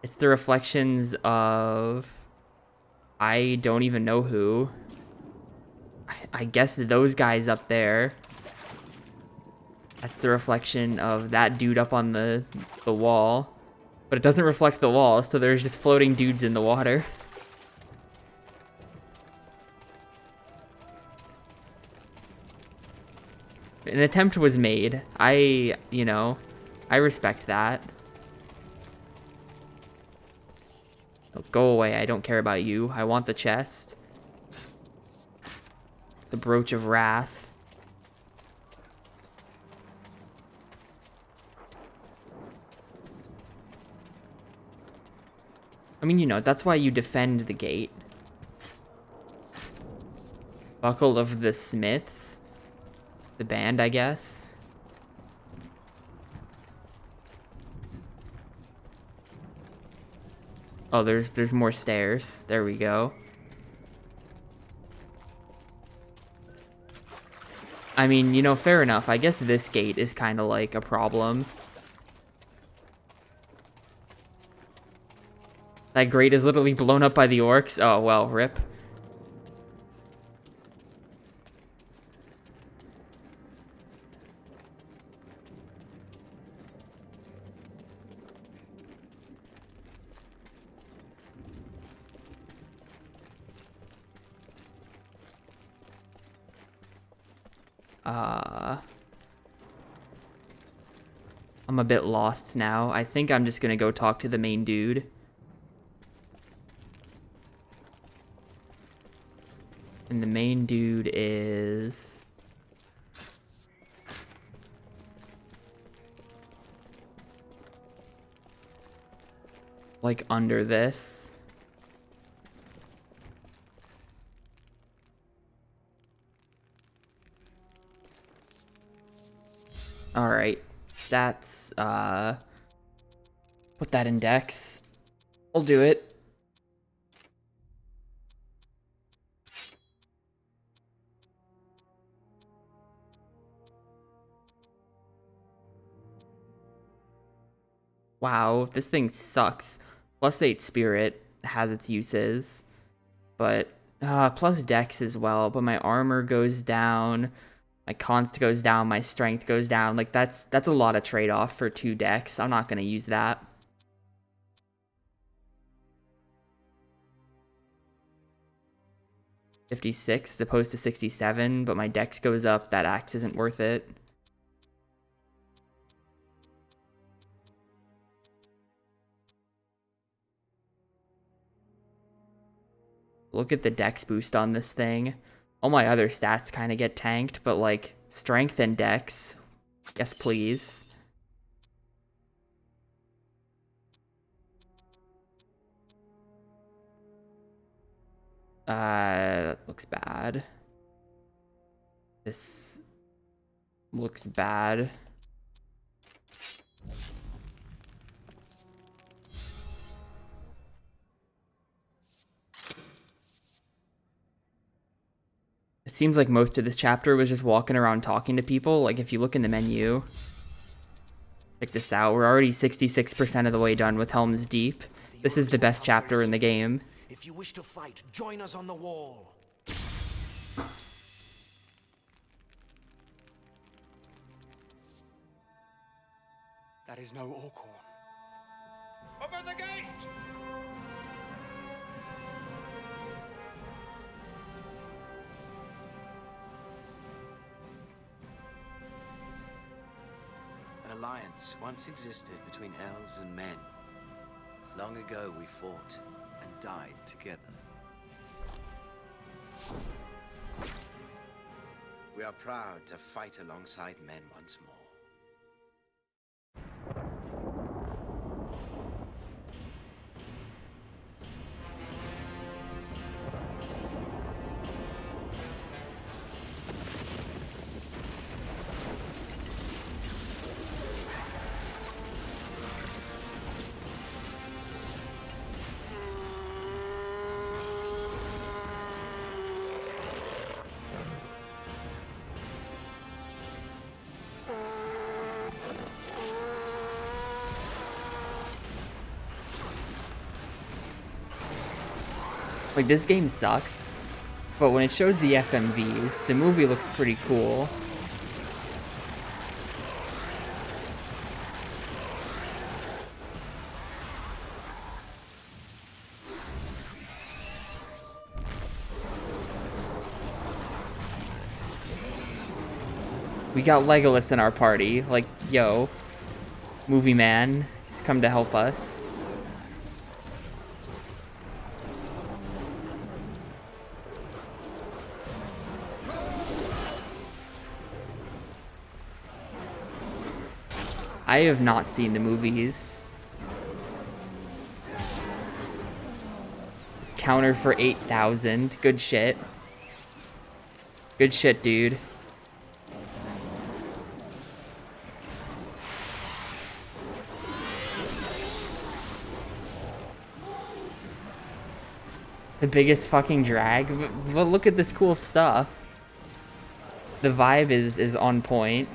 It's the reflections of... I don't even know who. I guess those guys up there. That's the reflection of that dude up on the wall. But it doesn't reflect the wall, so there's just floating dudes in the water. An attempt was made. I respect that. Oh, go away, I don't care about you. I want the chest. The Brooch of Wrath. I mean, that's why you defend the gate. Buckle of the Smiths. The band, I guess. Oh, there's more stairs. There we go. I mean, fair enough. I guess this gate is kind of like a problem. That grate is literally blown up by the orcs. Oh, well, rip. I'm a bit lost now. I think I'm just gonna go talk to the main dude. And the main dude is... like under this. Alright. That's, put that in Dex. I'll do it. Wow, this thing sucks. +8 Spirit has its uses. But, plus Dex as well. But my armor goes down. My const goes down, my strength goes down. Like, that's a lot of trade-off for 2 decks. I'm not going to use that. $56 as opposed to 67, but my dex goes up. That axe isn't worth it. Look at the dex boost on this thing. All my other stats kind of get tanked, but like strength and dex, yes please. That looks bad. This looks bad. It seems like most of this chapter was just walking around talking to people. Like, if you look in the menu, check this out. We're already 66% of the way done with Helm's Deep. This is the best chapter in the game. If you wish to fight, join us on the wall. That is no Orcorn. Open the gate! An alliance once existed between elves and men. Long ago we fought and died together. We are proud to fight alongside men once more. Like, this game sucks, but when it shows the FMVs, the movie looks pretty cool. We got Legolas in our party. Like, yo, movie man, he's come to help us. I have not seen the movies. It's counter for 8,000. Good shit. Good shit, dude. The biggest fucking drag. But look at this cool stuff. The vibe is on point.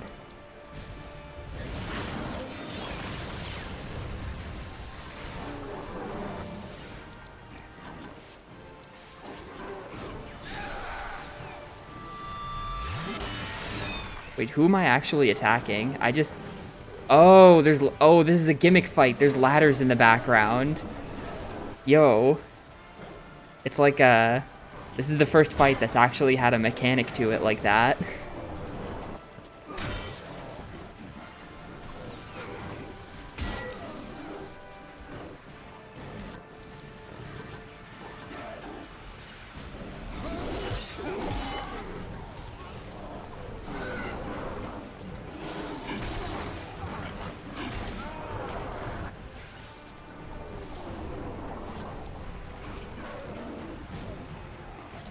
Wait, who am I actually attacking? I just... Oh, there's... Oh, this is a gimmick fight. There's ladders in the background. Yo. It's like a... This is the first fight that's actually had a mechanic to it like that.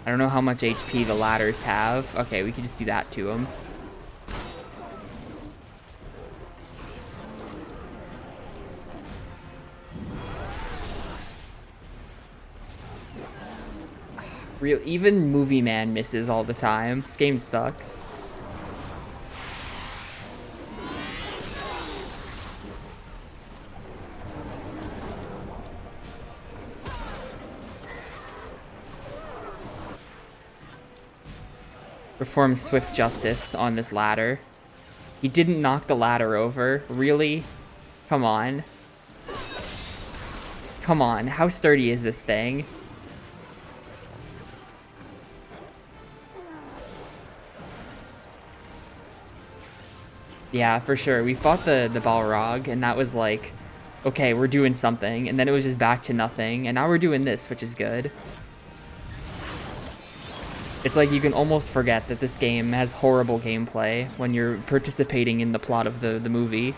I don't know how much HP the ladders have. Okay, we can just do that to them. Even Movie Man misses all the time. This game sucks. Perform swift justice on this ladder. He didn't knock the ladder over. Really? Come on. Come on. How sturdy is this thing? Yeah, for sure. We fought the Balrog, and that was like, okay, we're doing something. And then it was just back to nothing. And now we're doing this, which is good. It's like you can almost forget that this game has horrible gameplay when you're participating in the plot of the movie.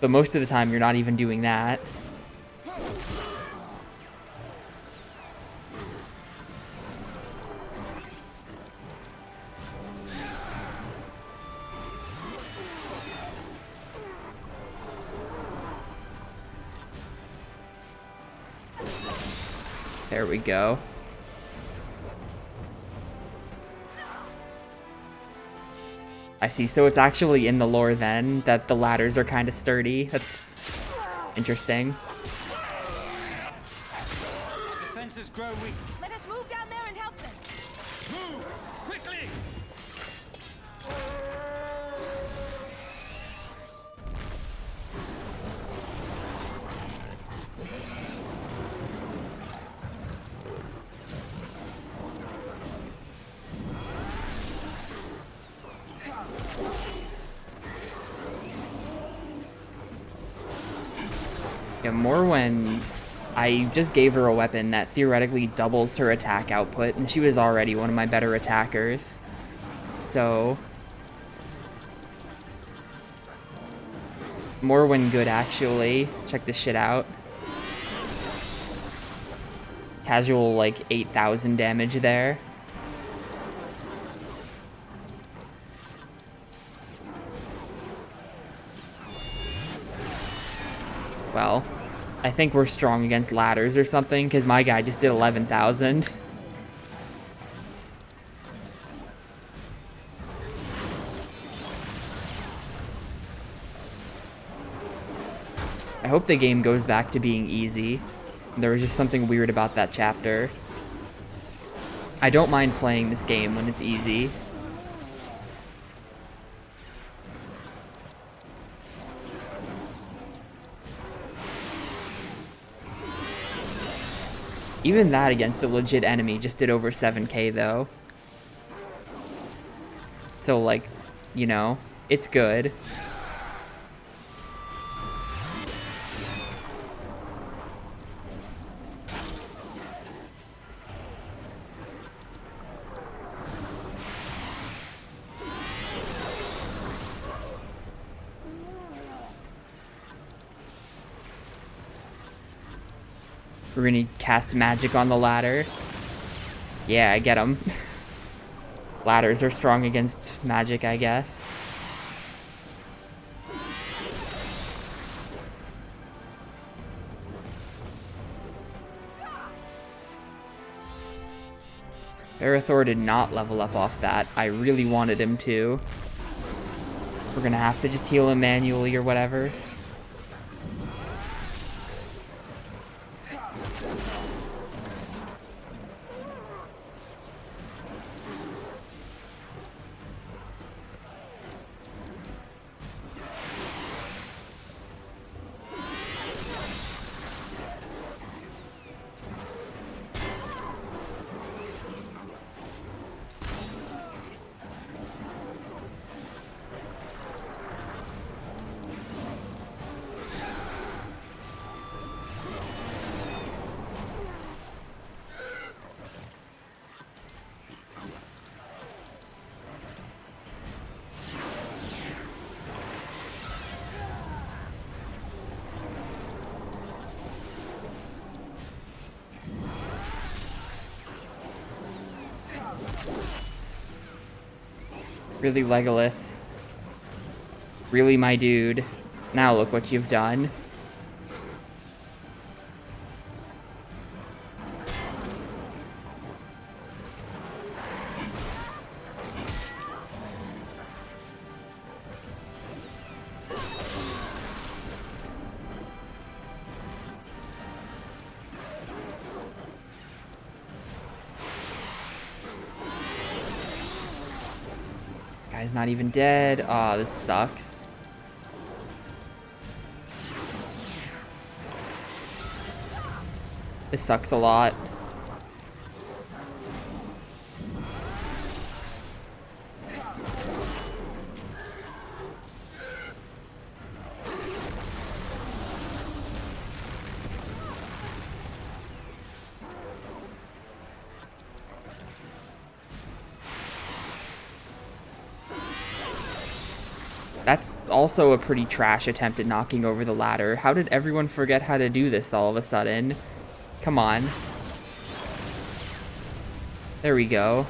But most of the time, you're not even doing that. There we go. I see, so it's actually in the lore then, that the ladders are kind of sturdy. That's interesting. Defenses grow weak. Let us move down there and help them. Move! Quickly! Yeah, more when I just gave her a weapon that theoretically doubles her attack output, and she was already one of my better attackers. So... more when good, actually. Check this shit out. Casual, like, 8,000 damage there. Well, I think we're strong against ladders or something, because my guy just did 11,000. I hope the game goes back to being easy. There was just something weird about that chapter. I don't mind playing this game when it's easy. Even that against a legit enemy just did over 7k though. So like, you know, it's good. We're gonna cast magic on the ladder. Yeah, I get them. Ladders are strong against magic, I guess. Arathor did not level up off that. I really wanted him to. We're gonna have to just heal him manually or whatever. Really, Legolas. Really, my dude. Now look what you've done. Guy's not even dead. Aw, this sucks. This sucks a lot. That's also a pretty trash attempt at knocking over the ladder. How did everyone forget how to do this all of a sudden? Come on. There we go.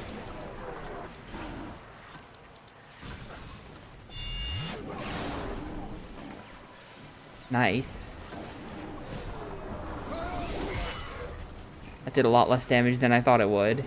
Nice. That did a lot less damage than I thought it would.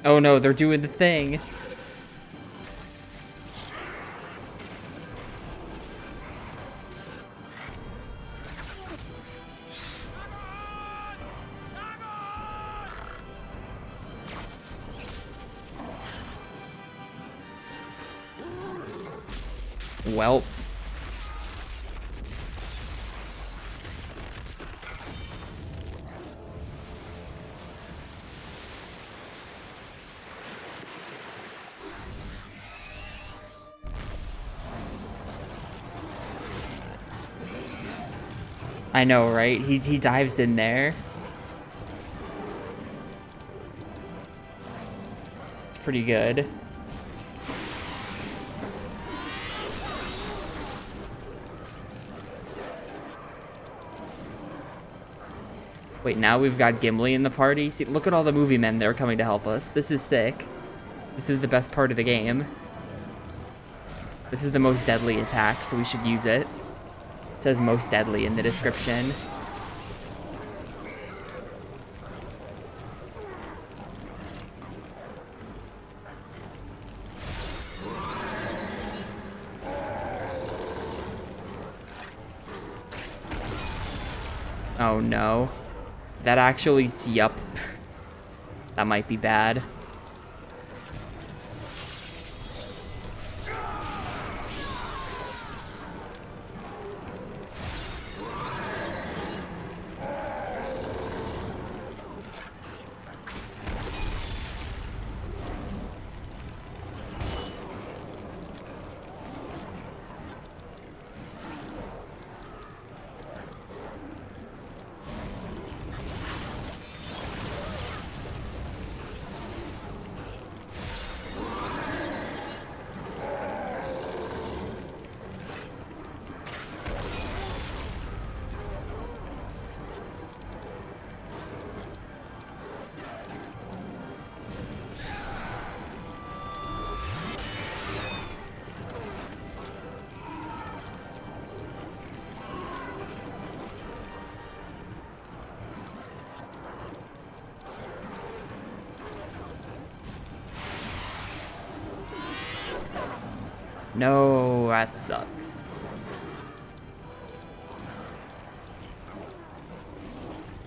Oh no, they're doing the thing. Welp. I know, right? He dives in there. It's pretty good. Wait, now we've got Gimli in the party? See, look at all the movie men that are coming to help us. This is sick. This is the best part of the game. This is the most deadly attack, so we should use it. It says most deadly in the description. Oh no. That actually, yup. That might be bad. No, that sucks.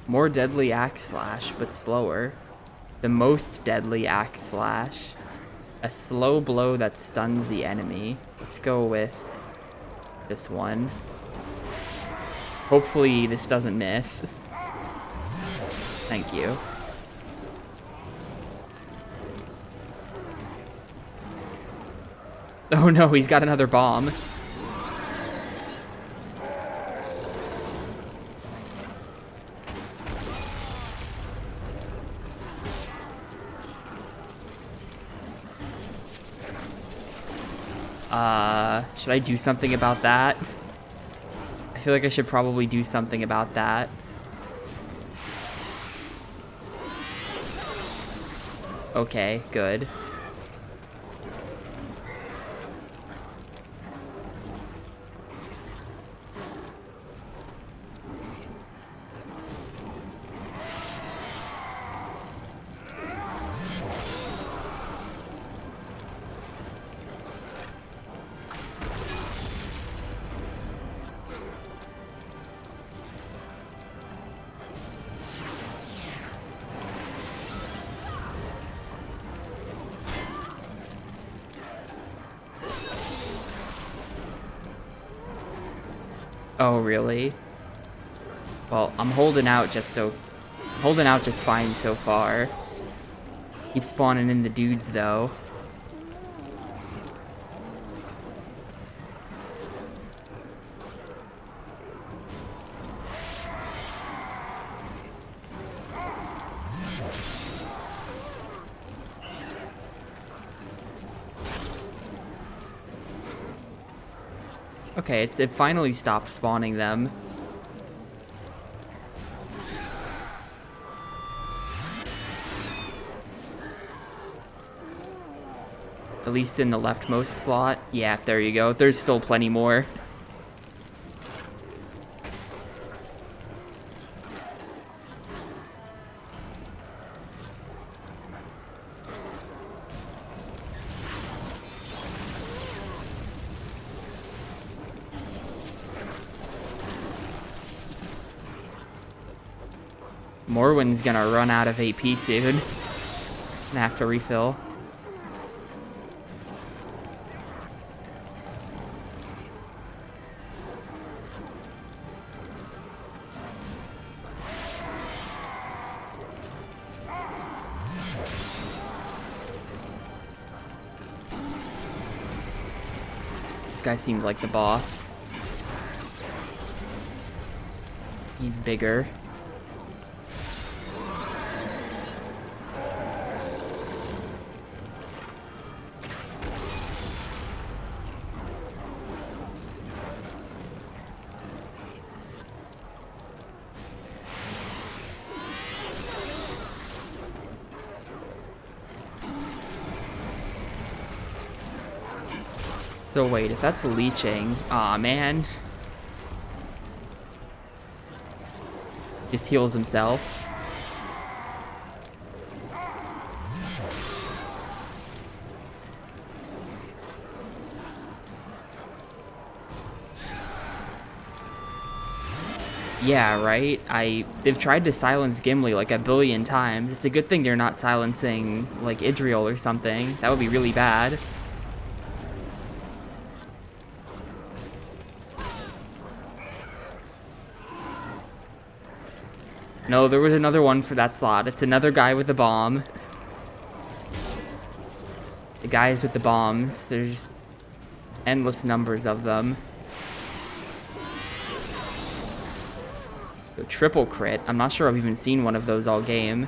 More deadly axe slash, but slower. The most deadly axe slash. A slow blow that stuns the enemy. Let's go with this one. Hopefully this doesn't miss. Thank you. Oh no, he's got another bomb. Should I do something about that? I feel like I should probably do something about that. Okay, good. Oh, really? Well, I'm holding out just fine so far. Keep spawning in the dudes, though. Okay, it finally stopped spawning them. At least in the leftmost slot. Yeah, there you go. There's still plenty more. Morwen's gonna run out of AP soon. Gonna have to refill. This guy seems like the boss. He's bigger. So wait, if that's leeching, aw man. Just heals himself. Yeah, right? They've tried to silence Gimli like a billion times. It's a good thing they're not silencing, like, Idriel or something. That would be really bad. No, there was another one for that slot. It's another guy with the bomb. The guys with the bombs. There's endless numbers of them. A triple crit. I'm not sure I've even seen one of those all game.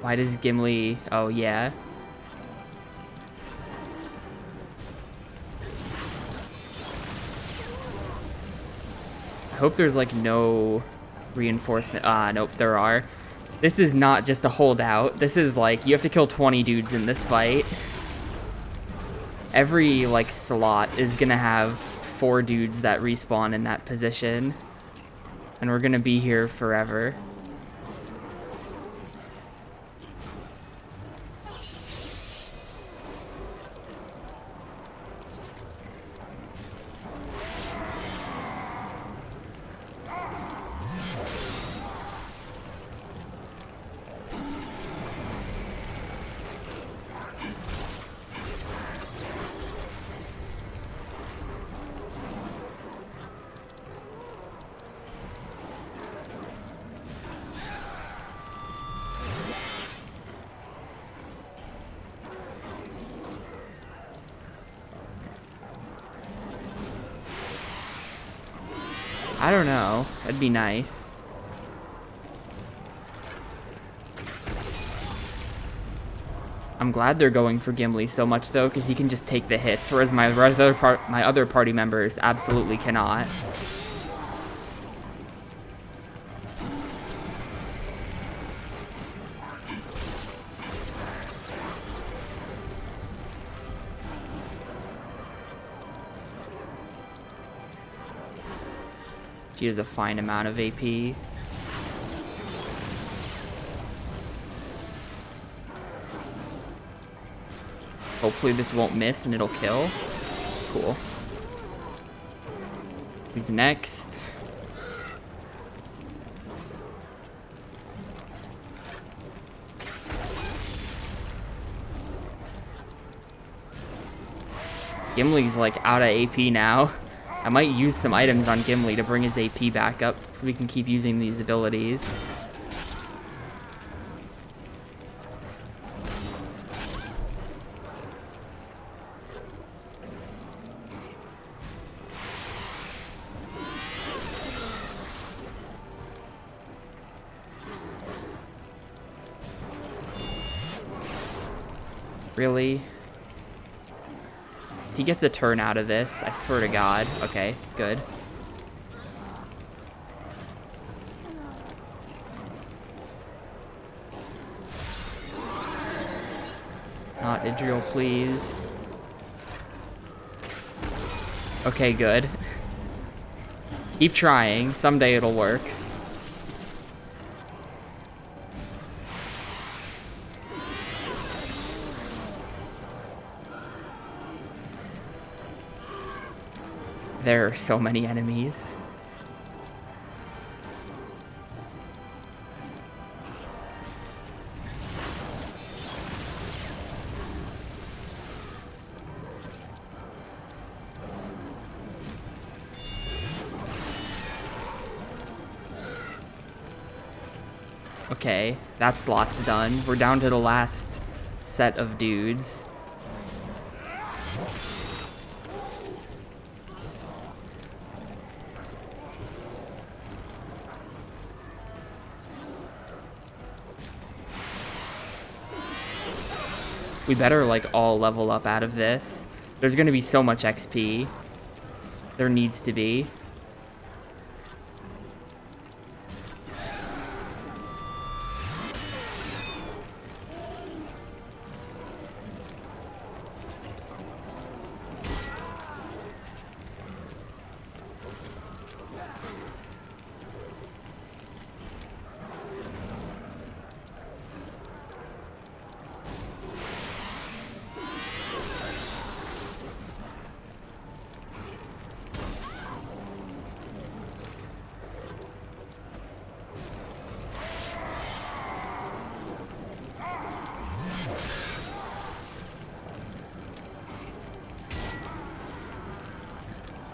Why does Gimli... Oh, yeah. I hope there's, like, no reinforcement. Ah, nope, there are. This is not just a holdout. This is, like, you have to kill 20 dudes in this fight. Every, like, slot is gonna have 4 dudes that respawn in that position. And we're gonna be here forever. I don't know. That'd be nice. I'm glad they're going for Gimli so much though, because he can just take the hits, whereas my other party members absolutely cannot. She has a fine amount of AP. Hopefully this won't miss and it'll kill. Cool. Who's next? Gimli's like out of AP now. I might use some items on Gimli to bring his AP back up so we can keep using these abilities. Really? He gets a turn out of this, I swear to God. Okay, good. Not Idriel, please. Okay, good. Keep trying. Someday it'll work. There are so many enemies. Okay, that slot's done. We're down to the last set of dudes. We better, like, all level up out of this. There's gonna be so much XP. There needs to be.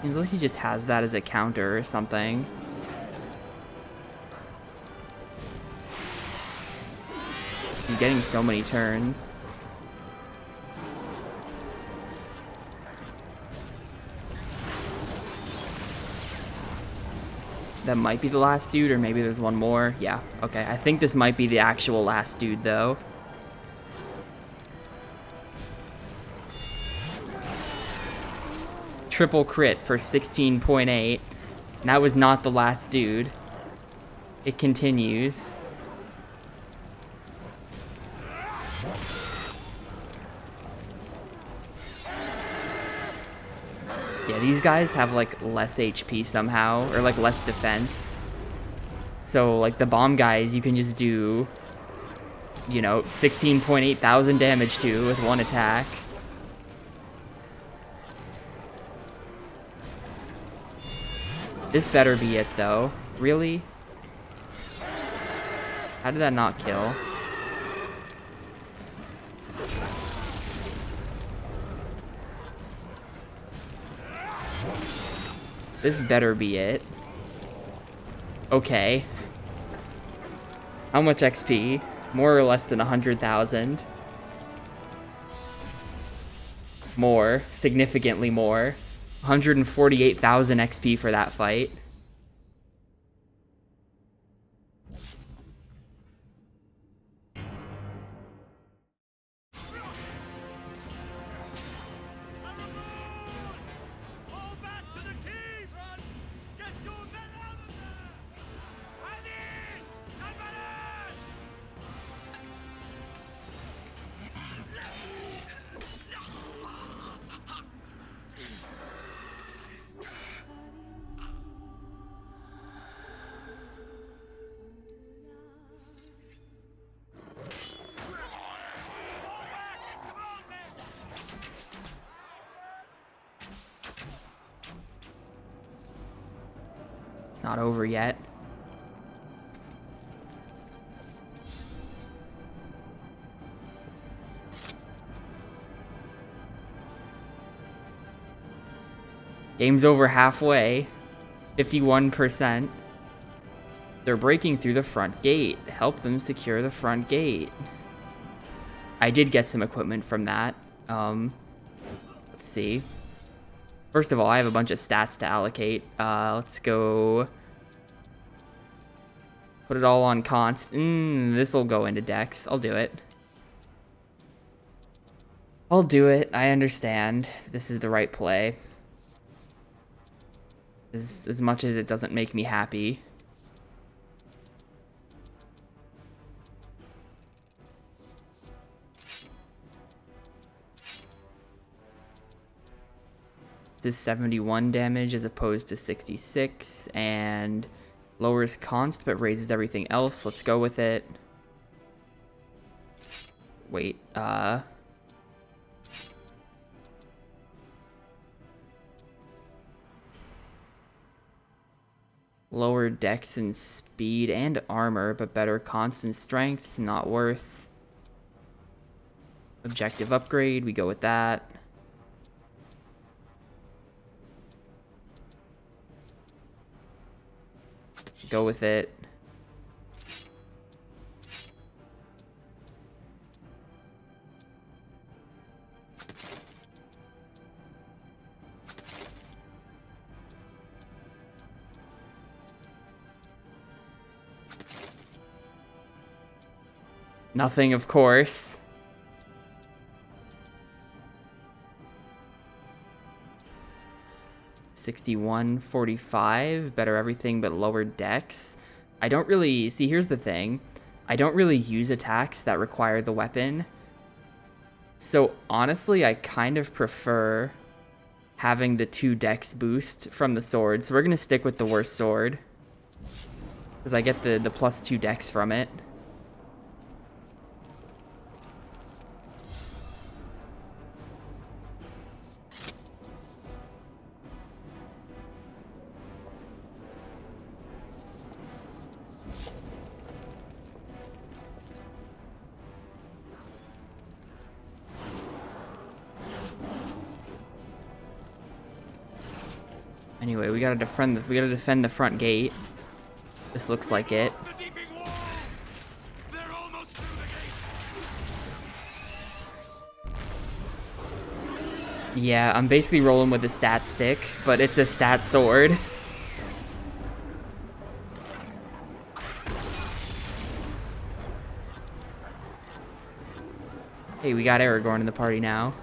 Seems like he just has that as a counter or something. He's getting so many turns. That might be the last dude, or maybe there's one more. Yeah, okay. I think this might be the actual last dude, though. Triple crit for 16.8. And that was not the last dude. It continues. Yeah, these guys have like less HP somehow, or like less defense. So like the bomb guys, you can just do, you know, 16.8 thousand damage to with one attack. This better be it though. Really? How did that not kill? This better be it. Okay. How much XP? More or less than 100,000. More. Significantly more. 148,000 XP for that fight. It's not over yet. Game's over halfway. 51%. They're breaking through the front gate. Help them secure the front gate. I did get some equipment from that. Let's see. First of all, I have a bunch of stats to allocate. Let's go put it all on const. This will go into dex. I'll do it. I'll do it. I understand. This is the right play. As much as it doesn't make me happy. This is 71 damage as opposed to 66, and lowers const but raises everything else. Let's go with it. Wait, lower dex and speed and armor, but better constant strength, not worth. Objective upgrade, we go with that. Go with it. Nothing, of course. $61.45, better everything but lower dex. I don't really, see here's the thing, I don't really use attacks that require the weapon. So honestly, I kind of prefer having the 2 dex boost from the sword. So we're gonna stick with the worst sword, because I get the +2 dex from it. Anyway, we gotta defend the front gate. This looks like it. Yeah, I'm basically rolling with a stat stick, but it's a stat sword. Hey, we got Aragorn in the party now.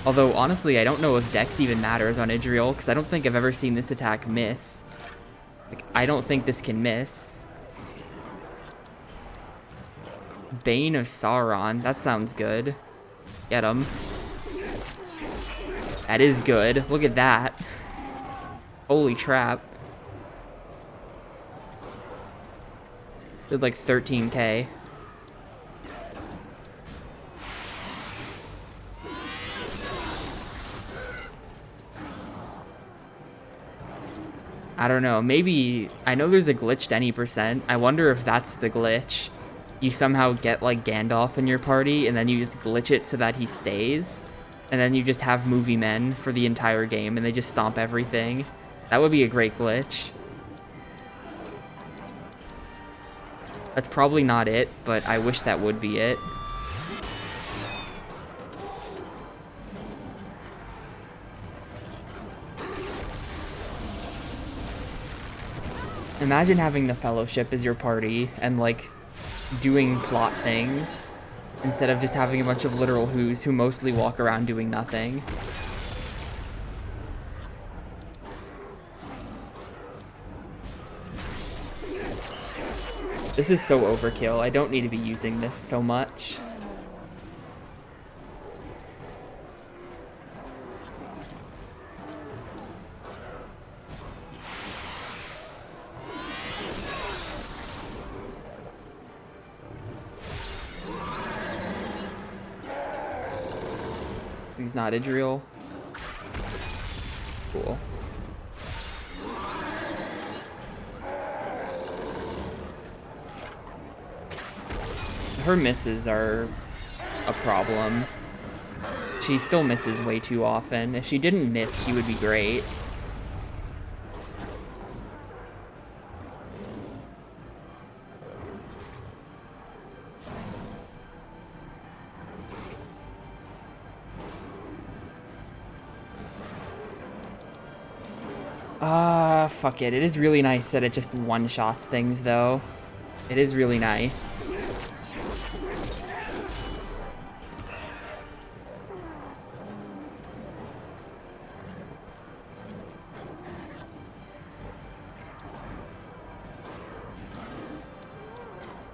Although, honestly, I don't know if Dex even matters on Idriel, because I don't think I've ever seen this attack miss. Like, I don't think this can miss. Bane of Sauron, that sounds good. Get him. That is good. Look at that. Holy crap. Did like 13k. I don't know, maybe, I know there's a glitched any percent. I wonder if that's the glitch. You somehow get like Gandalf in your party and then you just glitch it so that he stays. And then you just have movie men for the entire game and they just stomp everything. That would be a great glitch. That's probably not it, but I wish that would be it. Imagine having the Fellowship as your party and like doing plot things instead of just having a bunch of literal who's who mostly walk around doing nothing. This is so overkill. I don't need to be using this so much. Please not Idriel. Cool. Her misses are a problem. She still misses way too often. If she didn't miss, she would be great. Fuck it. It is really nice that it just one-shots things, though. It is really nice.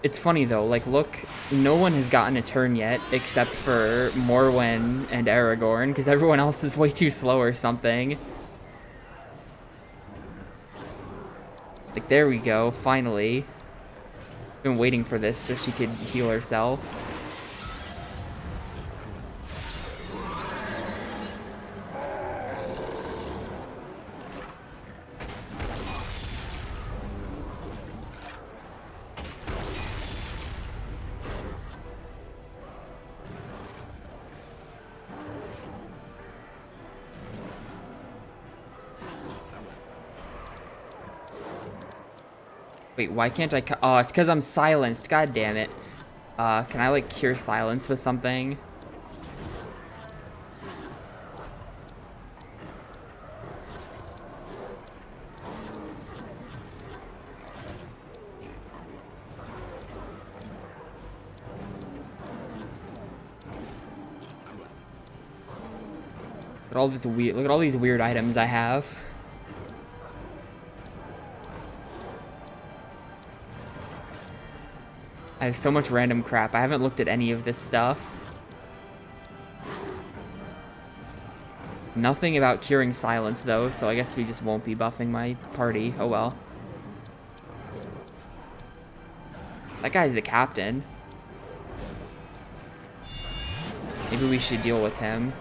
It's funny, though. Like, look, no one has gotten a turn yet, except for Morwen and Aragorn, because everyone else is way too slow or something. Like, there we go, finally. Been waiting for this so she could heal herself. Wait, why can't I? Oh, it's because I'm silenced. God damn it. Can I, like, cure silence with something? Look at all these weird items I have. I have so much random crap. I haven't looked at any of this stuff. Nothing about curing silence, though, so I guess we just won't be buffing my party. Oh well. That guy's the captain. Maybe we should deal with him.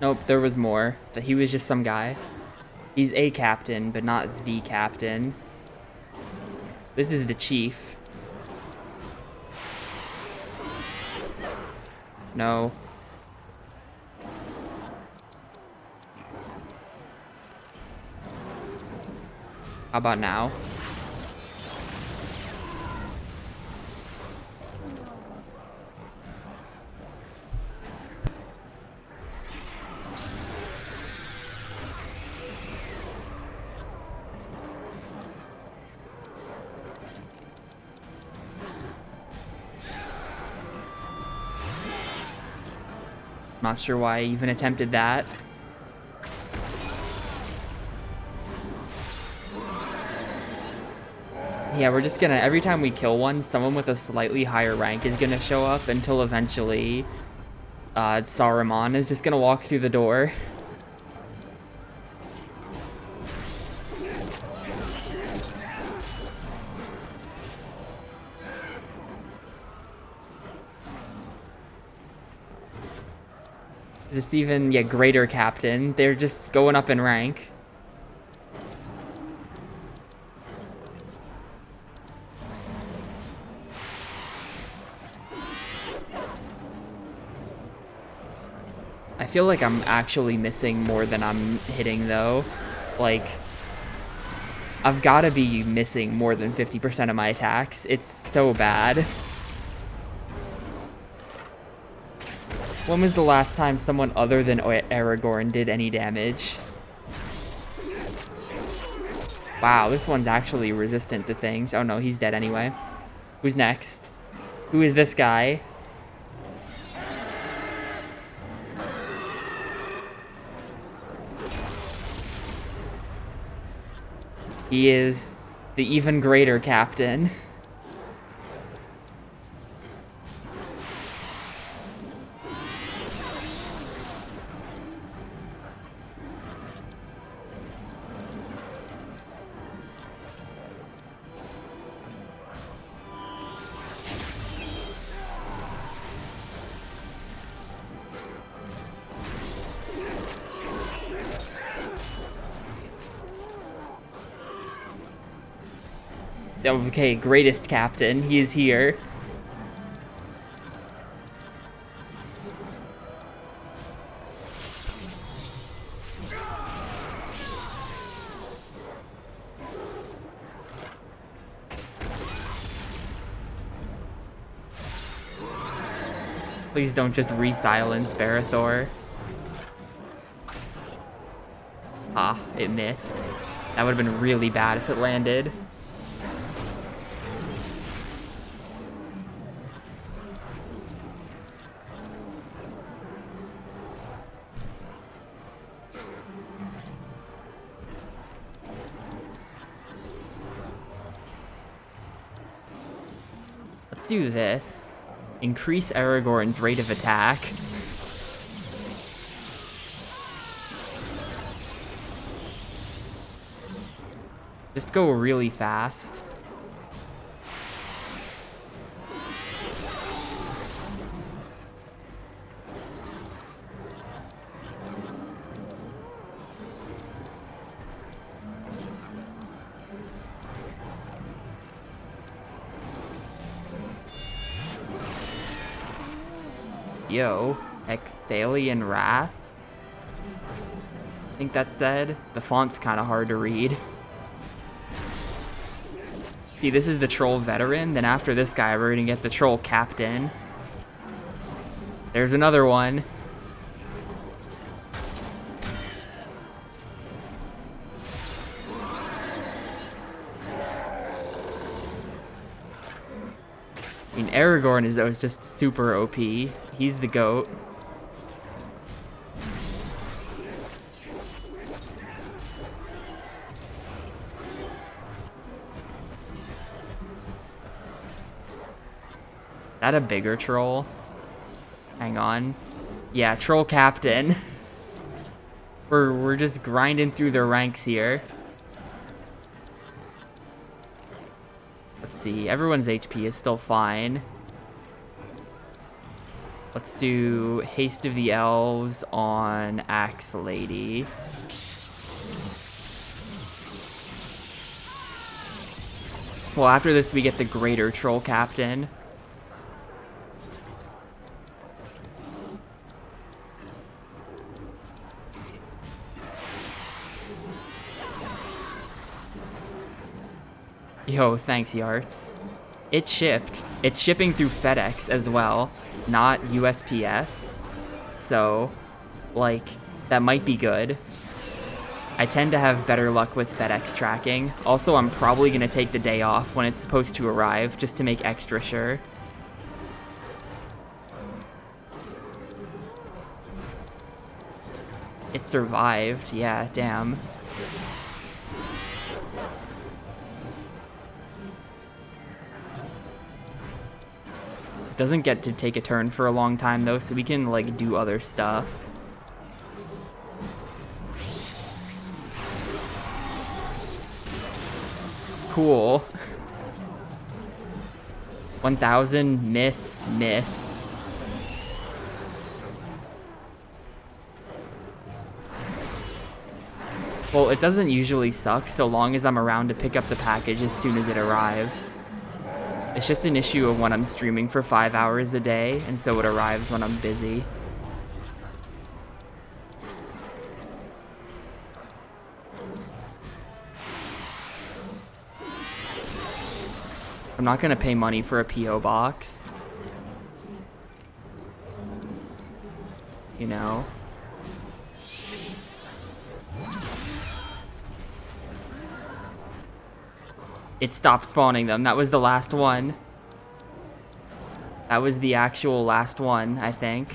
Nope, there was more. That he was just some guy. He's a captain, but not the captain. This is the chief. No. How about now? Not sure why I even attempted that. Yeah, we're just gonna, every time we kill one, someone with a slightly higher rank is gonna show up until eventually Saruman is just gonna walk through the door. This even, yeah, greater captain. They're just going up in rank. I feel like I'm actually missing more than I'm hitting though. Like, I've got to be missing more than 50% of my attacks. It's so bad. When was the last time someone other than Aragorn did any damage? Wow, this one's actually resistant to things. Oh no, he's dead anyway. Who's next? Who is this guy? He is the even greater captain. Okay, greatest captain. He is here. Please don't just re-silence Barithor. Ah, it missed. That would have been really bad if it landed. Let's do this. Increase Aragorn's rate of attack. Just go really fast. Yo, Ecthalion Wrath? I think that said. The font's kind of hard to read. See, this is the Troll Veteran. Then after this guy, we're gonna get the Troll Captain. There's another one. I mean, Aragorn is just super OP. He's the GOAT. That a bigger troll? Hang on. Yeah, Troll Captain. We're just grinding through their ranks here. Let's see. Everyone's HP is still fine. Let's do Haste of the Elves on Axe Lady. Well, after this we get the Greater Troll Captain. Yo, thanks, Yarts. It shipped. It's shipping through FedEx as well, not USPS. So, like, that might be good. I tend to have better luck with FedEx tracking. Also, I'm probably going to take the day off when it's supposed to arrive, just to make extra sure. It survived. Yeah, damn. It doesn't get to take a turn for a long time, though, so we can, like, do other stuff. Cool. 1000, miss. Well, it doesn't usually suck so long as I'm around to pick up the package as soon as it arrives. It's just an issue of when I'm streaming for 5 hours a day, and so it arrives when I'm busy. I'm not gonna pay money for a P.O. box. You know? It stopped spawning them. That was the last one. That was the actual last one, I think.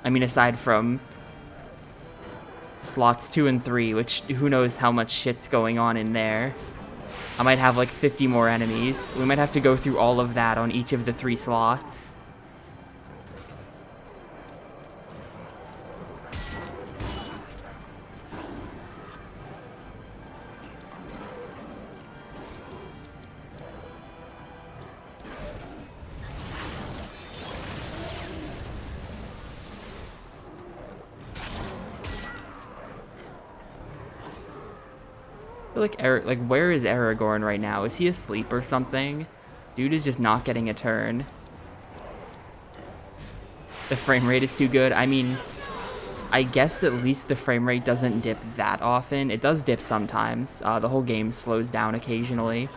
I mean, aside from slots 2 and 3, which who knows how much shit's going on in there. I might have like 50 more enemies. We might have to go through all of that on each of the 3 slots. Like, where is Aragorn right now? Is he asleep or something? Dude is just not getting a turn. The frame rate is too good. I mean, I guess at least the frame rate doesn't dip that often. It does dip sometimes. The whole game slows down occasionally.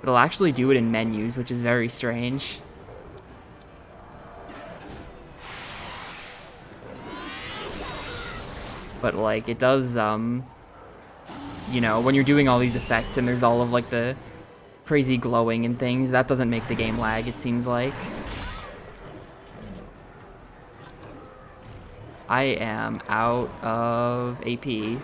It'll actually do it in menus, which is very strange. But, like, it does, you know, when you're doing all these effects and there's all of, like, the crazy glowing and things, that doesn't make the game lag, it seems like. I am out of AP.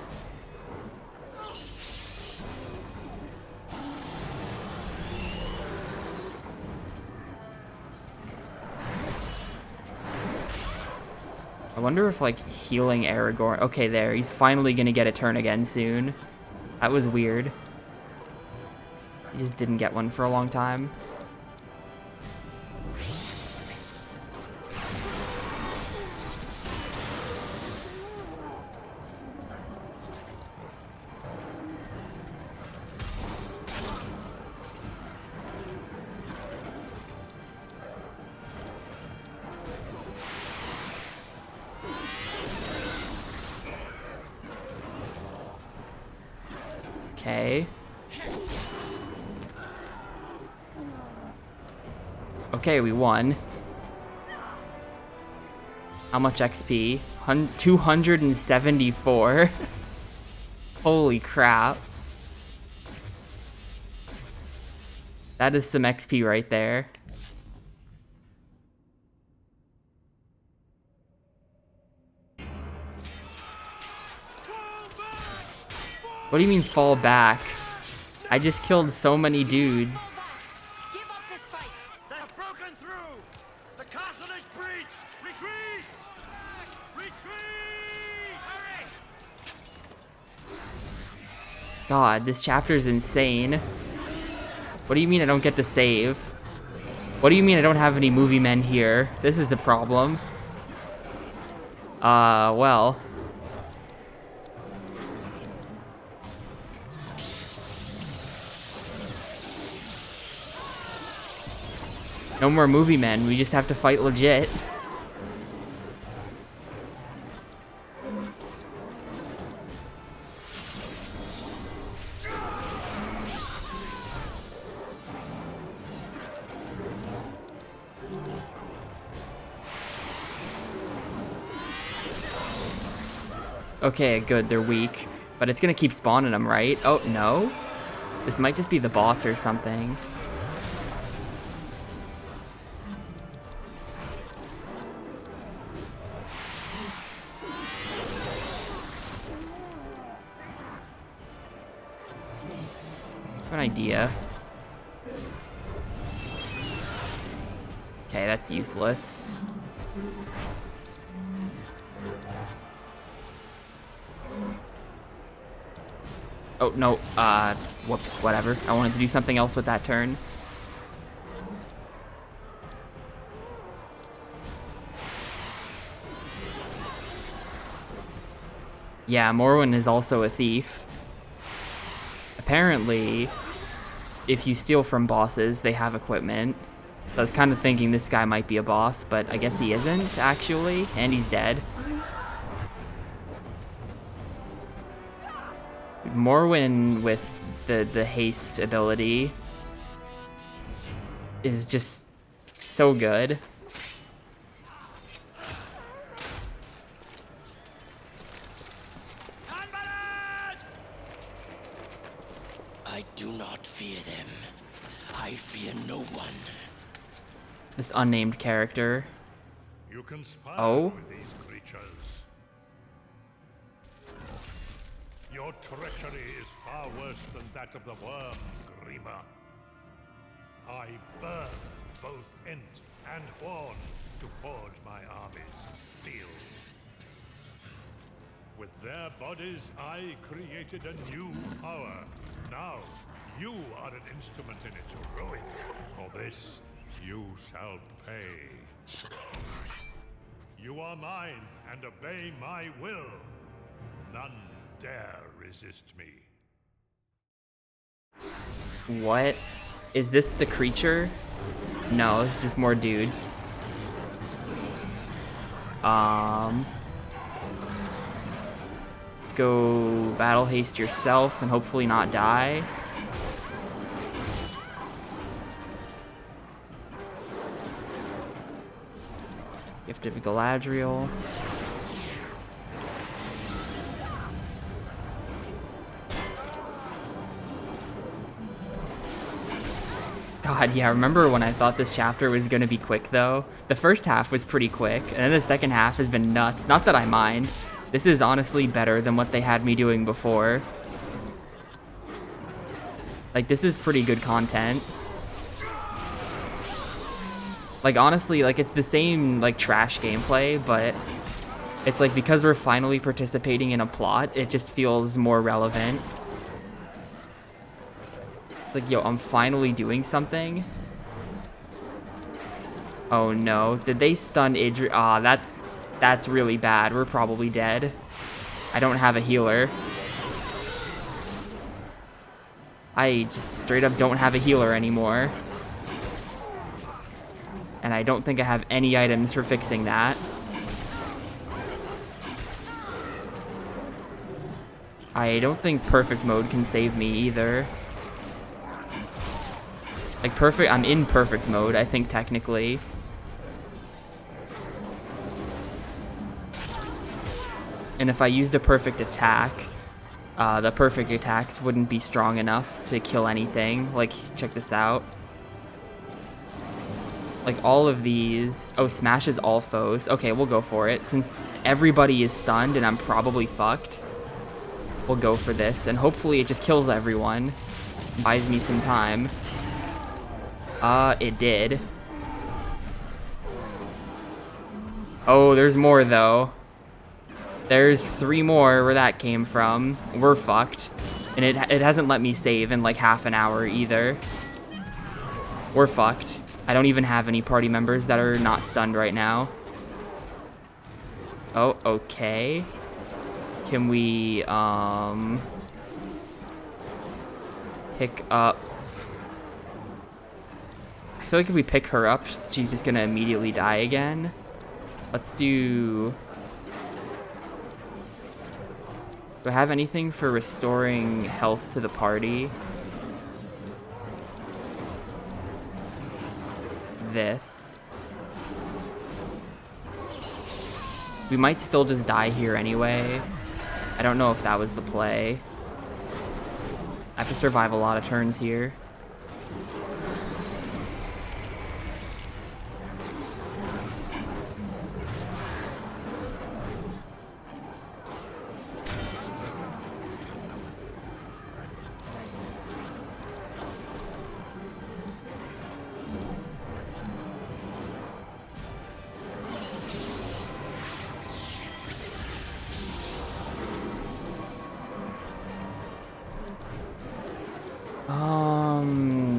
I wonder if, like, healing Aragorn... Okay, there. He's finally gonna get a turn again soon. That was weird. He just didn't get one for a long time. Okay. Okay, we won. How much XP? 274. Holy crap. That is some XP right there. What do you mean fall back? I just killed so many dudes. Give up this fight. They have broken through. The castle is breached. Retreat! Retreat! Hurry! God, this chapter's insane. What do you mean I don't get to save? What do you mean I don't have any movie men here? This is a problem. Well. No more movie men, we just have to fight legit. Okay, good, they're weak. But it's gonna keep spawning them, right? Oh, no? This might just be the boss or something. An idea. Okay, that's useless. Oh, no, whoops, whatever. I wanted to do something else with that turn. Yeah, Morwen is also a thief. Apparently, if you steal from bosses, they have equipment. So I was kind of thinking this guy might be a boss, but I guess he isn't, actually, and he's dead. Morwen with the haste ability is just so good. I do not fear them. I fear no one. This unnamed character. You conspire Oh? with these creatures. Your treachery is far worse than that of the worm, Grima. I burn both Ent and Horn to forge my army's steel. With their bodies, I created a new power. Now, you are an instrument in its ruin. For this, you shall pay. You are mine and obey my will. None dare resist me. What? Is this the creature? No, it's just more dudes. Let's go battle haste yourself and hopefully not die. Gift of Galadriel. God, yeah, remember when I thought this chapter was gonna be quick, though? The first half was pretty quick, and then the second half has been nuts. Not that I mind. This is honestly better than what they had me doing before. Like, this is pretty good content. Like, honestly, like, it's the same, like, trash gameplay, but it's like, because we're finally participating in a plot, it just feels more relevant. It's like, yo, I'm finally doing something. Oh no, did they stun Idri? Ah, that's really bad. We're probably dead. I don't have a healer. I just straight up don't have a healer anymore. And I don't think I have any items for fixing that. I don't think perfect mode can save me either. Like perfect, I'm in perfect mode, I think technically. And if I used a perfect attack, the perfect attacks wouldn't be strong enough to kill anything. Like, check this out. Like all of these, oh, smashes all foes. Okay, we'll go for it. Since everybody is stunned and I'm probably fucked, we'll go for this. And hopefully it just kills everyone. Buys me some time. It did. Oh, there's more though. There's 3 more where that came from. We're fucked. And it hasn't let me save in like half an hour either. We're fucked. I don't even have any party members that are not stunned right now. Oh, okay. Can we, pick up... I feel like if we pick her up, she's just gonna immediately die again. Let's do... Do I have anything for restoring health to the party? This. We might still just die here anyway. I don't know if that was the play. I have to survive a lot of turns here.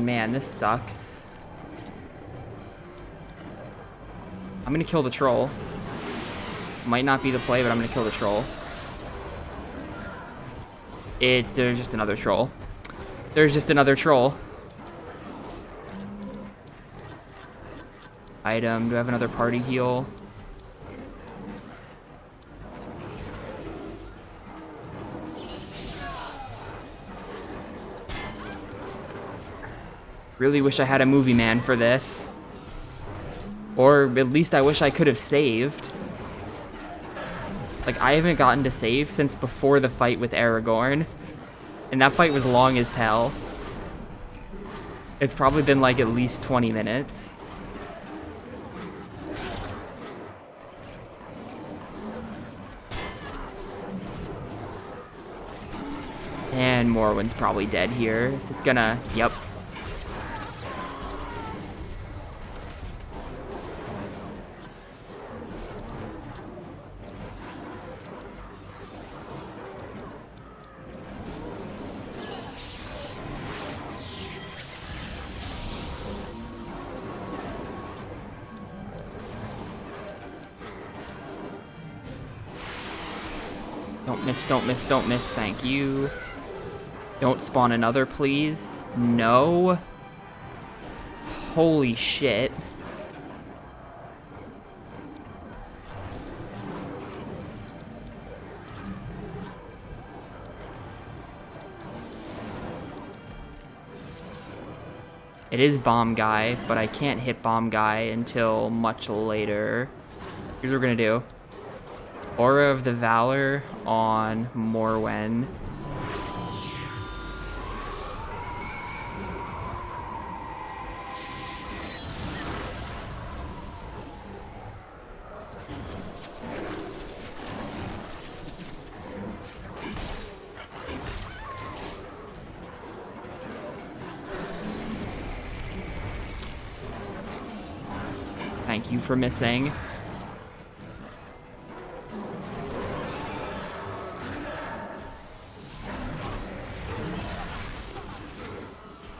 Man, this sucks. I'm gonna kill the troll. Might not be the play, but I'm gonna kill the troll. There's just another troll. There's just another troll. Item, do I have another party heal? Really wish I had a movie man for this. Or at least I wish I could have saved. Like, I haven't gotten to save since before the fight with Aragorn. And that fight was long as hell. It's probably been like at least 20 minutes. And Morwen's probably dead here. It's just gonna... Yep. Don't miss, don't miss, don't miss. Thank you. Don't spawn another, please. No. Holy shit. It is Bomb Guy, but I can't hit Bomb Guy until much later. Here's what we're gonna do. Aura of the Valor on Morwen. Thank you for missing.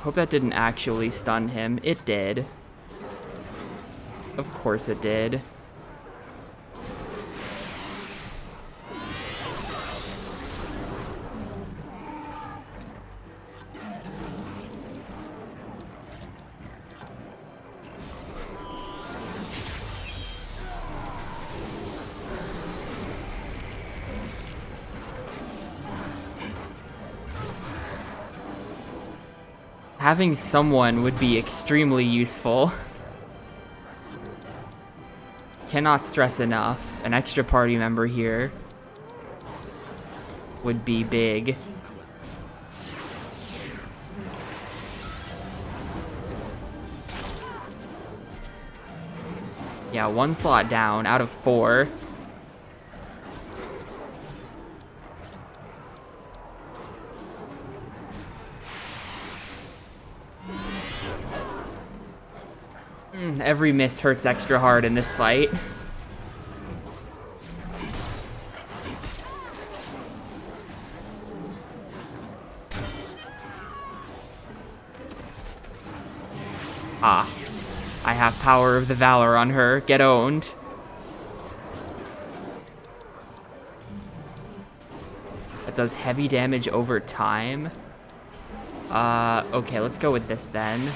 Hope that didn't actually stun him. It did. Of course it did. Having someone would be extremely useful. Cannot stress enough. An extra party member here would be big. Yeah, 1 slot down out of 4. Every miss hurts extra hard in this fight. power of the Valor on her. Get owned. That does heavy damage over time. Okay, let's go with this then.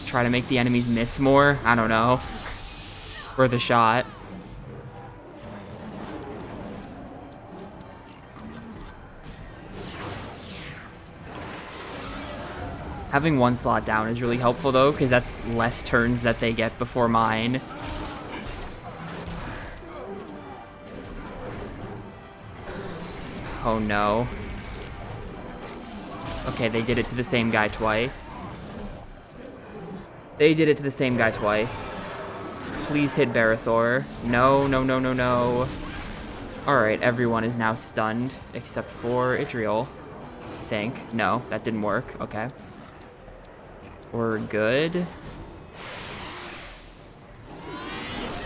Try to make the enemies miss more. I don't know. Worth a shot. Having one slot down is really helpful though, because that's less turns that they get before mine. Oh no. Okay, they did it to the same guy twice. They did it to the same guy twice. Please hit Barathor. No, no, no, no, no. Alright, everyone is now stunned, except for Idriel. I think. No, that didn't work. Okay. We're good.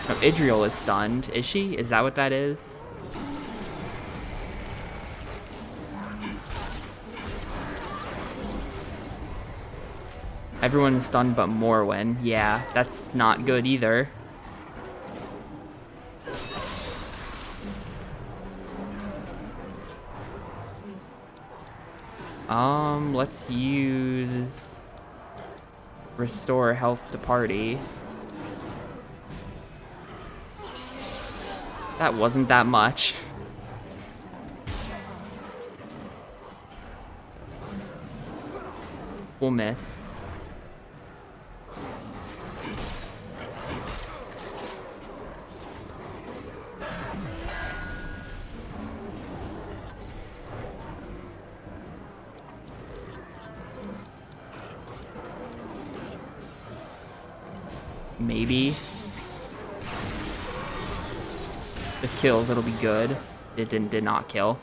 No, Idriel is stunned. Is she? Is that what that is? Everyone's stunned but Morwen. Yeah, that's not good either. Let's use restore health to party. That wasn't that much. We'll miss. Maybe. This kills, it'll be good. It did not kill.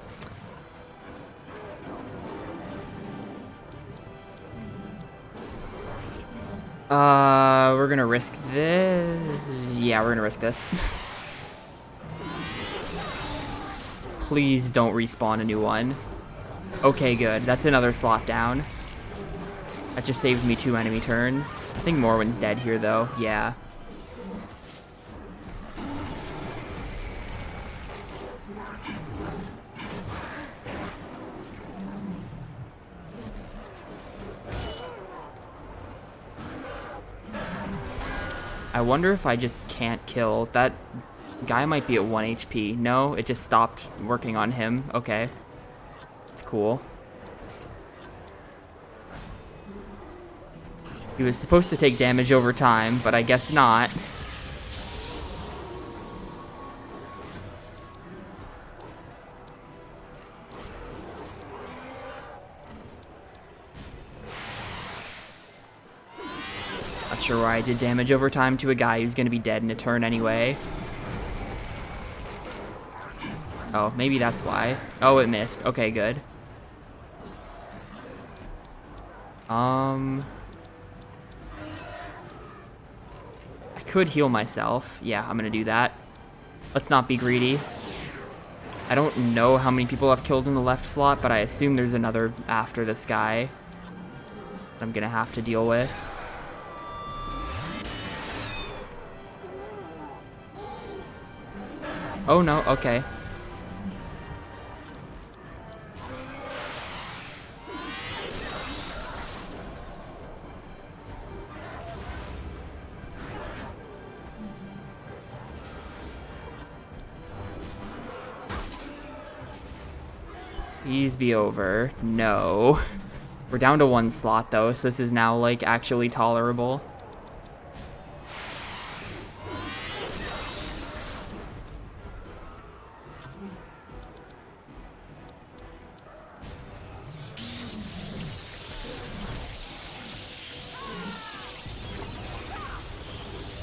We're gonna risk this. Yeah, we're gonna risk this. Please don't respawn a new one. Okay, good. That's another slot down. That just saved me 2 enemy turns. I think Morwen's dead here, though. Yeah. I wonder if I just can't kill. That guy might be at 1 HP. No, it just stopped working on him. Okay. It's cool. He was supposed to take damage over time, but I guess not. Not sure why I did damage over time to a guy who's gonna be dead in a turn anyway. Oh, maybe that's why. Oh, it missed. Okay, good. I could heal myself. Yeah, I'm gonna do that. Let's not be greedy. I don't know how many people I've killed in the left slot, but I assume there's another after this guy that I'm gonna have to deal with. Oh no, okay. Please be over. No. We're down to 1 slot though, so this is now like actually tolerable.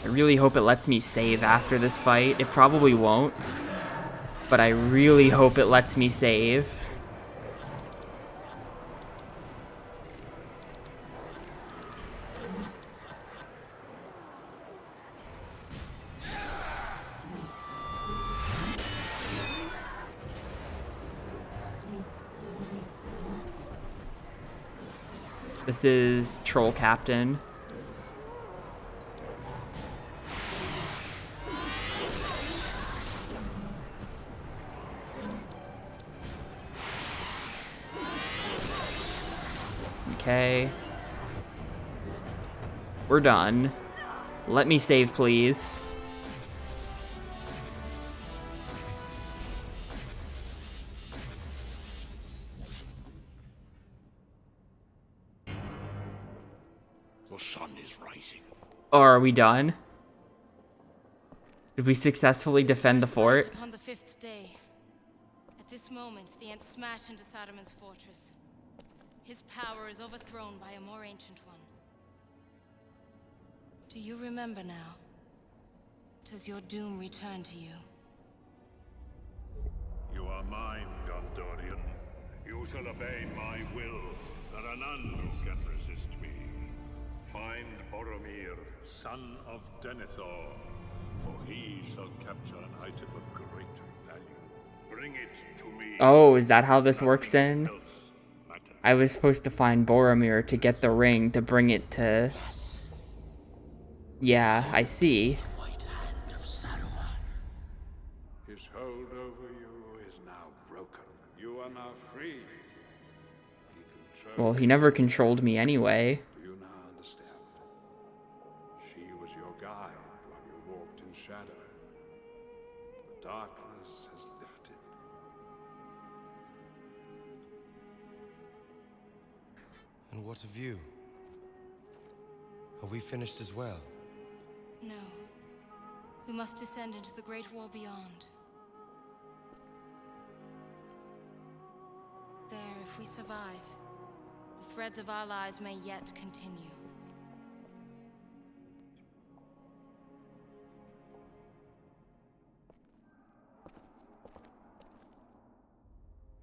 I really hope it lets me save after this fight. It probably won't, but I really hope it lets me save. This is Troll Captain. Okay. We're done. Let me save, please. The sun is rising. Oh, are we done? Did we successfully defend the fort? Upon the 5th day. At this moment, the Ents smash into Saruman's fortress. His power is overthrown by a more ancient one. Do you remember now? Does your doom return to you? You are mine, Gondorian. You shall obey my will. There are none who can resist me. Find Boromir, son of Denethor, for he shall capture an item of great value. Bring it to me. Oh, is that how this works then? I was supposed to find Boromir to get the ring to bring it to... Yeah, I see. His hold over you is now broken. You are now free. Well, he never controlled me anyway. Do you now understand? She was your guide when you walked in shadow. The darkness has lifted. And what of you? Are we finished as well? No. We must descend into the Great War beyond. There, if we survive, the threads of our lives may yet continue.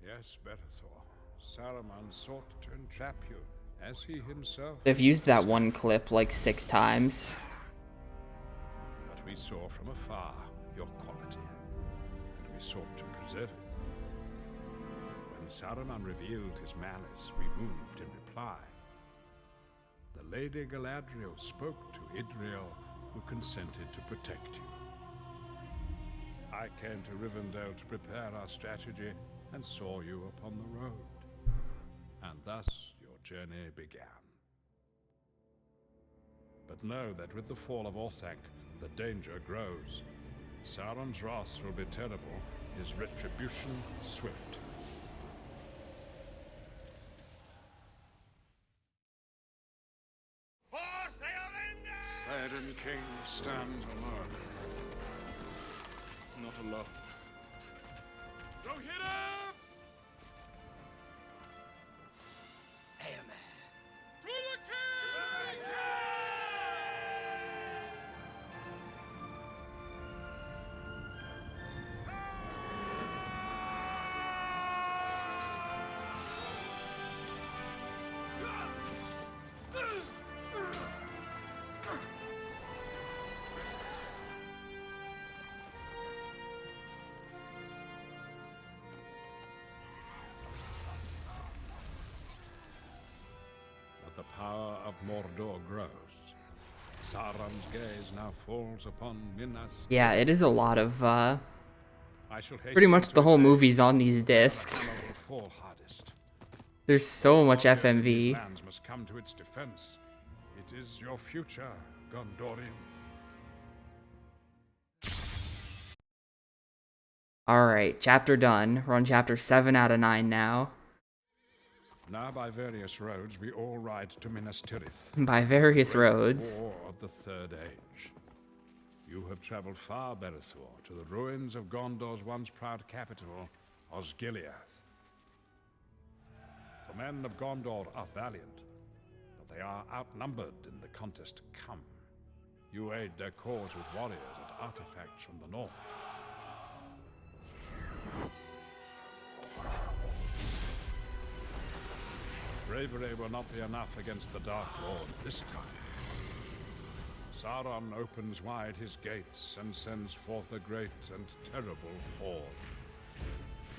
Yes, Denethor. Saruman sought to entrap you, as he himself... They've used that one clip like 6 times. But we saw from afar your quality, and we sought to preserve it. When Saruman revealed his malice, we moved in reply. The Lady Galadriel spoke to Idriel, who consented to protect you. I came to Rivendell to prepare our strategy and saw you upon the road. And thus your journey began. But know that with the fall of Orthanc, the danger grows. Sauron's wrath will be terrible, his retribution swift. Theoden King stands alone. Not alone. Go hit him! Airman. To the king! The power of Mordor grows. Sauron's gaze now falls upon Minas. Yeah, it is a lot of, I shall pretty much hasten the to whole attain movie's on these discs. the will fall hardest. There's so much Warriors in FMV. these lands must come to its defense. It is your future, Gondorian. Alright, chapter done. We're on chapter 7 out of 9 now. Now by various roads we all ride to Minas Tirith. By various the great roads. War of the Third Age. You have traveled far, Berethor, to the ruins of Gondor's once proud capital, Osgiliath. The men of Gondor are valiant, but they are outnumbered in the contest to come. You aid their cause with warriors and artifacts from the north. Bravery will not be enough against the Dark Lord this time. Sauron opens wide his gates and sends forth a great and terrible horde.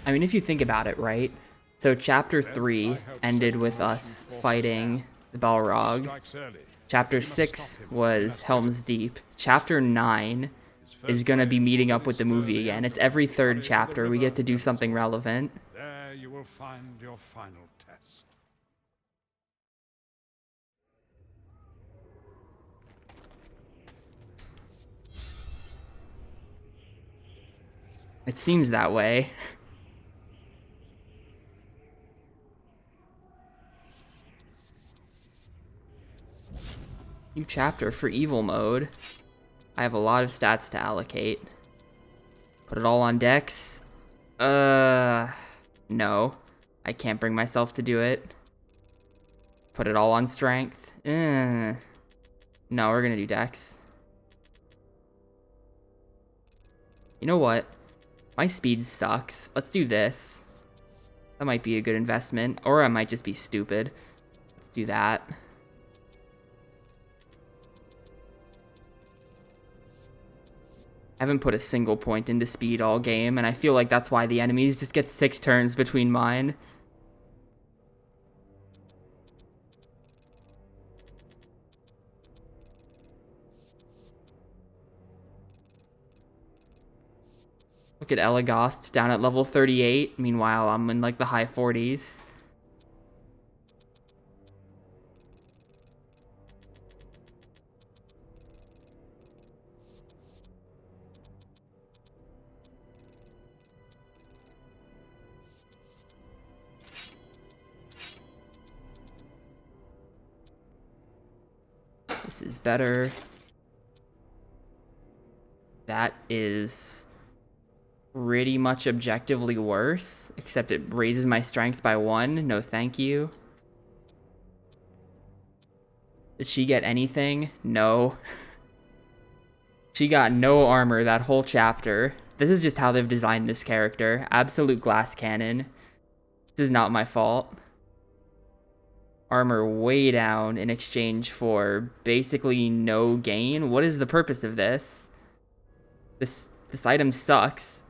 I mean, if you think about it, right? So chapter 3 ended with us fighting the Balrog. Strikes early. Chapter We must 6 stop him. was Helm's Deep. Chapter 9 is gonna be meeting up with the movie again. It's every third chapter. We get to do something relevant. There you will find your final test. It seems that way. New chapter for evil mode. I have a lot of stats to allocate. Put it all on dex. No. I can't bring myself to do it. Put it all on strength. No, we're gonna do dex. You know what? My speed sucks. Let's do this. That might be a good investment. Or I might just be stupid. Let's do that. I haven't put a single point into speed all game, and I feel like that's why the enemies just get 6 turns between mine. Look at Elagast down at level 38. Meanwhile, I'm in like the high 40s. This is better. That is pretty much objectively worse, except it raises my strength by 1. No thank you. Did she get anything? No. She got no armor that whole chapter. This is just how they've designed this character. Absolute glass cannon. This is not my fault. Armor way down in exchange for basically no gain. What is the purpose of this? This item sucks.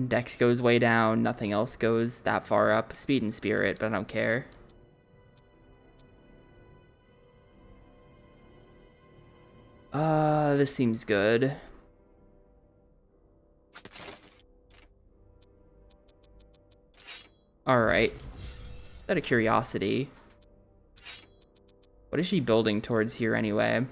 Dex goes way down. Nothing else goes that far up. Speed and spirit, but I don't care. This seems good. Alright. Out of curiosity, what is she building towards here anyway?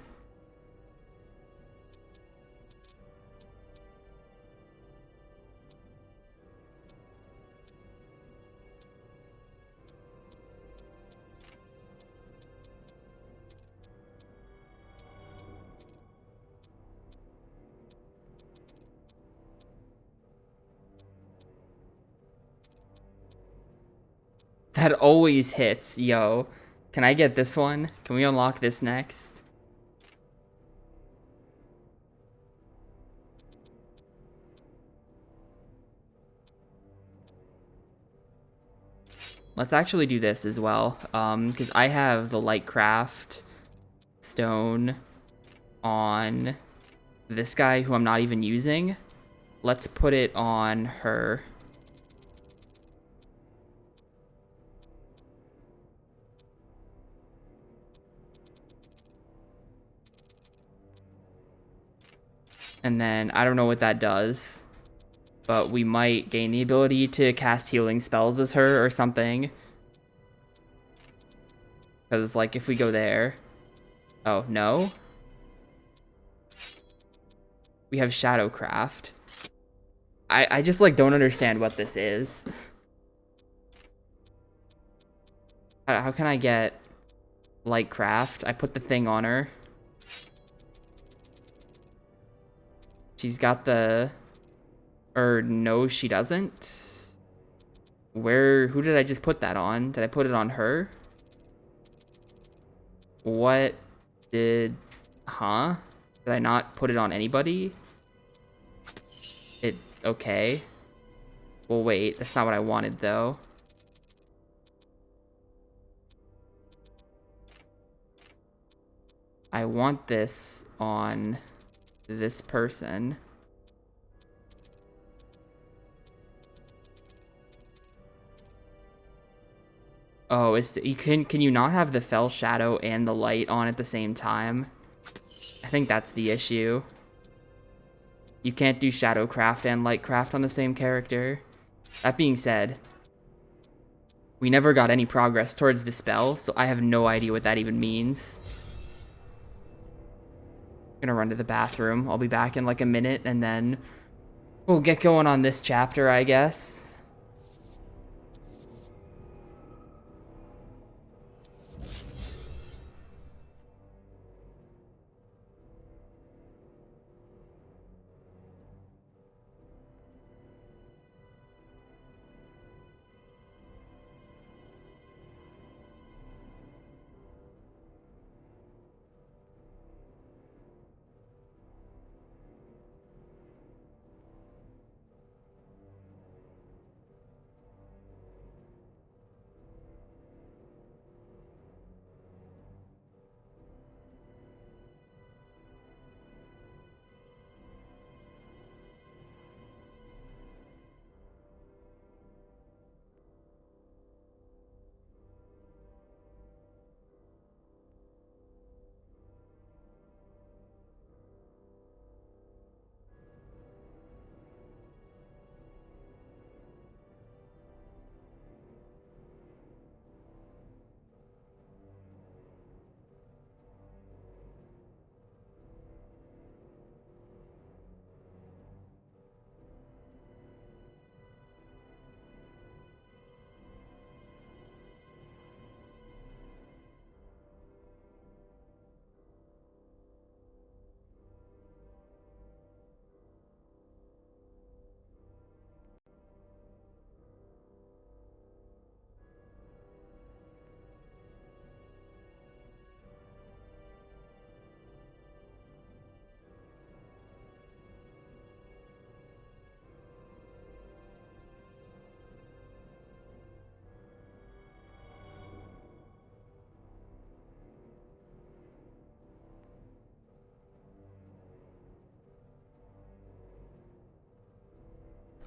That always hits, yo. Can I get this one? Can we unlock this next? Let's actually do this as well, because I have the Lightcraft stone on this guy who I'm not even using. Let's put it on her. And then, I don't know what that does, but we might gain the ability to cast healing spells as her or something. Because, like, if we go there... Oh, no? We have Shadowcraft. I just, like, don't understand what this is. How can I get Lightcraft? I put the thing on her. She's got the... Or no, she doesn't. Who did I just put that on? Did I put it on her? What did... Huh? Did I not put it on anybody? Okay. Well, wait. That's not what I wanted, though. I want this on this person. Oh, can you not have the fell shadow and the light on at the same time? I think that's the issue. You can't do shadow craft and light craft on the same character. That being said, we never got any progress towards Dispel, so I have no idea what that even means. I'm gonna run to the bathroom. I'll be back in like a minute, and then we'll get going on this chapter, I guess.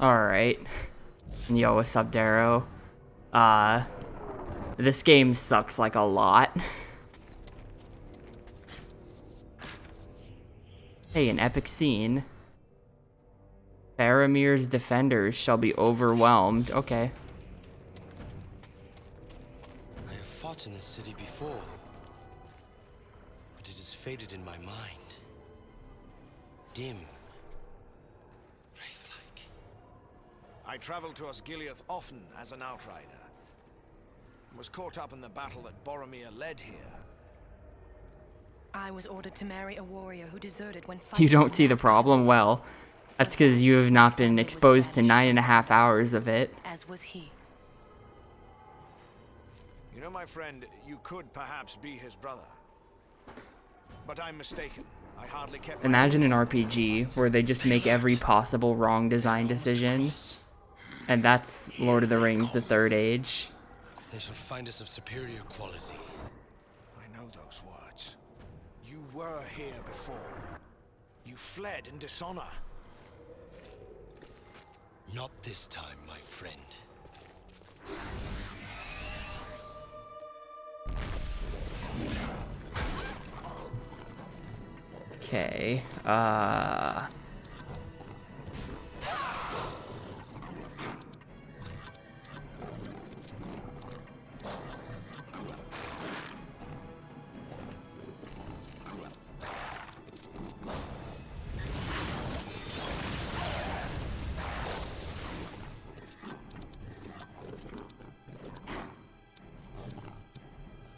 Alright. Yo, what's up, Darrow? This game sucks like a lot. Hey, an epic scene. Faramir's defenders shall be overwhelmed. Okay. I have fought in this city before, but it is faded in my mind. Dim. I traveled to Osgiliath often as an outrider, and was caught up in the battle that Boromir led here. I was ordered to marry a warrior who deserted when fighting. You don't see the problem? Well, that's because you have not been exposed to 9.5 hours of it. As was he. You know, my friend, you could perhaps be his brother. But I'm mistaken. I hardly kept. Imagine an RPG where they just make every possible wrong design decision. And that's Lord of the Rings, the Third Age. They shall find us of superior quality. I know those words. You were here before. You fled in dishonor. Not this time, my friend. Okay,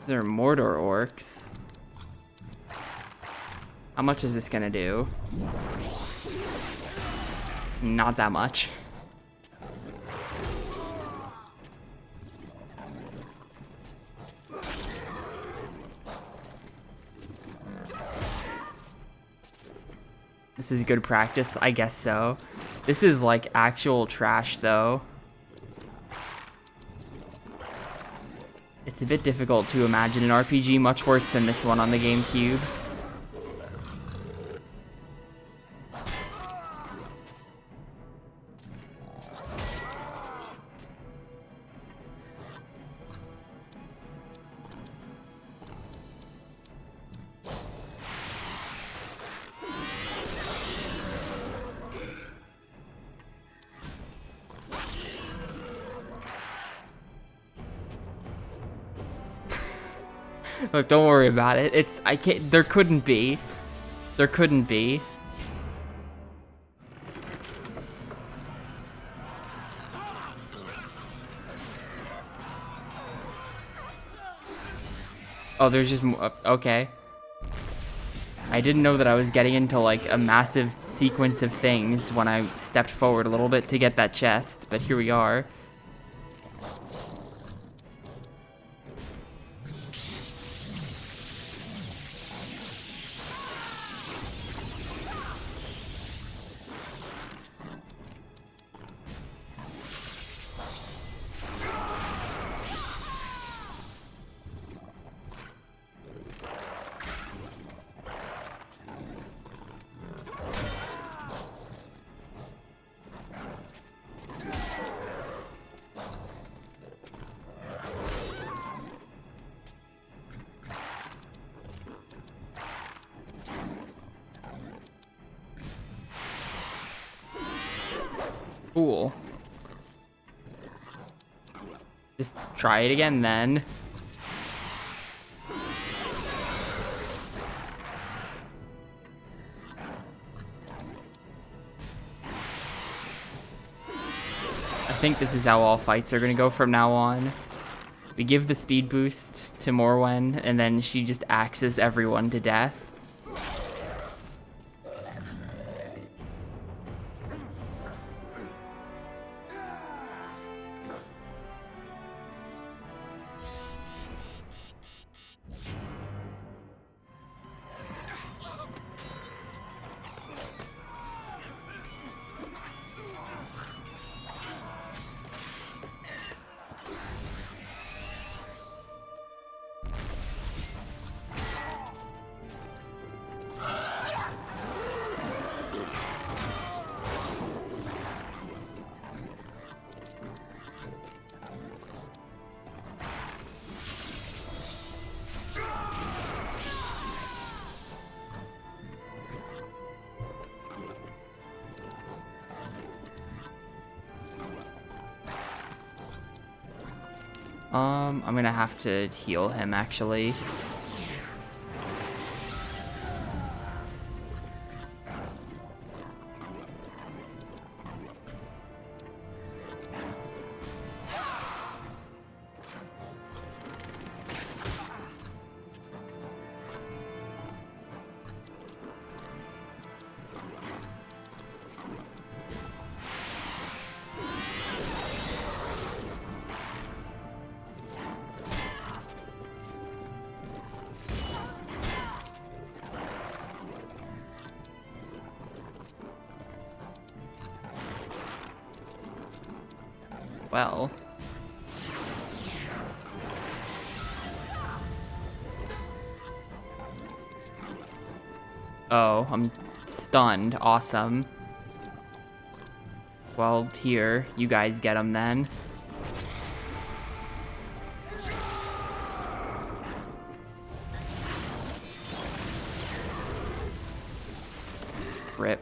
they're Mordor orcs. How much is this gonna do? Not that much. This is good practice, I guess so. This is like actual trash though. It's a bit difficult to imagine an RPG much worse than this one on the GameCube. Look, don't worry about it. I can't, there couldn't be. There couldn't be. Oh, there's just more. Okay. I didn't know that I was getting into like a massive sequence of things when I stepped forward a little bit to get that chest, but here we are. Cool. Just try it again then. I think this is how all fights are gonna go from now on. We give the speed boost to Morwen, and then she just axes everyone to death. I'm gonna have to heal him, actually. Well. Oh, I'm stunned. Awesome. Well, here, you guys get him then. Rip.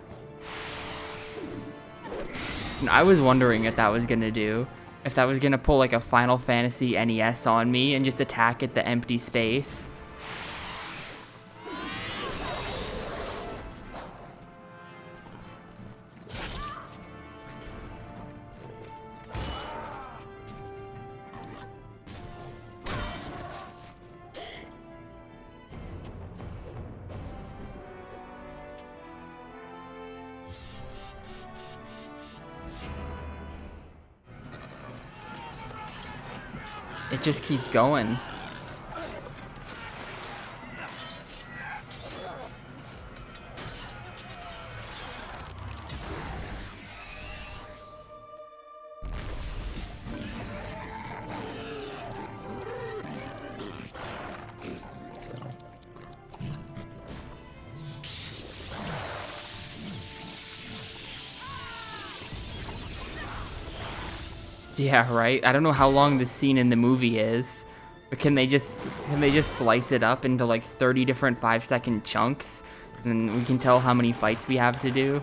I was wondering what that was gonna do. If that was gonna pull like a Final Fantasy NES on me and just attack at the empty space. It just keeps going. Yeah, right. I don't know how long this scene in the movie is, but can they just slice it up into like 30 different 5-second chunks, and we can tell how many fights we have to do?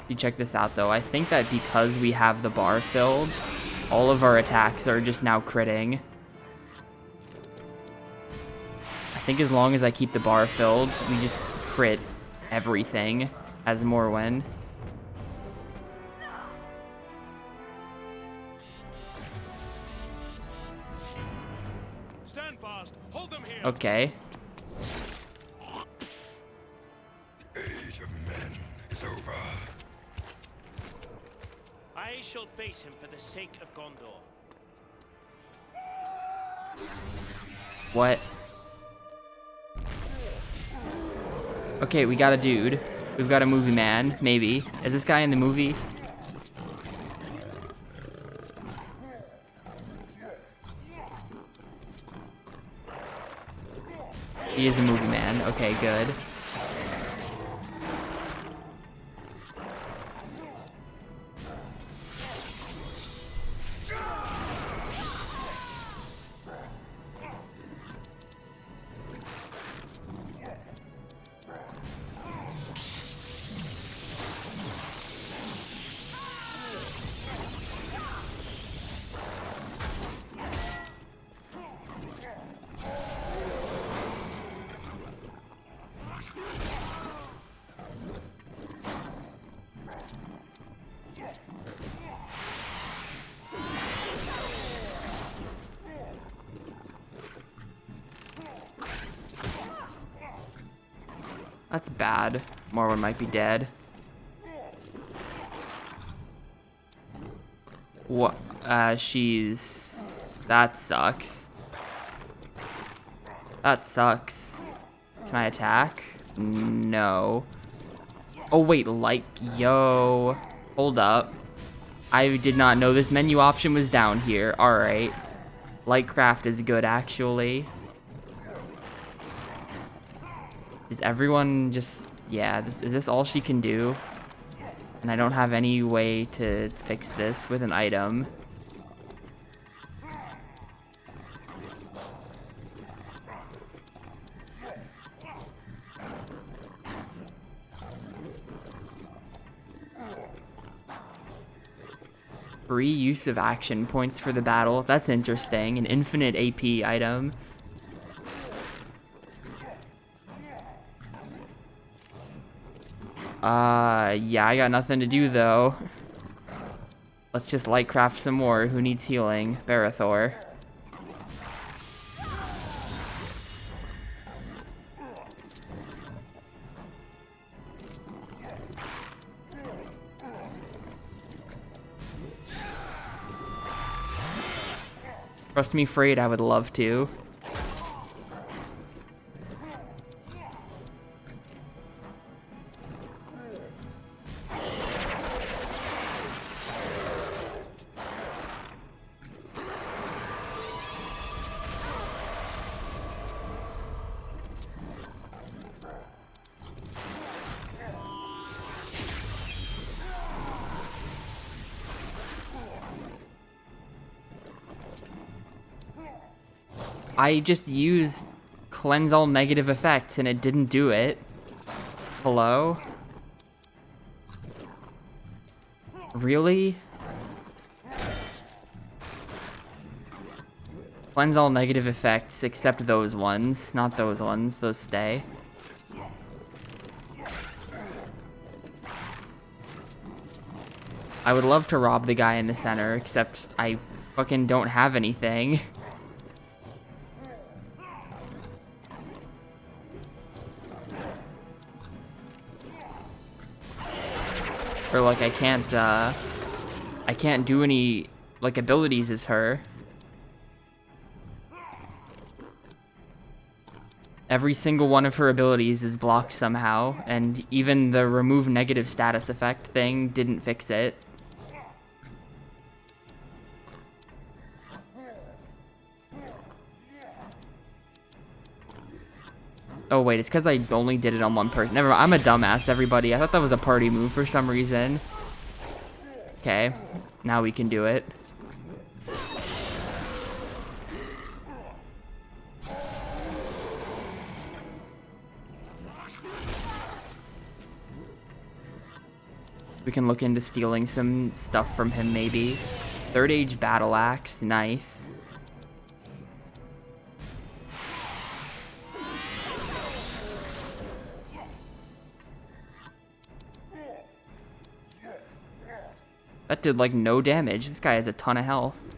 You check this out though. I think that because we have the bar filled, all of our attacks are just now critting. I think as long as I keep the bar filled, we just crit everything as Morwen. Stand fast. Hold them here. Okay. The age of men is over. I shall face him for the sake of Gondor. What? Okay, we got a dude. We've got a movie man, maybe. Is this guy in the movie? He is a movie man. Okay, good. That's bad. Morwen might be dead. What? She's... That sucks. That sucks. Can I attack? No. Oh wait, like, yo. Hold up. I did not know this menu option was down here. Alright. Lightcraft is good, actually. Is everyone just... Yeah, is this all she can do? And I don't have any way to fix this with an item. Free use of action points for the battle. That's interesting. An infinite AP item. Yeah, I got nothing to do though. Let's just lightcraft some more. Who needs healing? Barathor. Trust me, Freight, I would love to. I just used cleanse all negative effects and it didn't do it. Hello? Really? Cleanse all negative effects except those ones. Not those ones. Those stay. I would love to rob the guy in the center, except I fucking don't have anything. Or like I can't do any like abilities as her. Every single one of her abilities is blocked somehow, and even the remove negative status effect thing didn't fix it. Oh wait, it's because I only did it on one person. Never mind, I'm a dumbass, everybody. I thought that was a party move for some reason. Okay, now we can do it. We can look into stealing some stuff from him, maybe. Third Age Battle Axe, nice. That did like no damage. This guy has a ton of health.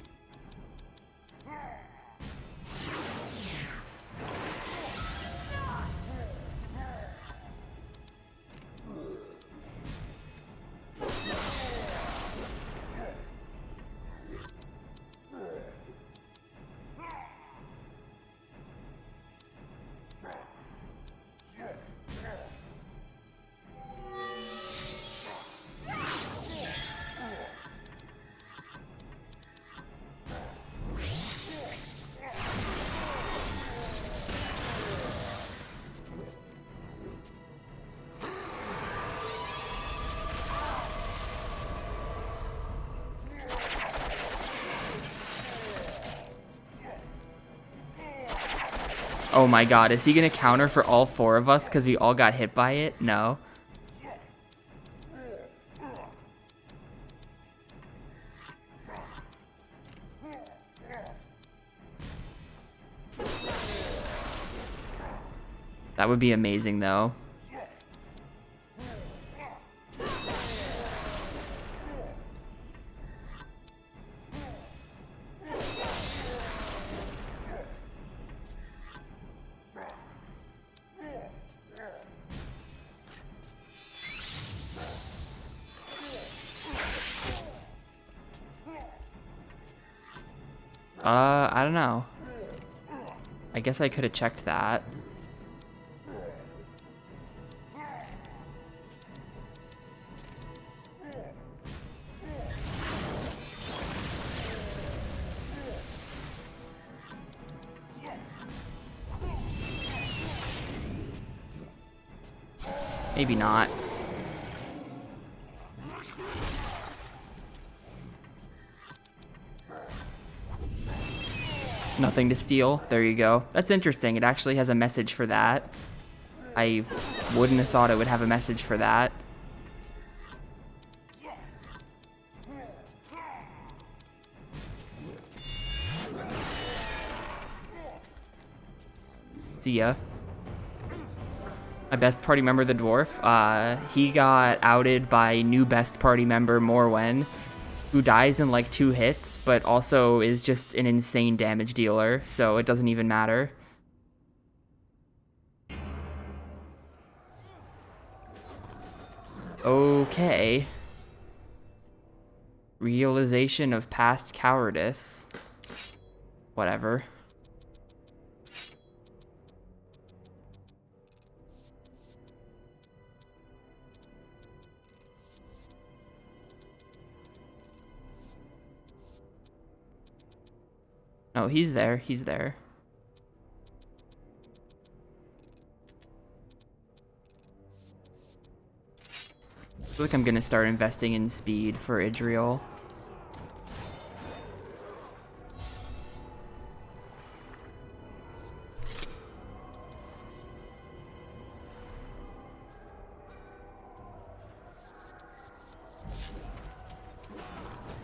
Oh my god, is he gonna counter for all four of us because we all got hit by it? No. That would be amazing though. I don't know. I guess I could have checked that. Maybe not. Nothing to steal. There you go. That's interesting. It actually has a message for that. I wouldn't have thought it would have a message for that. See ya. My best party member, the dwarf, he got outed by new best party member, Morwen, who dies in like 2 hits, but also is just an insane damage dealer, so it doesn't even matter. Okay. Realization of past cowardice. Whatever. Oh, he's there. He's there. I feel like I'm gonna start investing in speed for Idriel.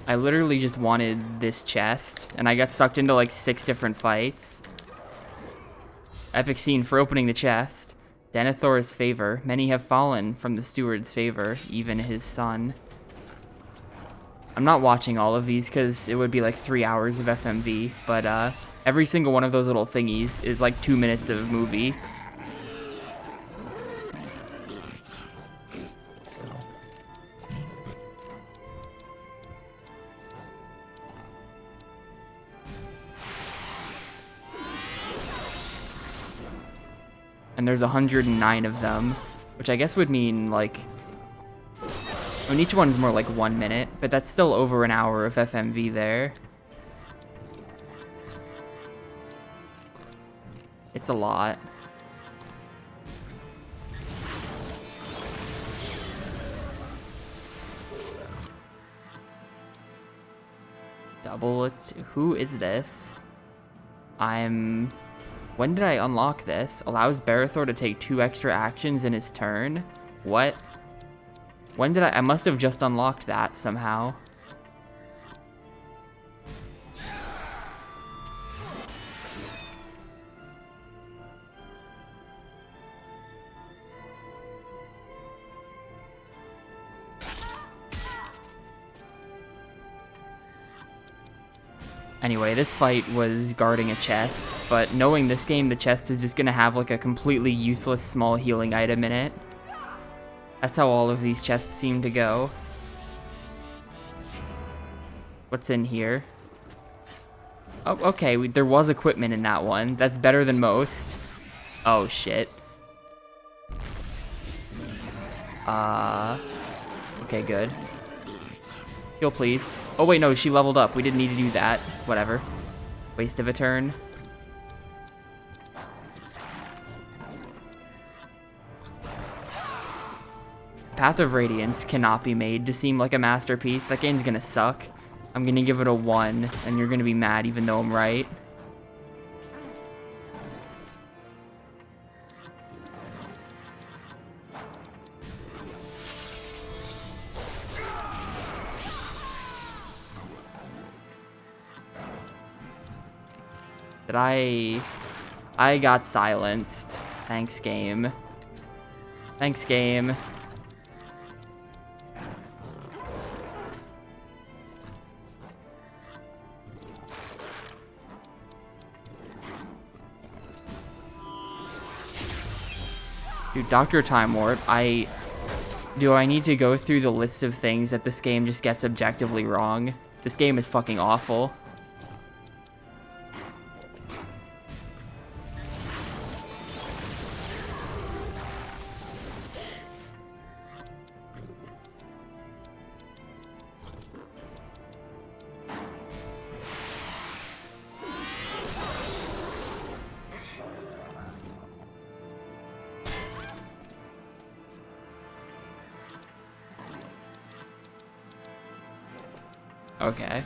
I literally just wanted this chest, and I got sucked into like 6 different fights. Epic scene for opening the chest. Denethor's favor. Many have fallen from the steward's favor, even his son. I'm not watching all of these because it would be like 3 hours of FMV, but every single one of those little thingies is like 2 minutes of movie. And there's 109 of them, which I guess would mean like, I mean, each one's more like 1 minute, but that's still over an hour of FMV there. It's a lot. Double it. Who is this? When did I unlock this? Allows Barithor to take 2 extra actions in his turn? What? When did I must have just unlocked that somehow. Anyway, this fight was guarding a chest, but knowing this game, the chest is just gonna have like a completely useless small healing item in it. That's how all of these chests seem to go. What's in here? Oh, okay, there was equipment in that one. That's better than most. Oh, shit. Okay, good. Heal, please. Oh, wait, no, she leveled up. We didn't need to do that. Whatever. Waste of a turn. Path of Radiance cannot be made to seem like a masterpiece. That game's gonna suck. I'm gonna give it a 1, and you're gonna be mad even though I'm right. Did I got silenced. Thanks, game. Thanks, game. Dude, Dr. Time Warp, do I need to go through the list of things that this game just gets objectively wrong? This game is fucking awful. Okay.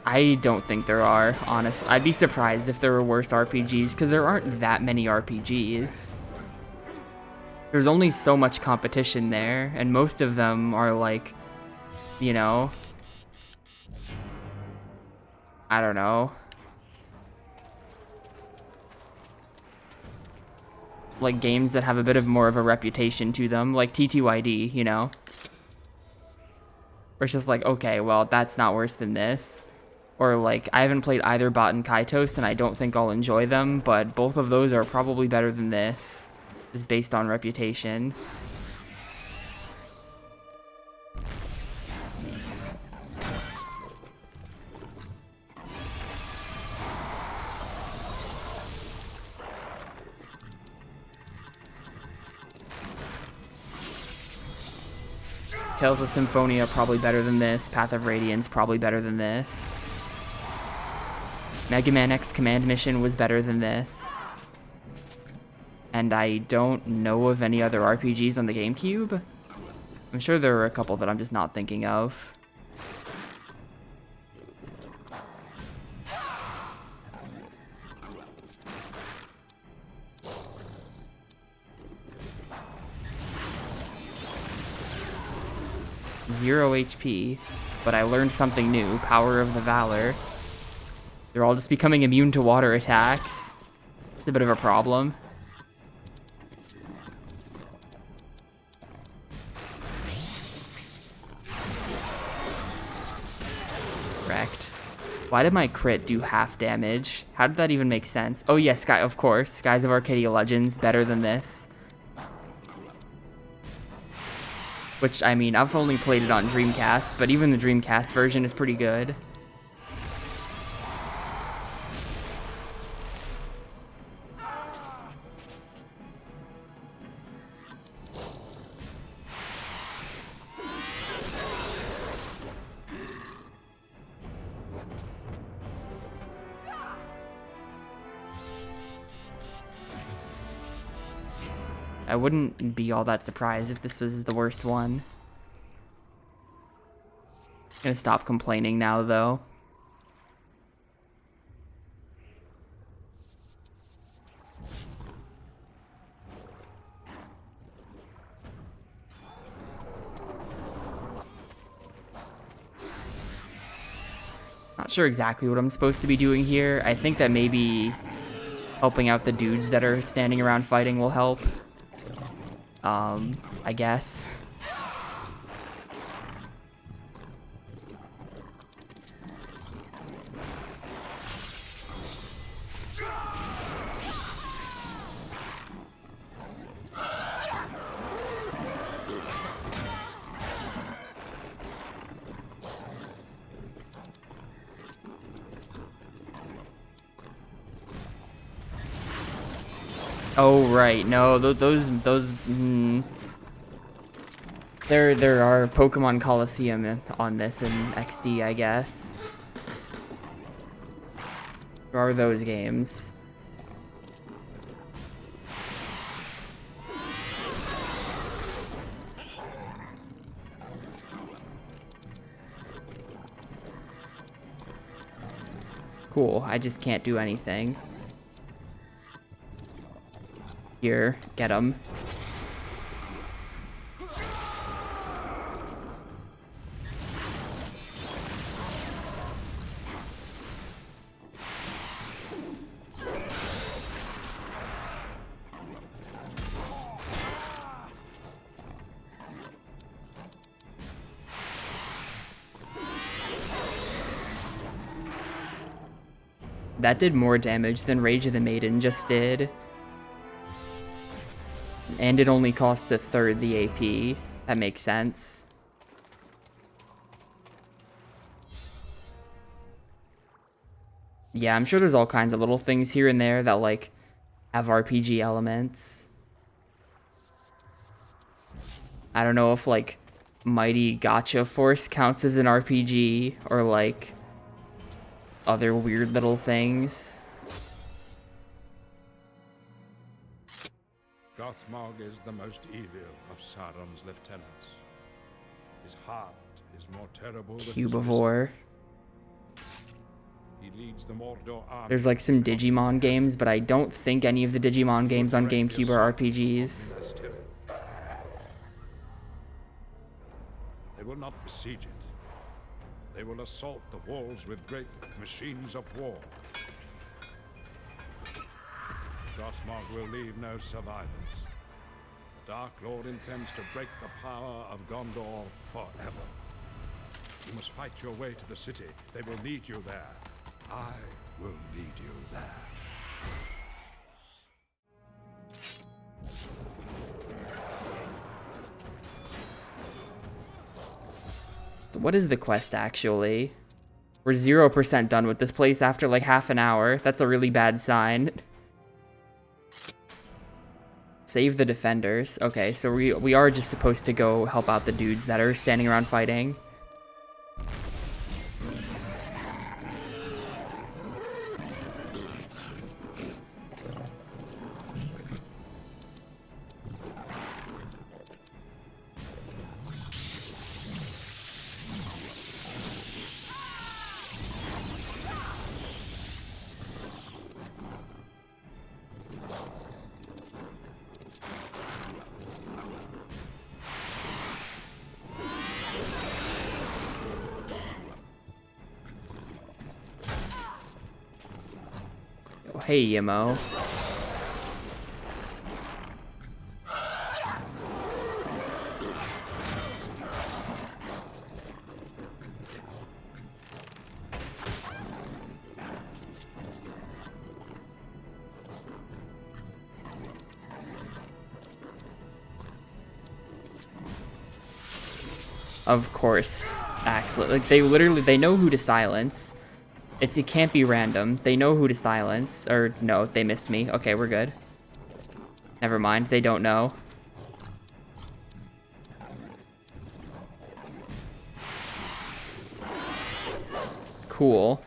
I don't think there are, honestly. I'd be surprised if there were worse RPGs, because there aren't that many RPGs. There's only so much competition there, and most of them are like, you know, I don't know. Like games that have a bit of more of a reputation to them, like TTYD, you know? Where it's just like, okay, well, that's not worse than this. Or like, I haven't played either Bot and Kaitos, and I don't think I'll enjoy them, but both of those are probably better than this, just based on reputation. Tales of Symphonia probably better than this. Path of Radiance probably better than this. Mega Man X Command Mission was better than this. And I don't know of any other RPGs on the GameCube. I'm sure there are a couple that I'm just not thinking of. Zero HP, but I learned something new. Power of the Valor. They're all just becoming immune to water attacks. It's a bit of a problem. Wrecked. Why did my crit do half damage? How did that even make sense? Oh yeah, Sky, of course. Skies of Arcadia Legends, better than this. Which, I mean, I've only played it on Dreamcast, but even the Dreamcast version is pretty good. I wouldn't be all that surprised if this was the worst one. Gonna stop complaining now, though. Not sure exactly what I'm supposed to be doing here. I think that maybe helping out the dudes that are standing around fighting will help. I guess. Oh right, no, those there are Pokemon Coliseum on this in XD, I guess. There are those games. Cool, I just can't do anything. Here, get him. That did more damage than Rage of the Maiden just did. And it only costs a third the AP. That makes sense. Yeah, I'm sure there's all kinds of little things here and there that, like, have RPG elements. I don't know if, like, Mighty Gotcha Force counts as an RPG, or, like, other weird little things. Gothmog is the most evil of Sauron's lieutenants. His heart is more terrible than his Cubivore. He leads the Mordor army. There's like some Digimon games, but I don't think any of the Digimon games on GameCube are RPGs. They will not besiege it. They will assault the walls with great machines of war. Gothmog will leave no survivors. The Dark Lord intends to break the power of Gondor forever. You must fight your way to the city. They will lead you there. I will lead you there. So what is the quest actually? We're 0% done with this place after like half an hour. That's a really bad sign. Save the defenders. Okay, so we are just supposed to go help out the dudes that are standing around fighting. Hey, Yemo. Of course, Axel. Like, they know who to silence. It can't be random. They know who to silence. Or, no, they missed me. Okay, we're good. Never mind, they don't know. Cool.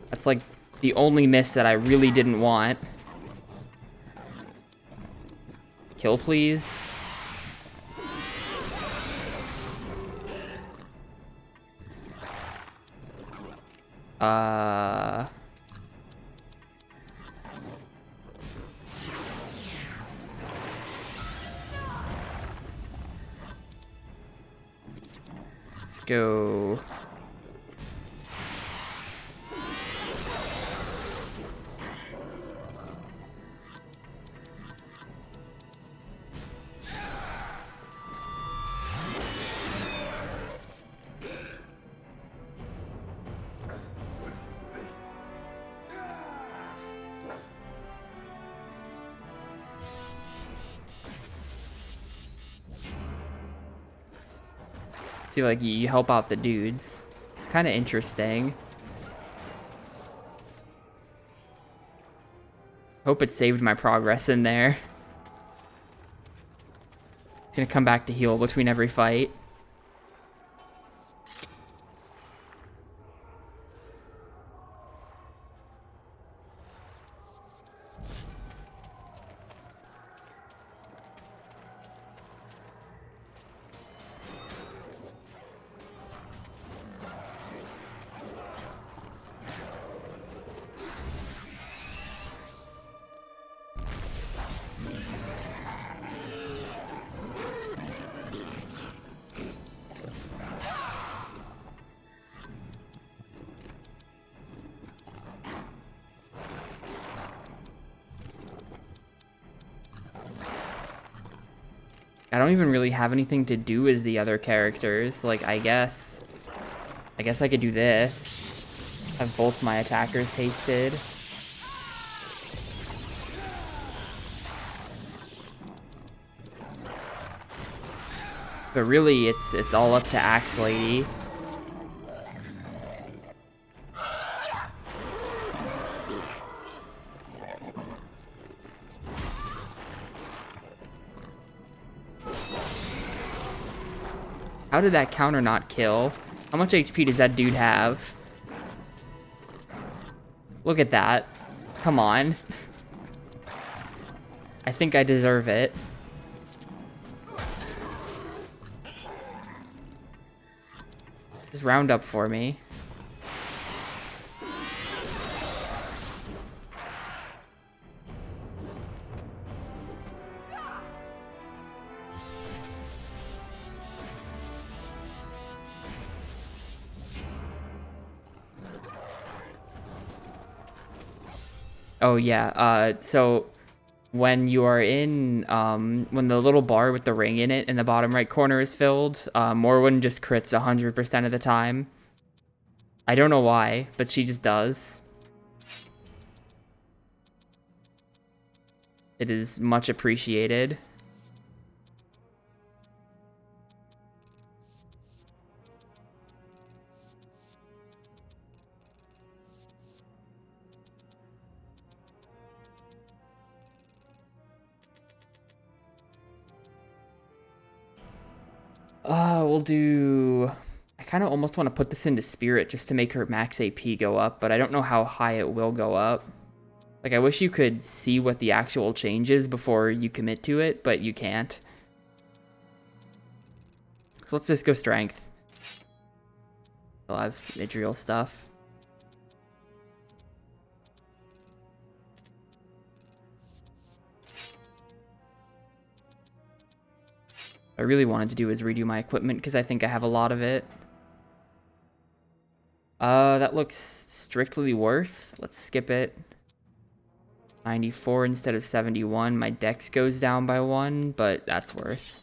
That's like the only miss that I really didn't want. Kill, please. Let's go. See, like, you help out the dudes. It's kind of interesting. Hope it saved my progress in there. Gonna come back to heal between every fight. I don't even really have anything to do as the other characters. Like, I guess I could do this. Have both my attackers hasted. But really, it's all up to Axe Lady. How did that counter not kill? How much HP does that dude have? Look at that. Come on. I think I deserve it. Just round up for me. Oh yeah, so when you are in, when the little bar with the ring in it in the bottom right corner is filled, Morwen just crits 100% of the time. I don't know why, but she just does. It is much appreciated. We'll do... I kind of almost want to put this into Spirit just to make her max AP go up, but I don't know how high it will go up. Like, I wish you could see what the actual change is before you commit to it, but you can't. So let's just go Strength. I'll have some Idriel stuff. What I really wanted to do is redo my equipment because I think I have a lot of it. That looks strictly worse. Let's skip it. 94 instead of 71. My dex goes down by 1, but that's worth.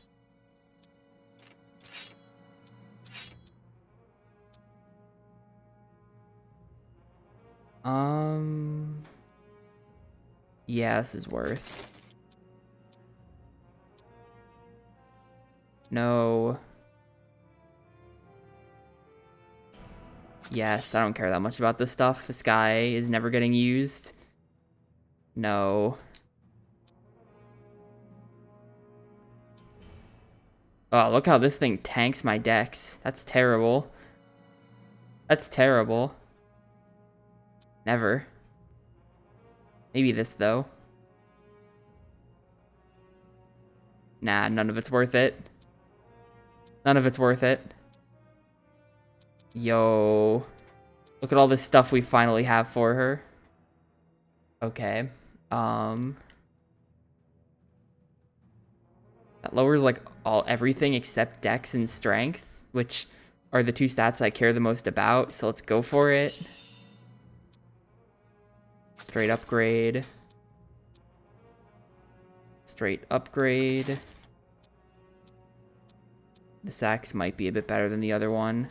Yeah, this is worth. No. Yes, I don't care that much about this stuff. This guy is never getting used. No. Oh, look how this thing tanks my dex. That's terrible. That's terrible. Never. Maybe this, though. Nah, none of it's worth it. None of it's worth it. Yo. Look at all this stuff we finally have for her. Okay. That lowers, like, everything except dex and strength, which are the two stats I care the most about, so let's go for it. Straight upgrade. Straight upgrade. This axe might be a bit better than the other one.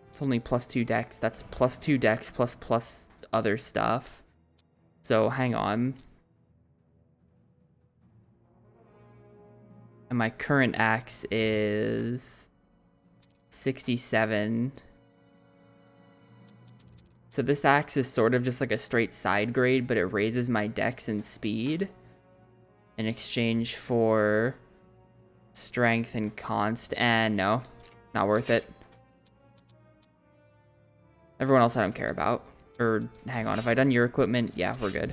It's only +2 dex. That's +2 dex plus other stuff. So hang on. And my current axe is 67. So this axe is sort of just like a straight side grade, but it raises my dex and speed in exchange for strength and const. And no, not worth it. Everyone else I don't care about. Or hang on, have I done your equipment? Yeah, we're good.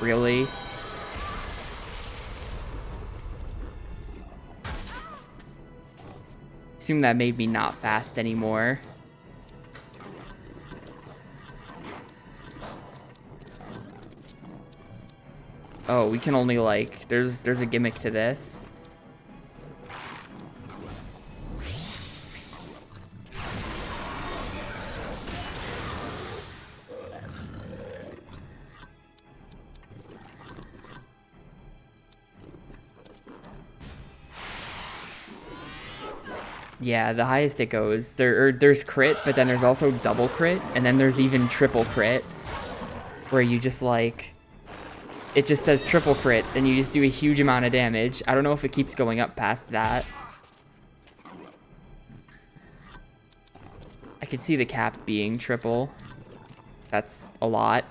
Really? Assume that made me not fast anymore. Oh, we can only like, there's a gimmick to this. Yeah, the highest it goes. There's crit, but then there's also double crit, and then there's even triple crit, where you just like, it just says triple crit, and you just do a huge amount of damage. I don't know if it keeps going up past that. I could see the cap being triple. That's a lot.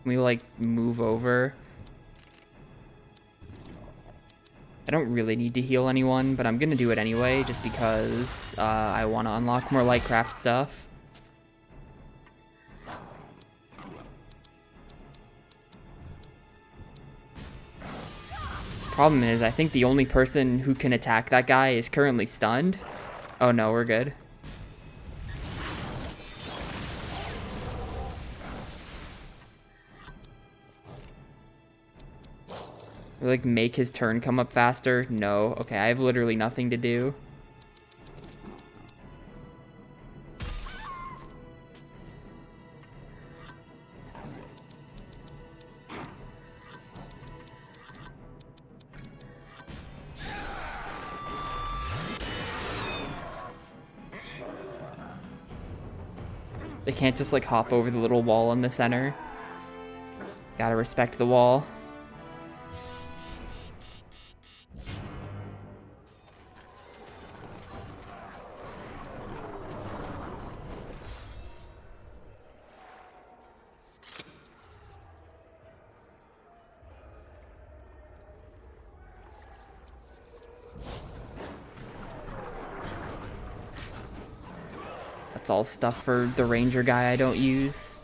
We like move over. I don't really need to heal anyone, but I'm gonna do it anyway just because I want to unlock more lightcraft stuff. Problem is, I think the only person who can attack that guy is currently stunned. Oh no, we're good. Like, make his turn come up faster? No. Okay, I have literally nothing to do. They can't just, like, hop over the little wall in the center. Gotta respect the wall. That's all stuff for the ranger guy I don't use.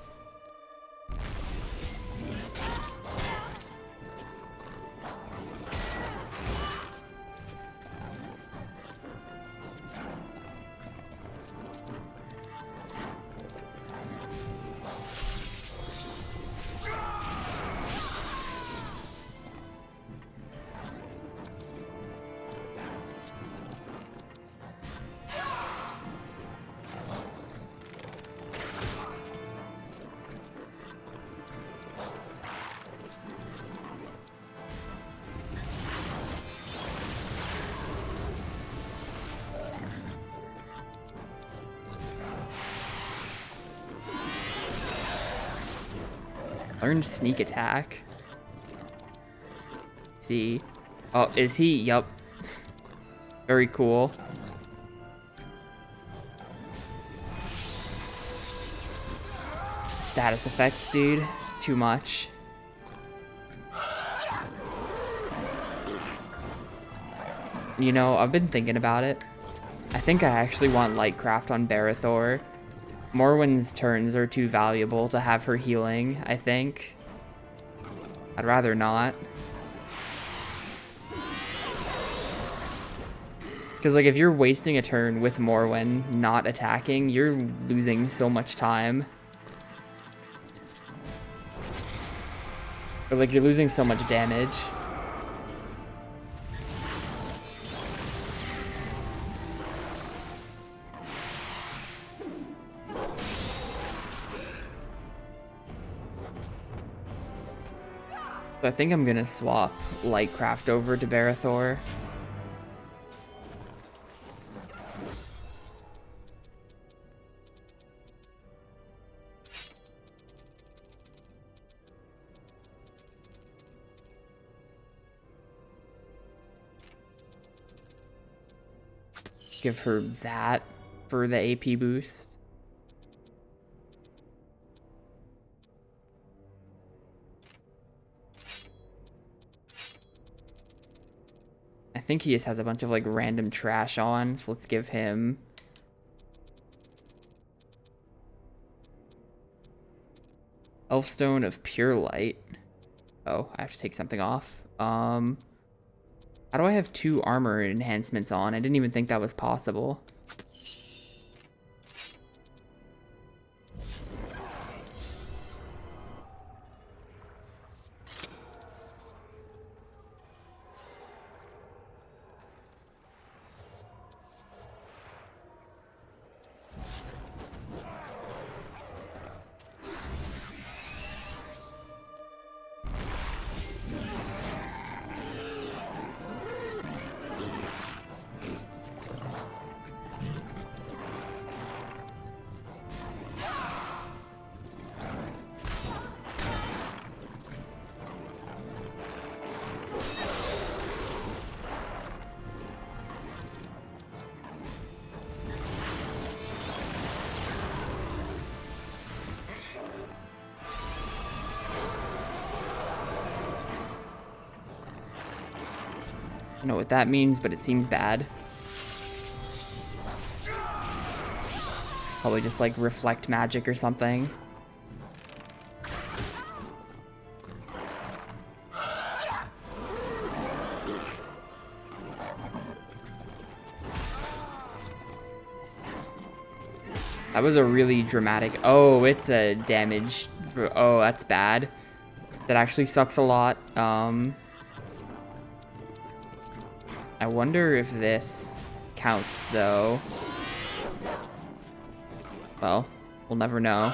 Learned sneak attack. See. Oh, is he? Yup. Very cool. Status effects, dude. It's too much. You know, I've been thinking about it. I think I actually want Lightcraft on Barathor. Morwen's turns are too valuable to have her healing, I think. I'd rather not. Because, like, if you're wasting a turn with Morwen not attacking, you're losing so much time. Or, like, you're losing so much damage. So I think I'm gonna swap Lightcraft over to Barathor. Give her that for the AP boost. I think he just has a bunch of like random trash on, so let's give him Elfstone of Pure Light. Oh, I have to take something off. How do I have 2 armor enhancements on? I didn't even think that was possible. I don't know what that means, but it seems bad. Probably just like reflect magic or something. That was a really dramatic... Oh, it's a damage... Oh, that's bad. That actually sucks a lot. I wonder if this counts, though. Well, we'll never know.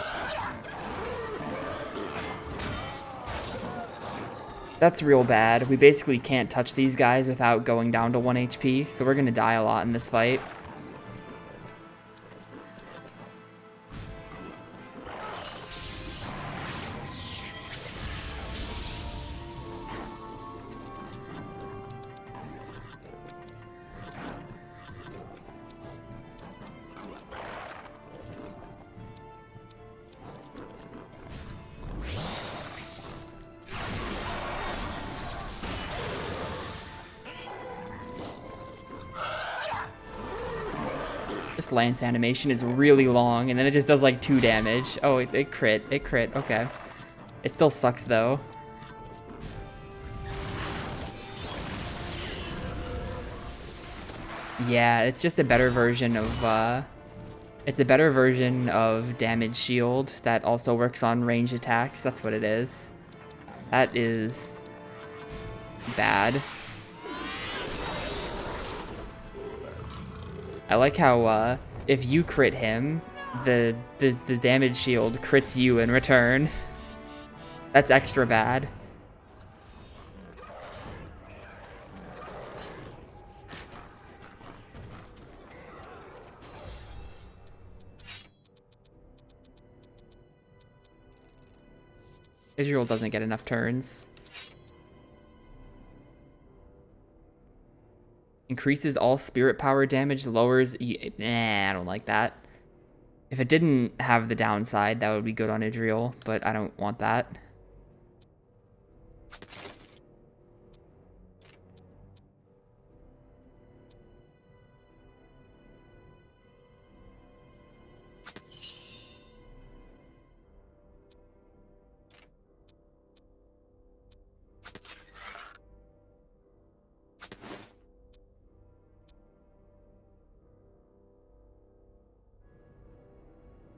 That's real bad. We basically can't touch these guys without going down to 1 HP, so we're gonna die a lot in this fight. This lance animation is really long, and then it just does like 2 damage. Oh, it crit. It crit. Okay. It still sucks, though. Yeah, it's just a better version of, it's a better version of Damage Shield that also works on range attacks. That's what it is. That is bad. I like how, if you crit him, the damage shield crits you in return. That's extra bad. Israel doesn't get enough turns. Increases all spirit power damage, lowers... Nah, I don't like that. If it didn't have the downside, that would be good on Israel, but I don't want that.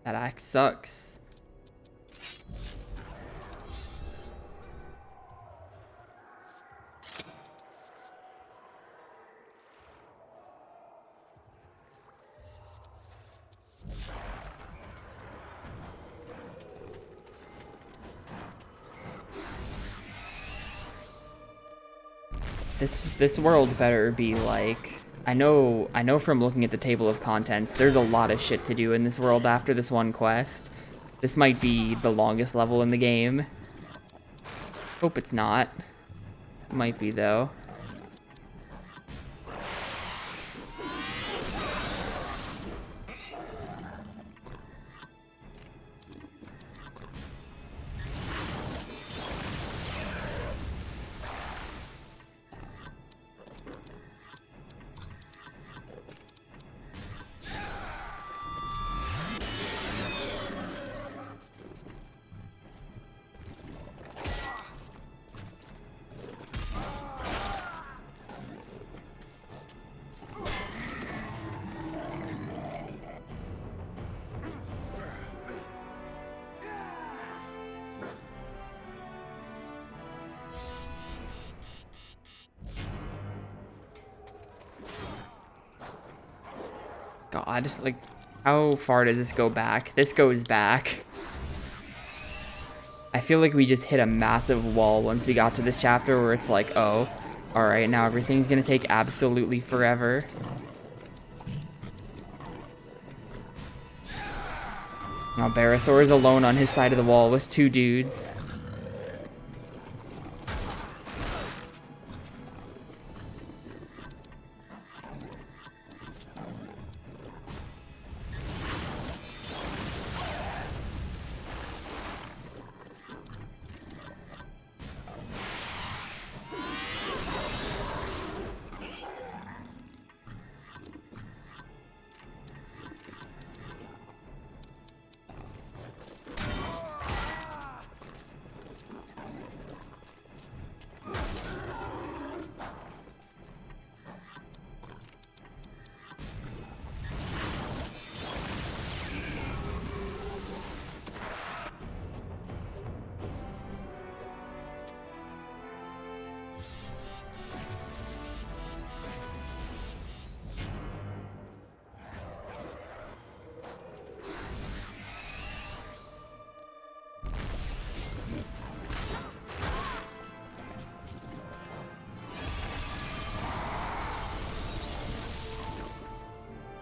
That axe sucks. This world better be like... I know from looking at the table of contents, there's a lot of shit to do in this world after this one quest. This might be the longest level in the game. Hope it's not. Might be, though. God, like, how far does this go back? This goes back. I feel like we just hit a massive wall once we got to this chapter where it's like, oh, alright, now everything's gonna take absolutely forever. Now Barathor is alone on his side of the wall with two dudes.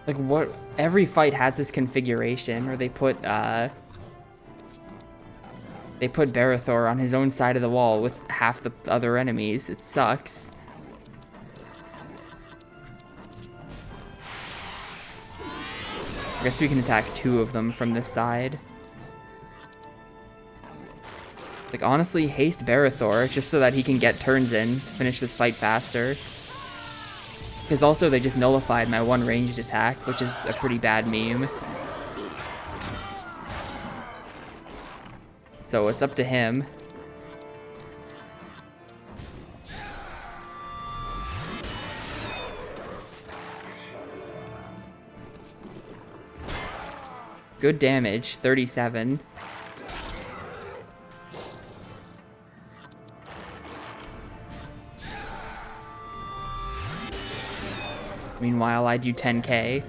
Like, what? Every fight has this configuration where they put Barathor on his own side of the wall with half the other enemies. It sucks. I guess we can attack two of them from this side. Like, honestly, haste Barathor just so that he can get turns in to finish this fight faster. Because also they just nullified my one ranged attack, which is a pretty bad meme. So it's up to him. Good damage, 37. Meanwhile, I do 10k.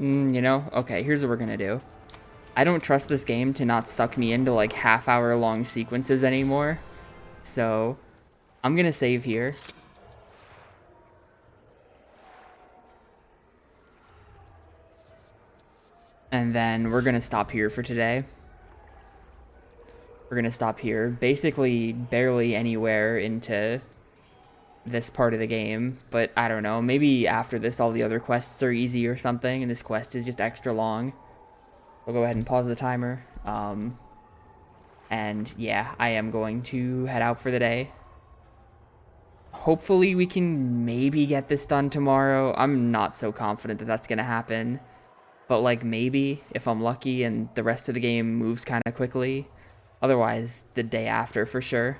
You know, okay, here's what we're gonna do. I don't trust this game to not suck me into like half-hour long sequences anymore. So I'm gonna save here. And then we're gonna stop here for today. We're gonna stop here, basically barely anywhere into this part of the game, but I don't know, maybe after this all the other quests are easy or something, and this quest is just extra long. We'll go ahead and pause the timer. And yeah, I am going to head out for the day. Hopefully we can maybe get this done tomorrow. I'm not so confident that that's gonna happen, but like maybe if I'm lucky and the rest of the game moves kind of quickly. Otherwise, the day after for sure.